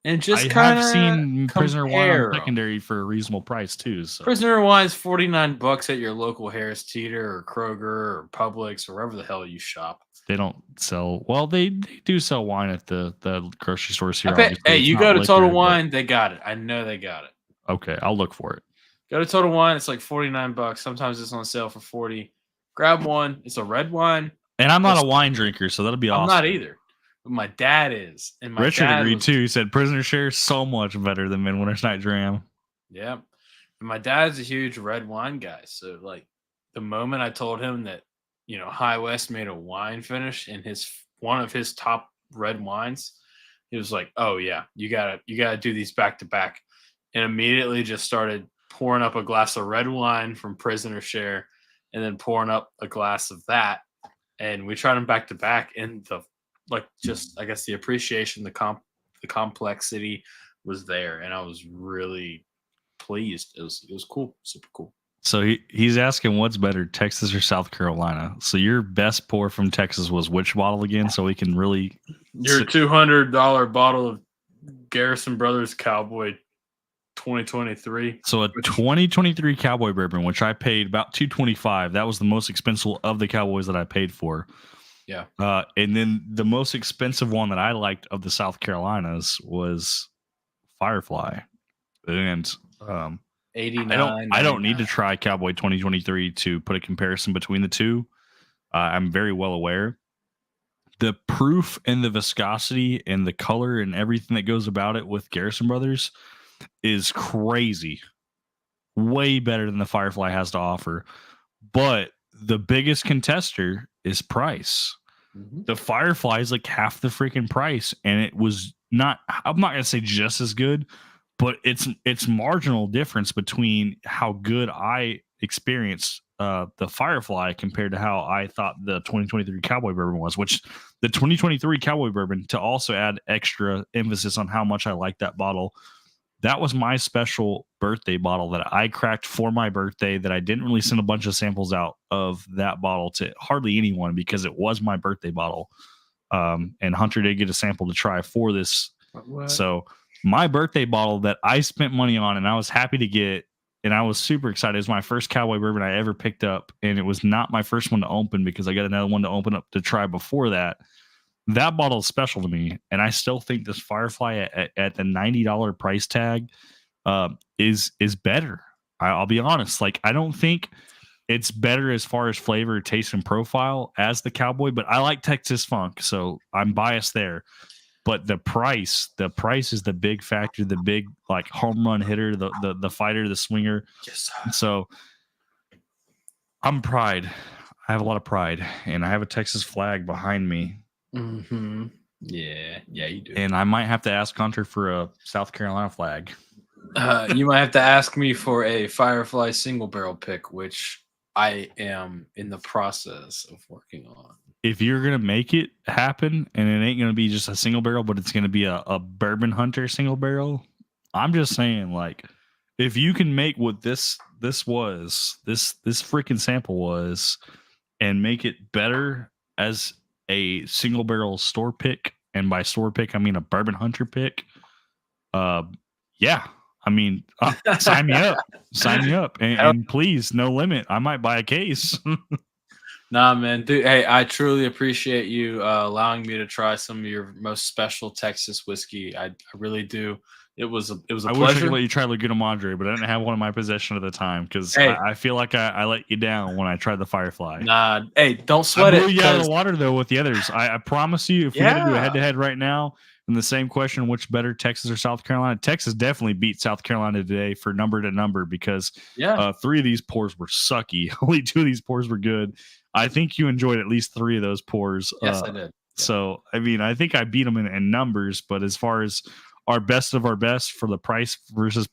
And just kind of seen prisoner wine on secondary for a reasonable price too. So. Prisoner wine's $49 at your local Harris Teeter or Kroger or Publix or wherever the hell you shop. They don't sell. Well, they do sell wine at the grocery stores here. Hey, you go to Total Wine, they got it. I know they got it. Okay, I'll look for it. Go to Total Wine. It's like $49. Sometimes it's on sale for $40. Grab one. It's a red wine. And I'm not a wine drinker, so that'll be awesome. I'm not either. But my dad is. And my Richard agreed too. He said prisoner share so much better than Midwinter's Night Dram. Yeah. And my dad's a huge red wine guy. So like the moment I told him that, you know, High West made a wine finish in one of his top red wines, he was like, "Oh yeah, you gotta do these back to back," and immediately just started pouring up a glass of red wine from Prisoner Share, and then pouring up a glass of that, and we tried them back to back, and I guess the appreciation, the complexity was there, and I was really pleased. It was cool, super cool. So he's asking what's better, Texas or South Carolina? So your best pour from Texas was which bottle again? So we can really Your $200 bottle of Garrison Brothers Cowboy 2023. So a 2023 Cowboy bourbon, which I paid about $225. That was the most expensive of the Cowboys that I paid for. Yeah. And then the most expensive one that I liked of the South Carolinas was Firefly. And 89. I don't need to try Cowboy 2023 to put a comparison between the two. I'm very well aware. The proof and the viscosity and the color and everything that goes about it with Garrison Brothers is crazy. Way better than the Firefly has to offer. But the biggest contester is price. Mm-hmm. The Firefly is like half the freaking price, and it was not, I'm not going to say just as good, but it's marginal difference between how good I experienced the Firefly compared to how I thought the 2023 Cowboy Bourbon was, which the 2023 Cowboy Bourbon, to also add extra emphasis on how much I like that bottle, that was my special birthday bottle that I cracked for my birthday, that I didn't really send a bunch of samples out of that bottle to hardly anyone because it was my birthday bottle. And Hunter did get a sample to try for this. What? So my birthday bottle that I spent money on and I was happy to get, and I was super excited. It was my first Cowboy bourbon I ever picked up, and it was not my first one to open because I got another one to open up to try before that. That bottle is special to me, and I still think this Firefly at the $90 price tag is better. I'll be honest. Like, I don't think it's better as far as flavor, taste, and profile as the Cowboy, but I like Texas Funk, so I'm biased there. But the price is the big factor, the big like home run hitter, the fighter, the swinger. Yes, so I'm pride. I have a lot of pride, and I have a Texas flag behind me. Mm-hmm. Yeah, you do. And I might have to ask Hunter for a South Carolina flag. You might have to ask me for a Firefly single barrel pick, which I am in the process of working on. If you're going to make it happen, and it ain't going to be just a single barrel, but it's going to be a Bourbon Hunter single barrel, I'm just saying, like, if you can make what this freaking sample was and make it better as a single barrel store pick, and by store pick I mean a Bourbon Hunter pick, yeah, I mean, sign me up, and please, no limit, I might buy a case. Nah, man, dude. Hey, I truly appreciate you allowing me to try some of your most special Texas whiskey. I really do. It was a pleasure. I wish I could let you try Laguna Madre, but I didn't have one in my possession at the time because I feel like I let you down when I tried the Firefly. Nah, hey, don't sweat it. I blew you out of the water though with the others. I promise you, if we had to do a head-to-head right now, and the same question, which better, Texas or South Carolina? Texas definitely beat South Carolina today for number to number because 3 of these pours were sucky. Only 2 of these pours were good. I think you enjoyed at least 3 of those pours. Yes, I did. Yeah. So, I mean, I think I beat them in numbers, but as far as our best of our best for the price versus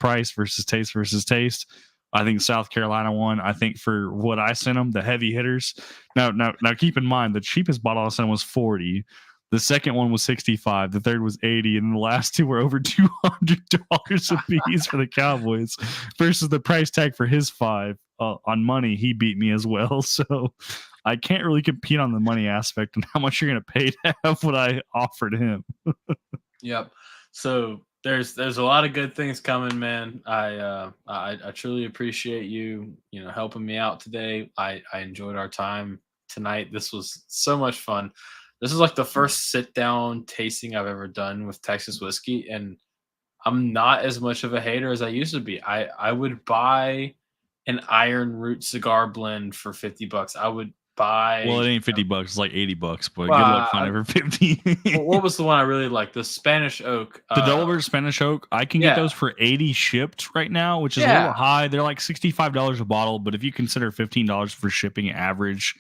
taste, I think South Carolina won. I think for what I sent them, the heavy hitters. Now, keep in mind, the cheapest bottle I sent was $40. The second one was $65. The third was $80, and the last 2 were over $200 a piece for the Cowboys versus the price tag for his 5. On money, he beat me as well. So I can't really compete on the money aspect and how much you're going to pay to have what I offered him. Yep. So there's a lot of good things coming, man. I truly appreciate you helping me out today. I enjoyed our time tonight. This was so much fun. This is like the first sit down tasting I've ever done with Texas whiskey, and I'm not as much of a hater as I used to be. I would buy an Iron Root cigar blend for $50. I would buy. Well, it ain't $50. It's like $80, but good luck finding it for 50. What was the one I really liked? The Spanish Oak. The Double Bird Spanish Oak. I can get those for $80 shipped right now, which is a little high. They're like $65 a bottle, but if you consider $15 for shipping average,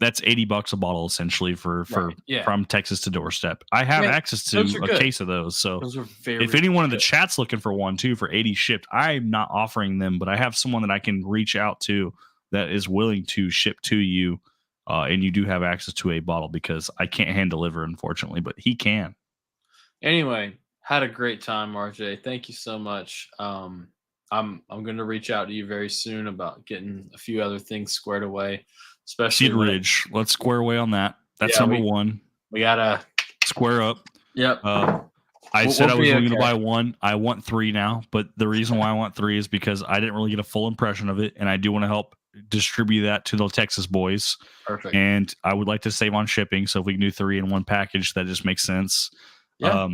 that's $80 a bottle essentially for from Texas to doorstep. I have access to a case of those. So those are if anyone in the chat's looking for one too for $80 shipped, I'm not offering them, but I have someone that I can reach out to that is willing to ship to you. And you do have access to a bottle because I can't hand deliver, unfortunately, but he can. Anyway, had a great time, RJ. Thank you so much. I'm going to reach out to you very soon about getting a few other things squared away. Especially Cedar Ridge. Let's square away on that. That's number 1. We gotta Square up. Yep. I said I was only going to buy one. I want 3 now, but the reason why I want 3 is because I didn't really get a full impression of it, and I do want to help distribute that to the Texas boys. Perfect. And I would like to save on shipping, so if we can do 3 in one package, that just makes sense. Yeah.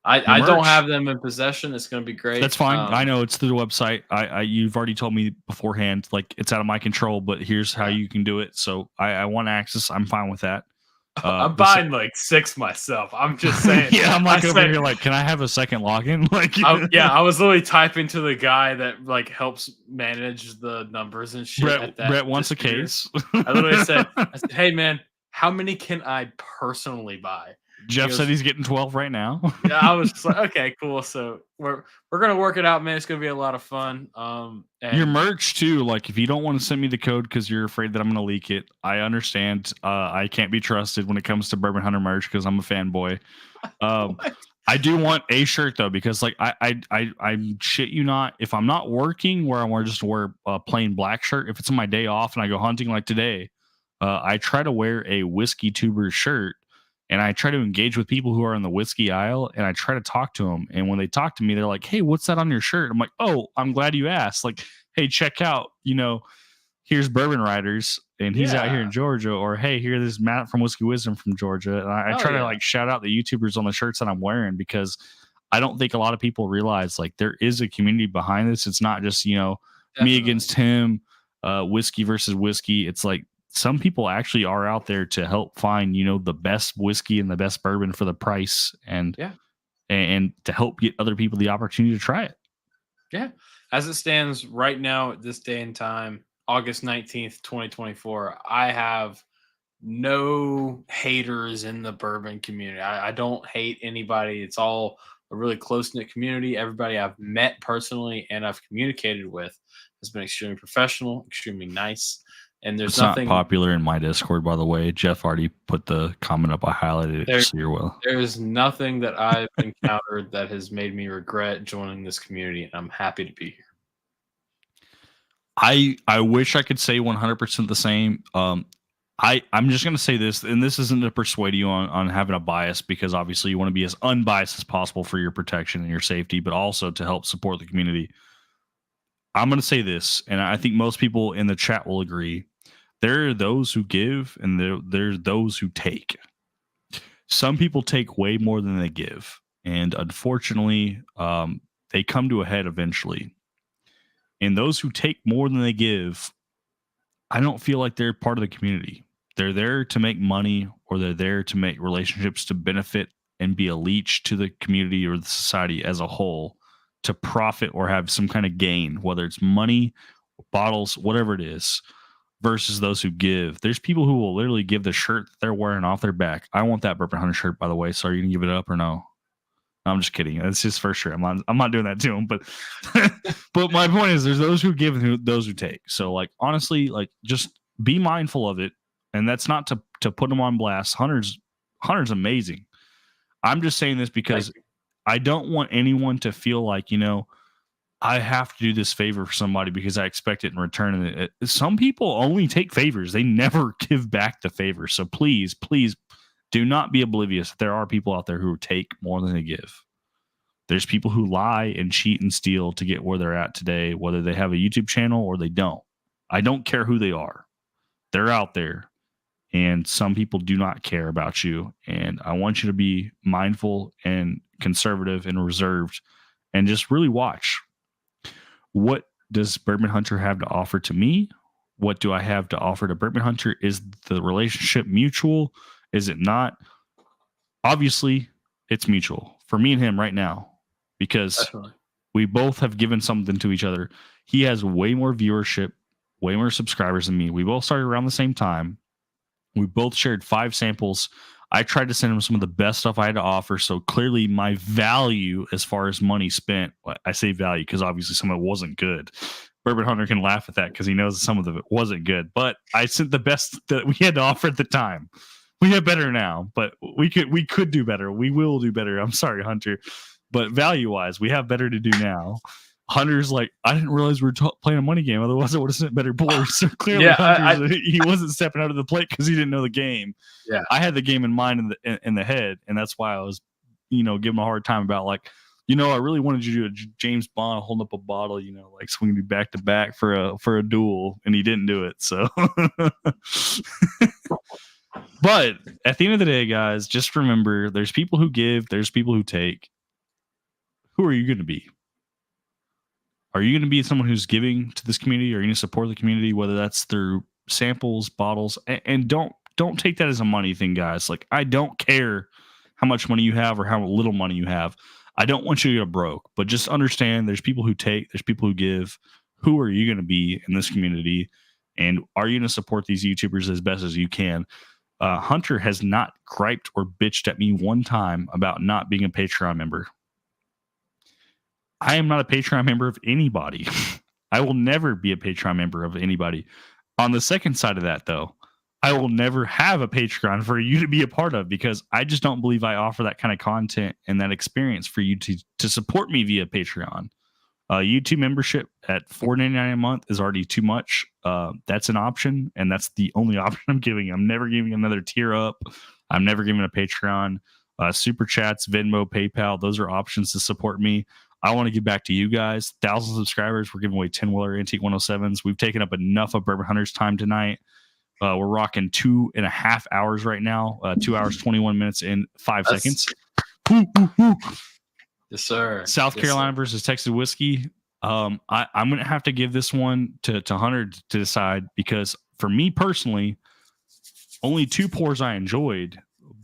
I don't have them in possession. It's going to be great. That's fine. I know it's through the website. You've already told me beforehand, like it's out of my control, but here's how you can do it. So I want access. I'm fine with that. I'm buying like 6 myself. I'm just saying. Yeah, I'm like over here like, can I have a second login? Like, I was literally typing to the guy that like helps manage the numbers and shit. Brett wants a case. I literally said, hey man, how many can I personally buy? Jeff said he's getting 12 right now. Yeah, I was just like, okay, cool. So we're gonna work it out, man. It's gonna be a lot of fun. And your merch too. Like, if you don't want to send me the code because you're afraid that I'm gonna leak it, I understand. I can't be trusted when it comes to Bourbon Hunter merch because I'm a fanboy. I do want a shirt though, because like I shit you not, if I'm not working where I just wear a plain black shirt, if it's on my day off and I go hunting like today, I try to wear a whiskey tuber shirt. And I try to engage with people who are in the whiskey aisle, and I try to talk to them. And when they talk to me, they're like, hey, what's that on your shirt? I'm like, oh, I'm glad you asked. Like, hey, check out, here's Bourbon Riders, and he's out here in Georgia. Or, hey, here's Matt from Whiskey Wisdom from Georgia. And I try to like shout out the YouTubers on the shirts that I'm wearing, because I don't think a lot of people realize like there is a community behind this. It's not just, me against him, whiskey versus whiskey. It's like, some people actually are out there to help find, the best whiskey and the best bourbon for the price, and to help get other people the opportunity to try it. Yeah. As it stands right now at this day and time, August 19th, 2024, I have no haters in the bourbon community. I don't hate anybody. It's all a really close-knit community. Everybody I've met personally and I've communicated with has been extremely professional, extremely nice. And there's nothing not popular in my Discord, by the way. Jeff already put the comment up. I highlighted it, so you're well. There's nothing that I've encountered that has made me regret joining this community, and I'm happy to be here. I wish I could say 100% the same. I'm just going to say this, and this isn't to persuade you on having a bias, because obviously you want to be as unbiased as possible for your protection and your safety, but also to help support the community. I'm going to say this, and I think most people in the chat will agree. There are those who give, and there's those who take. Some people take way more than they give, and unfortunately, they come to a head eventually. And those who take more than they give, I don't feel like they're part of the community. They're there to make money, or they're there to make relationships to benefit and be a leech to the community or the society as a whole, to profit or have some kind of gain, whether it's money, bottles, whatever it is, versus those who give. There's people who will literally give the shirt that they're wearing off their back. I want that Bourbon Hunter shirt, by the way. So are you gonna give it up or no? I'm just kidding. It's his first shirt. I'm not doing that to him. But but my point is, there's those who give and those who take. So like, honestly, like, just be mindful of it. And that's not to put him on blast. Hunter's amazing. I'm just saying this because I don't want anyone to feel like, I have to do this favor for somebody because I expect it in return. And some people only take favors. They never give back the favor. So please do not be oblivious. There are people out there who take more than they give. There's people who lie and cheat and steal to get where they're at today, whether they have a YouTube channel or they don't. I don't care who they are. They're out there. And some people do not care about you. And I want you to be mindful and conservative and reserved, and just really watch. What does Bourbon Hunter have to offer to me? What do I have to offer to Bourbon Hunter? Is the relationship mutual? Is it not? Obviously, it's mutual for me and him right now, because we both have given something to each other. He has way more viewership, way more subscribers than me. We both started around the same time. We both shared 5 samples. I tried to send him some of the best stuff I had to offer. So clearly my value as far as money spent, I say value because obviously some of it wasn't good. Bourbon Hunter can laugh at that because he knows some of it wasn't good. But I sent the best that we had to offer at the time. We have better now, but we could do better. We will do better. I'm sorry, Hunter. But value-wise, we have better to do now. Hunter's like, I didn't realize we were playing a money game. Otherwise, I would have sent better pours. So clearly, he wasn't stepping out of the plate because he didn't know the game. Yeah, I had the game in mind in the head, and that's why I was, giving him a hard time about like, I really wanted you to do a James Bond holding up a bottle, like swinging me back to back for a duel, and he didn't do it. So, but at the end of the day, guys, just remember, there's people who give, there's people who take. Who are you going to be? Are you going to be someone who's giving to this community? Are you going to support the community, whether that's through samples, bottles, and don't take that as a money thing, guys. Like, I don't care how much money you have or how little money you have. I don't want you to get broke, but just understand there's people who take, there's people who give. Who are you going to be in this community? And are you going to support these YouTubers as best as you can? Hunter has not griped or bitched at me one time about not being a Patreon member. I am not a Patreon member of anybody. I will never be a Patreon member of anybody. On the second side of that, though, I will never have a Patreon for you to be a part of because I just don't believe I offer that kind of content and that experience for you to support me via Patreon. YouTube membership at $4.99 a month is already too much. That's an option, and that's the only option I'm giving. I'm never giving another tier up. I'm never giving a Patreon. Super Chats, Venmo, PayPal, those are options to support me. I want to give back to you guys. 1,000 subscribers. We're giving away 10 Weller Antique 107s. We've taken up enough of Bourbon Hunter's time tonight. We're rocking 2.5 hours right now. 2 hours, 21 minutes, and 5 seconds. Yes, sir. South Carolina versus Texas whiskey. I'm going to have to give this one to Hunter to decide because for me personally, only 2 pours I enjoyed,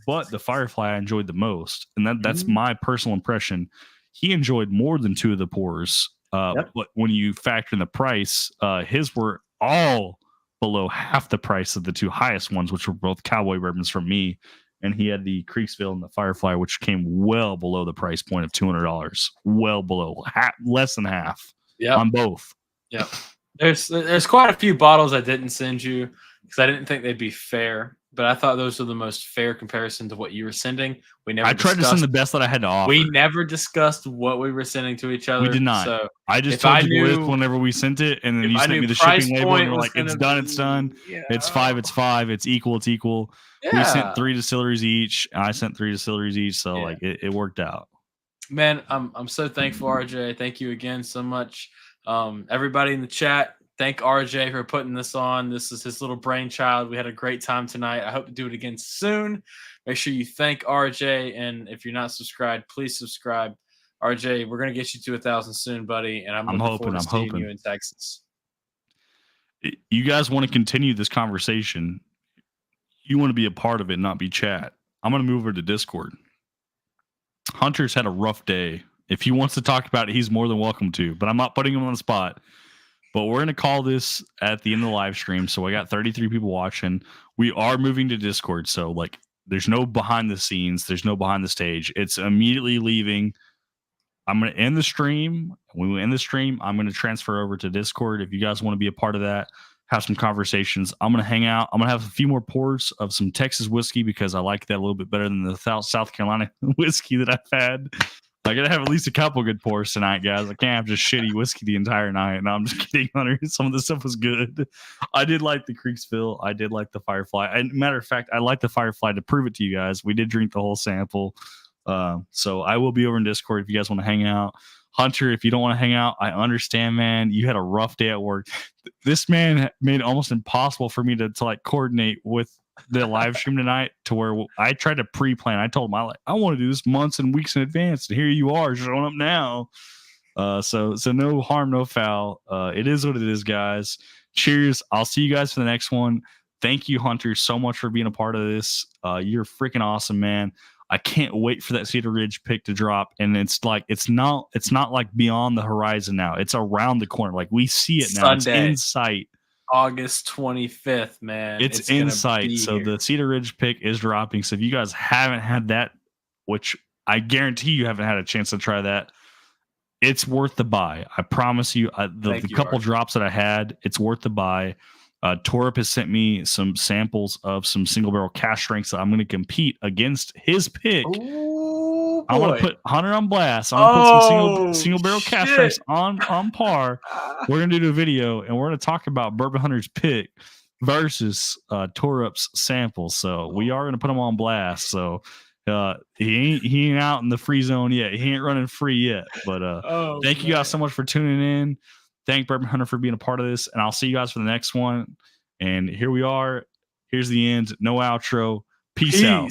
but the Firefly I enjoyed the most. And that's my personal impression. He enjoyed more than 2 of the pours. But when you factor in the price, his were all below half the price of the 2 highest ones, which were both cowboy bourbons from me. And he had the Creeksville and the Firefly, which came well below the price point of $200. Well below, less than half on both. Yeah. There's quite a few bottles I didn't send you because I didn't think they'd be fair. But I thought those were the most fair comparison to what you were sending. I tried to send the best that I had to offer. We never discussed what we were sending to each other. We did not. So I just told you the list whenever we sent it, and then you sent me the shipping label, and you're like, it's done, it's done. Yeah. It's 5, it's 5. It's equal, it's equal. Yeah. We sent 3 distilleries each. I sent 3 distilleries each, so like it worked out. Man, I'm so thankful, RJ. Thank you again so much. Everybody in the chat, thank RJ for putting this on. This is his little brainchild. We had a great time tonight. I hope to do it again soon. Make sure you thank RJ. And if you're not subscribed, please subscribe. RJ, we're going to get you to 1,000 soon, buddy. And I'm hoping you in Texas. You guys want to continue this conversation. You want to be a part of it, not be chat. I'm going to move over to Discord. Hunter's had a rough day. If he wants to talk about it, he's more than welcome to. But I'm not putting him on the spot. But we're going to call this at the end of the live stream. So I got 33 people watching. We are moving to Discord. So like there's no behind the scenes. There's no behind the stage. It's immediately leaving. I'm going to end the stream. When we end the stream, I'm going to transfer over to Discord. If you guys want to be a part of that, have some conversations. I'm going to hang out. I'm going to have a few more pours of some Texas whiskey because I like that a little bit better than the South Carolina whiskey that I've had. I gotta have at least a couple good pours tonight, guys. I can't have just shitty whiskey the entire night. No, I'm just kidding, Hunter. Some of the stuff was good. I did like the Creeksville. I did like the Firefly. And matter of fact, I like the Firefly to prove it to you guys. We did drink the whole sample. So I will be over in Discord if you guys want to hang out. Hunter, if you don't want to hang out, I understand, man. You had a rough day at work. This man made it almost impossible for me to like coordinate with the live stream tonight to where I tried to pre-plan. I told him I want to do this months and weeks in advance, and here you are showing up now. So no harm, no foul. It is what it is, guys. Cheers. I'll see you guys for the next one. Thank you, Hunter, so much for being a part of this. You're freaking awesome, man. I can't wait for that Cedar Ridge pick to drop. And it's not like beyond the horizon now. It's around the corner. Like we see it now. Sunday. It's in sight. August 25th, man. It's in sight. So the Cedar Ridge pick is dropping. So if you guys haven't had that, which I guarantee you haven't had a chance to try that, it's worth the buy. I promise you. The couple drops that I had, it's worth the buy. Torup has sent me some samples of some single barrel cash strengths that I'm going to compete against his pick. Ooh, I want boy. to put Hunter on blast. I want to put some Oh, single barrel cash shit. strengths on par. We're gonna do a video and we're gonna talk about Bourbon Hunter's pick versus Tore Up's sample. So we are gonna put him on blast. So he ain't out in the free zone yet. He ain't running free yet. But thank you guys so much for tuning in. Thank Bourbon Hunter for being a part of this, and I'll see you guys for the next one. And here we are. Here's the end. No outro. Peace out.